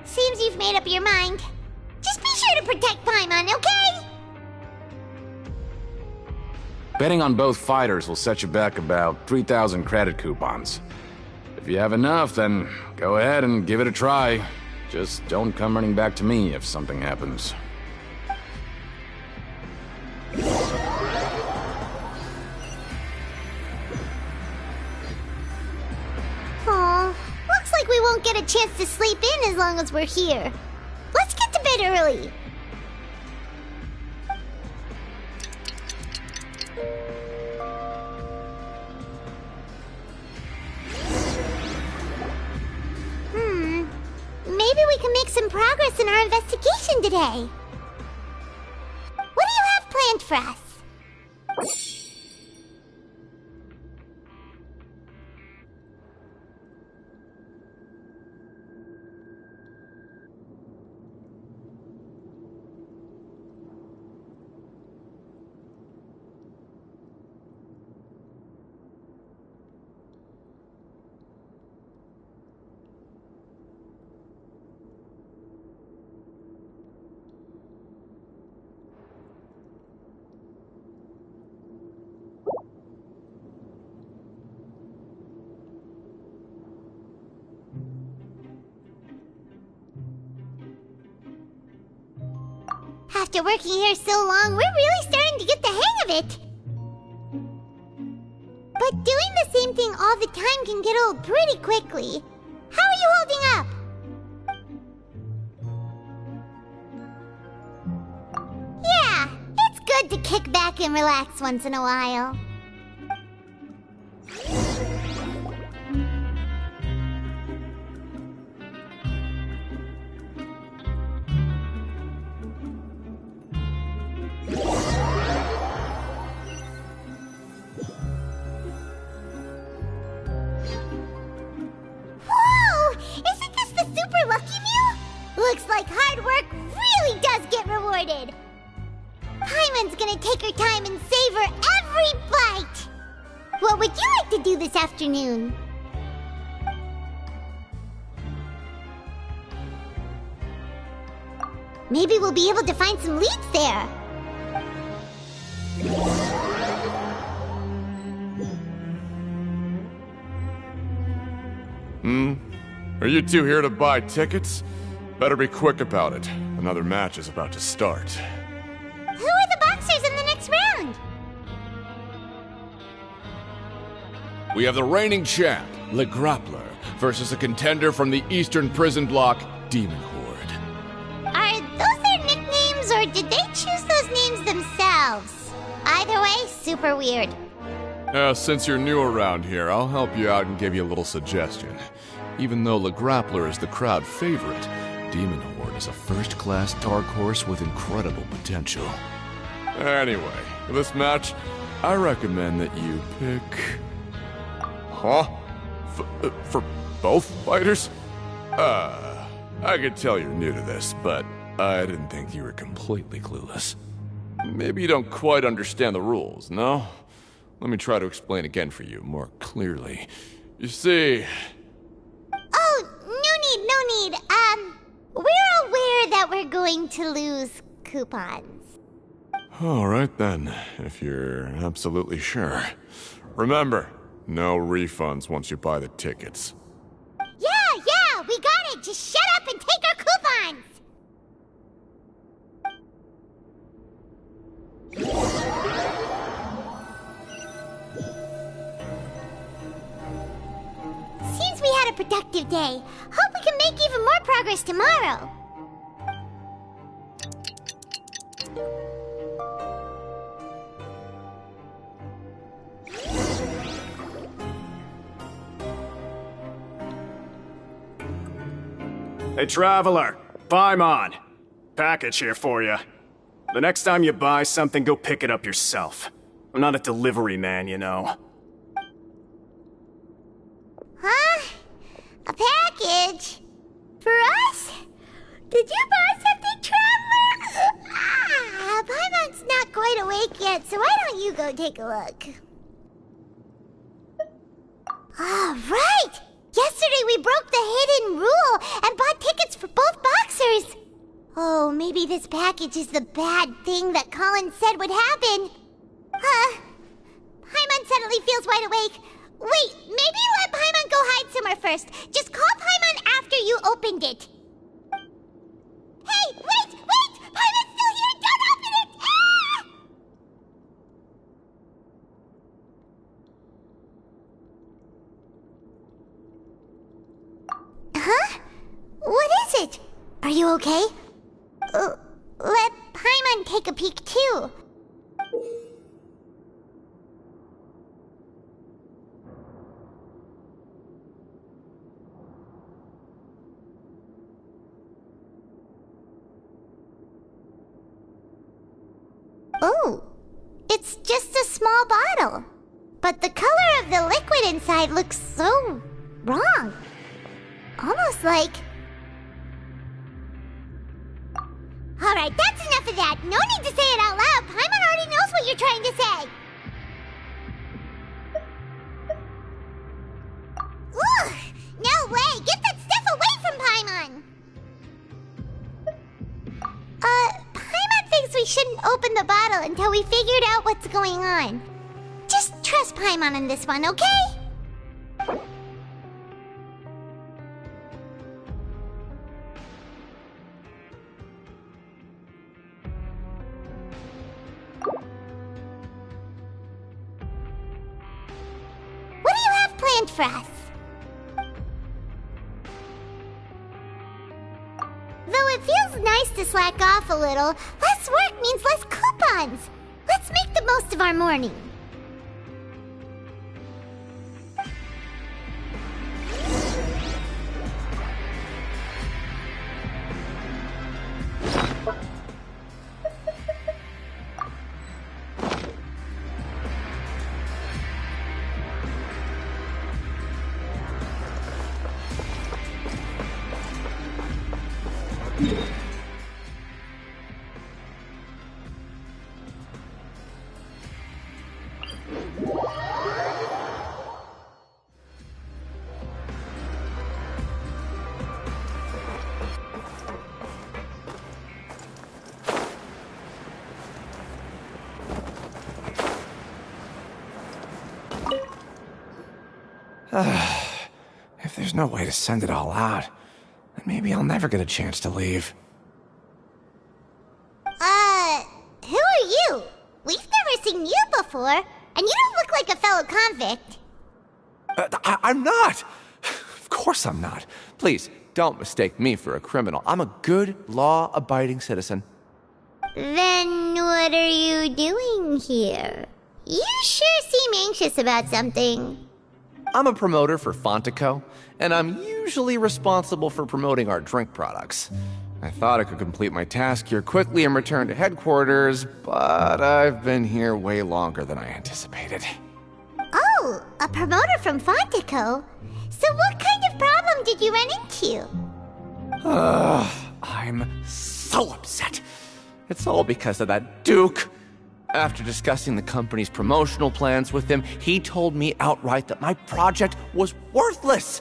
Seems you've made up your mind. Just be sure to protect Paimon, okay? Betting on both fighters will set you back about 3,000 credit coupons. If you have enough, then go ahead and give it a try. Just don't come running back to me if something happens. Aw, looks like we won't get a chance to sleep in as long as we're here. Let's get to bed early. Maybe we can make some progress in our investigation today. What do you have planned for us? After working here so long, we're really starting to get the hang of it. But doing the same thing all the time can get old pretty quickly. How are you holding up? Yeah, it's good to kick back and relax once in a while. Whoa! Isn't this the super lucky meal? Looks like hard work really does get rewarded. Paimon's gonna take her time and savor every bite. What would you like to do this afternoon? Maybe we'll be able to find some leads there. Are you two here to buy tickets? Better be quick about it. Another match is about to start. Who are the boxers in the next round? We have the reigning champ, Le Grappler, versus a contender from the Eastern Prison Block, Demon Horde. Are those their nicknames, or did they choose those names themselves? Either way, super weird. Since you're new around here, I'll help you out and give you a little suggestion. Even though Le Grappler is the crowd favorite, Demon Horde is a first-class dark horse with incredible potential. Anyway, for this match, I recommend that you pick... Huh? For both fighters? I could tell you're new to this, but I didn't think you were completely clueless. Maybe you don't quite understand the rules, no? Let me try to explain again for you more clearly. You see... Oh, no need. We're aware that we're going to lose coupons. Alright then, if you're absolutely sure. Remember, no refunds once you buy the tickets. Yeah, we got it! Just shut up and take our coupons! Seems we had a productive day. Hope we can make even more progress tomorrow. Hey, Traveler, Paimon. Package here for you. The next time you buy something, go pick it up yourself. I'm not a delivery man, you know. Huh? A package? For us? Did you buy something, Traveler? Paimon's not quite awake yet, so why don't you go take a look? All right! Yesterday we broke the hidden rule and bought tickets for both boxers. Oh, maybe this package is the bad thing that Colin said would happen. Paimon suddenly feels wide awake. Wait, maybe let Paimon go hide somewhere first. Just call Paimon after you opened it. Hey, wait! Paimon's still here! Don't open it! Huh? What is it? Are you okay? Let Paimon take a peek too. Oh, it's just a small bottle. But the color of the liquid inside looks so wrong. Almost like... Alright, that's enough of that. No need to say it out loud. Paimon already knows what you're trying to say. Ugh! No way! Get that stuff away from Paimon! Paimon thinks we shouldn't open the bottle until we figured out what's going on. Just trust Paimon on this one, okay? planned for us. Though it feels nice to slack off a little, less work means less coupons. Let's make the most of our morning. If there's no way to send it all out, then maybe I'll never get a chance to leave. Who are you? We've never seen you before, and you don't look like a fellow convict. I'm not! Of course I'm not. Please, don't mistake me for a criminal. I'm a good, law-abiding citizen. Then what are you doing here? You sure seem anxious about something. I'm a promoter for Fontico, and I'm usually responsible for promoting our drink products. I thought I could complete my task here quickly and return to headquarters, but I've been here way longer than I anticipated. Oh, a promoter from Fontico? So what kind of problem did you run into? I'm so upset. It's all because of that Duke. After discussing the company's promotional plans with him, he told me outright that my project was worthless.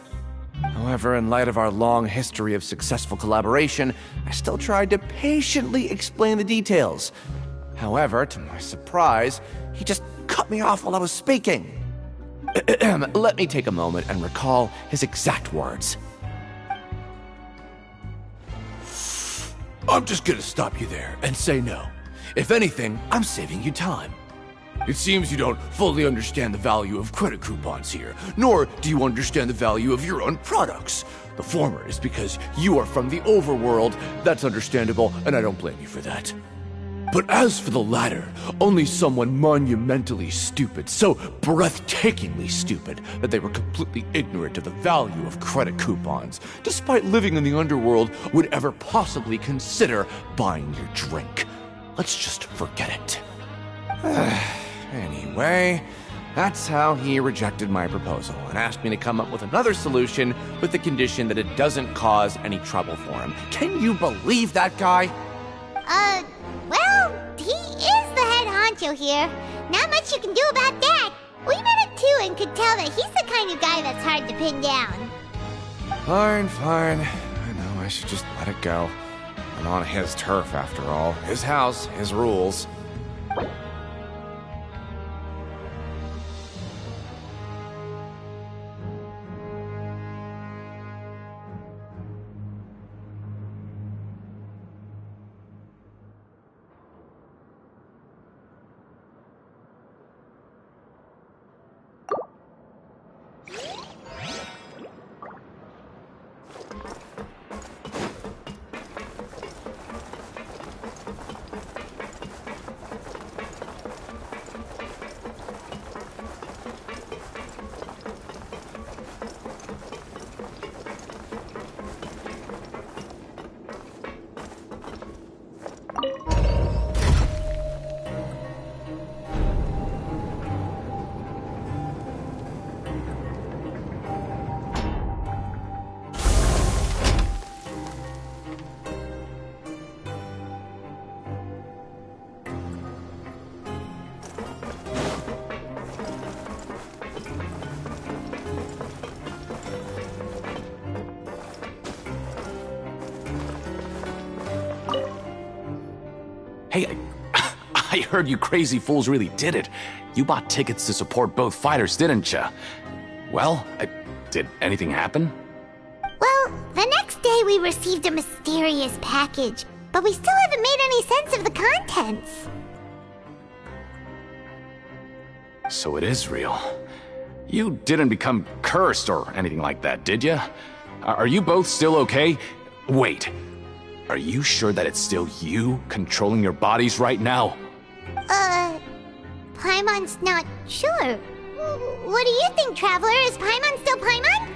However, in light of our long history of successful collaboration, I still tried to patiently explain the details. However, to my surprise, he just cut me off while I was speaking. Let me take a moment and recall his exact words. I'm just gonna stop you there and say no. If anything, I'm saving you time. It seems you don't fully understand the value of credit coupons here, nor do you understand the value of your own products. The former is because you are from the overworld. That's understandable, and I don't blame you for that. But as for the latter, only someone monumentally stupid, so breathtakingly stupid that they were completely ignorant of the value of credit coupons, despite living in the underworld, would ever possibly consider buying your drink. Let's just forget it. Anyway, that's how he rejected my proposal and asked me to come up with another solution with the condition that it doesn't cause any trouble for him. Can you believe that guy? Well, he is the head honcho here. Not much you can do about that. We met him too and could tell that he's the kind of guy that's hard to pin down. Fine. I know I should just let it go. I'm on his turf after all. His house, his rules. Hey, I heard you crazy fools really did it. You bought tickets to support both fighters, didn't ya? Well, did anything happen? Well, the next day we received a mysterious package, but we still haven't made any sense of the contents. So it is real. You didn't become cursed or anything like that, did you? Are you both still okay? Wait, are you sure that it's still you controlling your bodies right now? Paimon's not sure. What do you think, Traveler? Is Paimon still Paimon?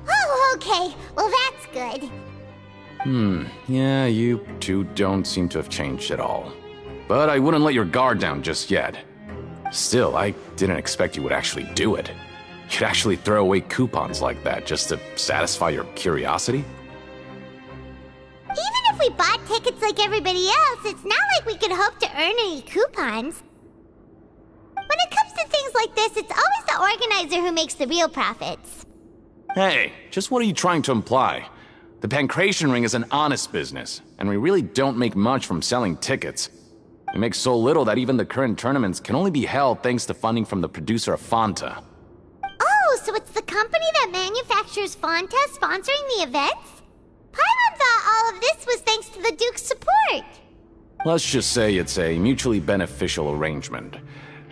Oh, okay. Well, that's good. Yeah, you two don't seem to have changed at all. But I wouldn't let your guard down just yet. Still, I didn't expect you would actually do it. You'd actually throw away coupons like that just to satisfy your curiosity? Even if we bought tickets like everybody else, it's not like we could hope to earn any coupons. When it comes to things like this, it's always the organizer who makes the real profits. Hey, just what are you trying to imply? The Pancration Ring is an honest business, and we really don't make much from selling tickets. We make so little that even the current tournaments can only be held thanks to funding from the producer of Fanta. Oh, so it's the company that manufactures Fanta sponsoring the events? Paimon thought all of this was thanks to the Duke's support. Let's just say it's a mutually beneficial arrangement.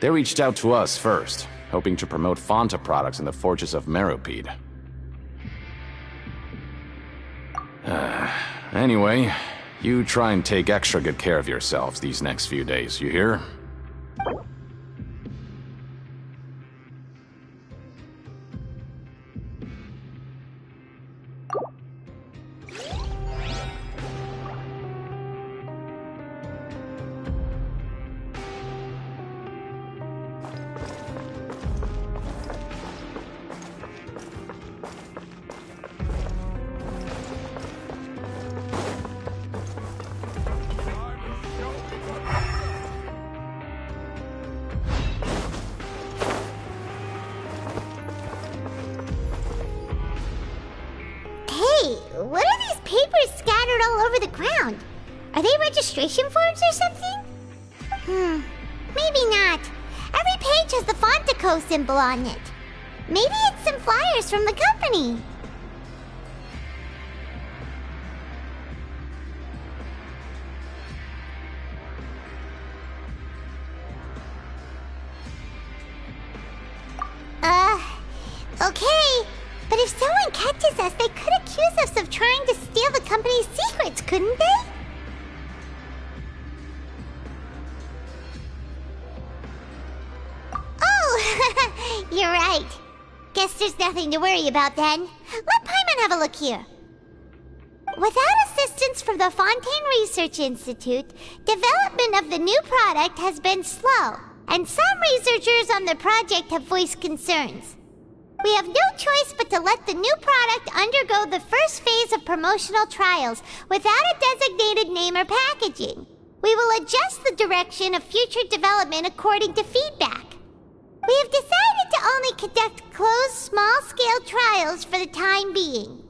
They reached out to us first, hoping to promote Fanta products in the Fortress of Meropide. Anyway, you try and take extra good care of yourselves these next few days, you hear? What are these papers scattered all over the ground? Are they registration forms or something? Maybe not. Every page has the Fontaco symbol on it. Maybe it's some flyers from the company. Okay. But if someone catches us, they could accuse us of trying to steal the company's secrets, couldn't they? Oh, you're right. Guess there's nothing to worry about then. Let Paimon have a look here. Without assistance from the Fontaine Research Institute, development of the new product has been slow, and some researchers on the project have voiced concerns. We have no choice but to let the new product undergo the first phase of promotional trials without a designated name or packaging. We will adjust the direction of future development according to feedback. We have decided to only conduct closed, small-scale trials for the time being.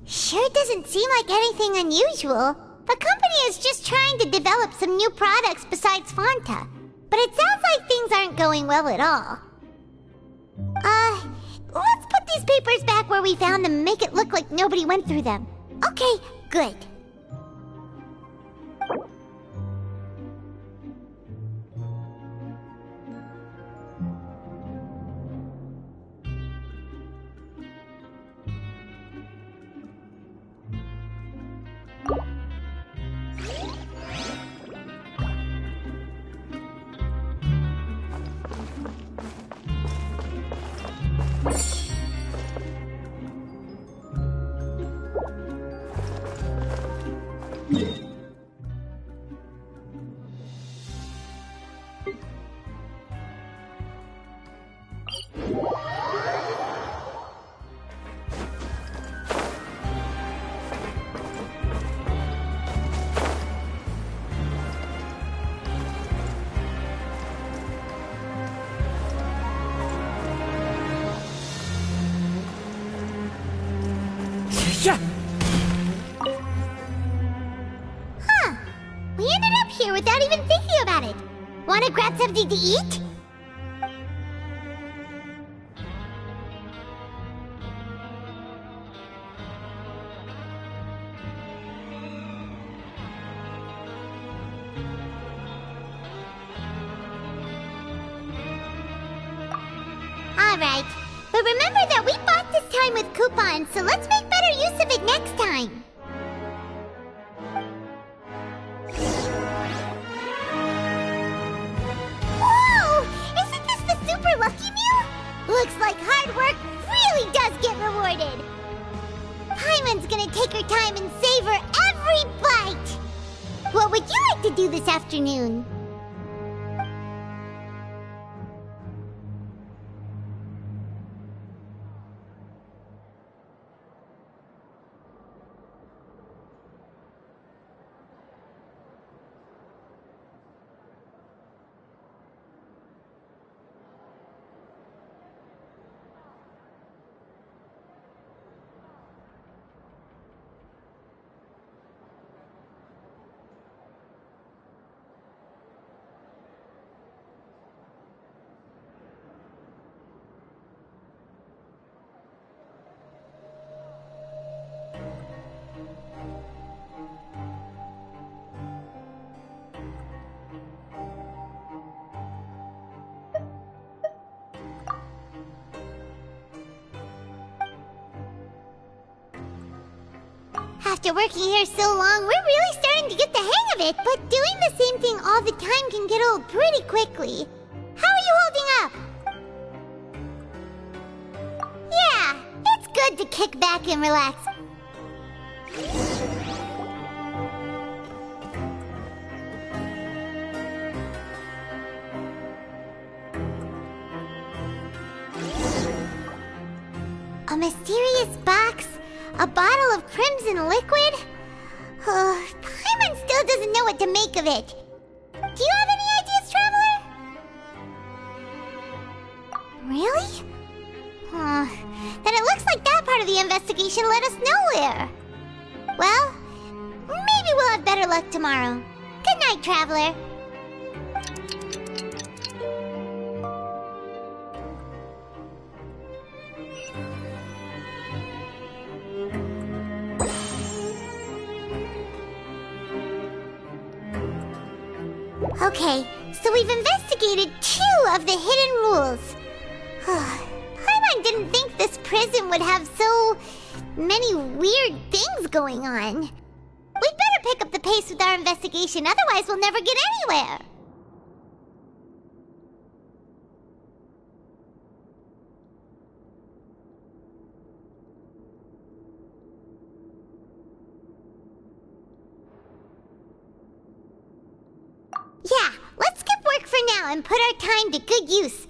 Sure doesn't seem like anything unusual. The company is just trying to develop some new products besides Fanta. But it sounds like things aren't going well at all. Let's put these papers back where we found them and make it look like nobody went through them. Okay, good. Huh. We ended up here without even thinking about it. Wanna grab something to eat? Alright. But remember that we bought this time with coupons, so let's make better use of it next time. Whoa! Isn't this the Super Lucky Meal? Looks like hard work really does get rewarded. Paimon's gonna take her time and savor every bite. What would you like to do this afternoon? After working here so long, we're really starting to get the hang of it, but doing the same thing all the time can get old pretty quickly. How are you holding up? Yeah, it's good to kick back and relax. A mysterious box? A bottle of crimson liquid? Paimon still doesn't know what to make of it. Do you have any ideas, Traveler? Really? Then it looks like that part of the investigation led us nowhere. Well, maybe we'll have better luck tomorrow. Good night, Traveler. Okay, so we've investigated 2 of the hidden rules. Paimon didn't think this prison would have so many weird things going on. We'd better pick up the pace with our investigation, otherwise we'll never get anywhere. Yeah, let's skip work for now and put our time to good use.